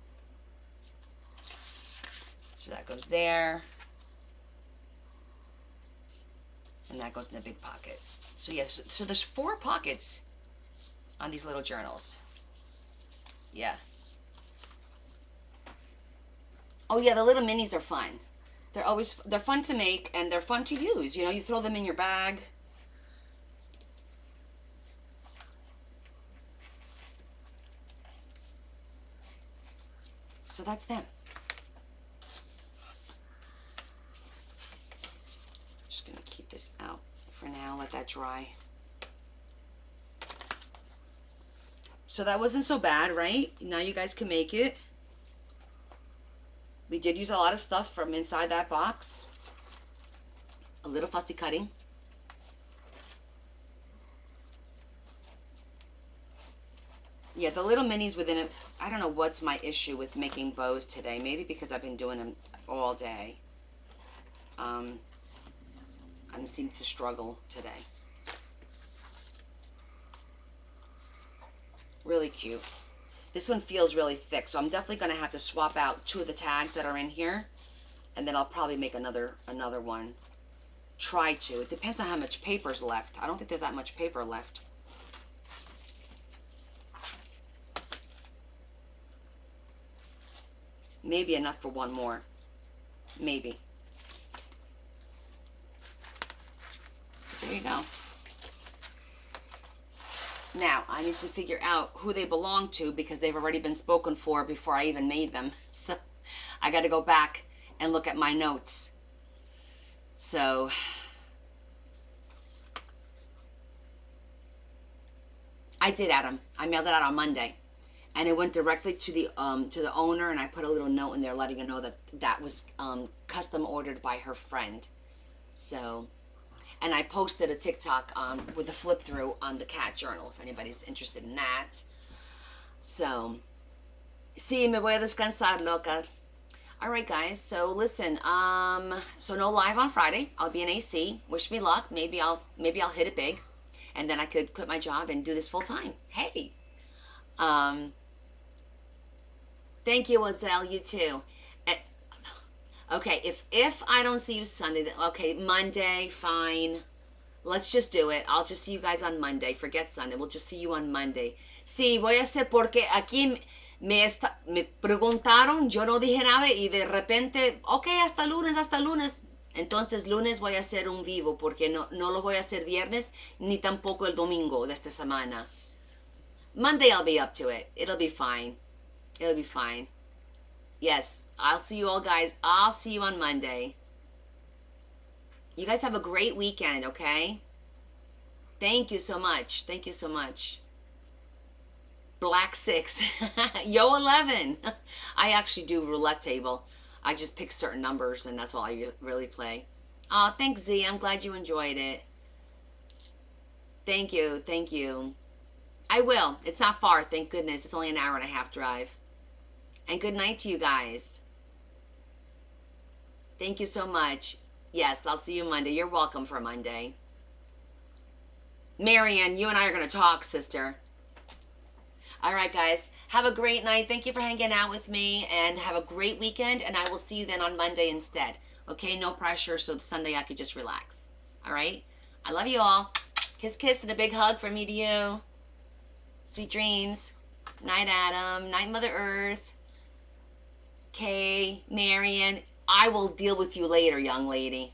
So that goes there. And that goes in the big pocket. So yes, so there's 4 pockets on these little journals. Yeah. Oh yeah, the little minis are fun. They're fun to make and they're fun to use. You know, you throw them in your bag. So that's them. Just gonna keep this out for now, let that dry. So that wasn't so bad, right? Now you guys can make it. We did use a lot of stuff from inside that box. A little fussy cutting. Yeah, the little minis within it. I don't know what's my issue with making bows today. Maybe because I've been doing them all day. I seem to struggle today. Really cute. This one feels really thick, so I'm definitely going to have to swap out 2 of the tags that are in here, and then I'll probably make another one. Try to. It depends on how much paper's left. I don't think there's that much paper left. Maybe enough for one more. Maybe. There you go. Now, I need to figure out who they belong to because they've already been spoken for before I even made them. So, I got to go back and look at my notes. So, I did add them. I mailed it out on Monday. And it went directly to the owner, and I put a little note in there letting her know that that was custom ordered by her friend. So, and I posted a TikTok with a flip through on the cat journal if anybody's interested in that. So, sí, me voy a descansar, loca. All right, guys. So listen. So no live on Friday. I'll be in AC. Wish me luck. Maybe I'll hit it big, and then I could quit my job and do this full time. Hey. Um. Thank you, Ozell. You too. Eh, Okay. If I don't see you Sunday, then okay. Monday, fine. Let's just do it. I'll just see you guys on Monday. Forget Sunday. We'll just see you on Monday. Sí, voy a hacer porque aquí me preguntaron, yo no dije nada y de repente, ok, hasta lunes, hasta lunes. Entonces lunes voy a hacer un vivo porque no lo voy a hacer viernes ni tampoco el domingo de esta semana. Monday I'll be up to it. It'll be fine. It'll be fine. Yes, I'll see you all guys. I'll see you on Monday. You guys have a great weekend, okay? Thank you so much. Thank you so much. Black 6. Yo 11. I actually do roulette table. I just pick certain numbers and that's all I really play. Oh, thanks, Z. I'm glad you enjoyed it. Thank you. Thank you. I will. It's not far, thank goodness. It's only an hour and a half drive. And good night to you guys. Thank you so much. Yes, I'll see you Monday. You're welcome for Monday. Marianne, you and I are going to talk, sister. All right, guys. Have a great night. Thank you for hanging out with me. And have a great weekend. And I will see you then on Monday instead. Okay? No pressure. So Sunday I could just relax. All right? I love you all. Kiss, kiss, and a big hug from me to you. Sweet dreams. Night, Adam. Night, Mother Earth. Kay, Marion. I will deal with you later, young lady.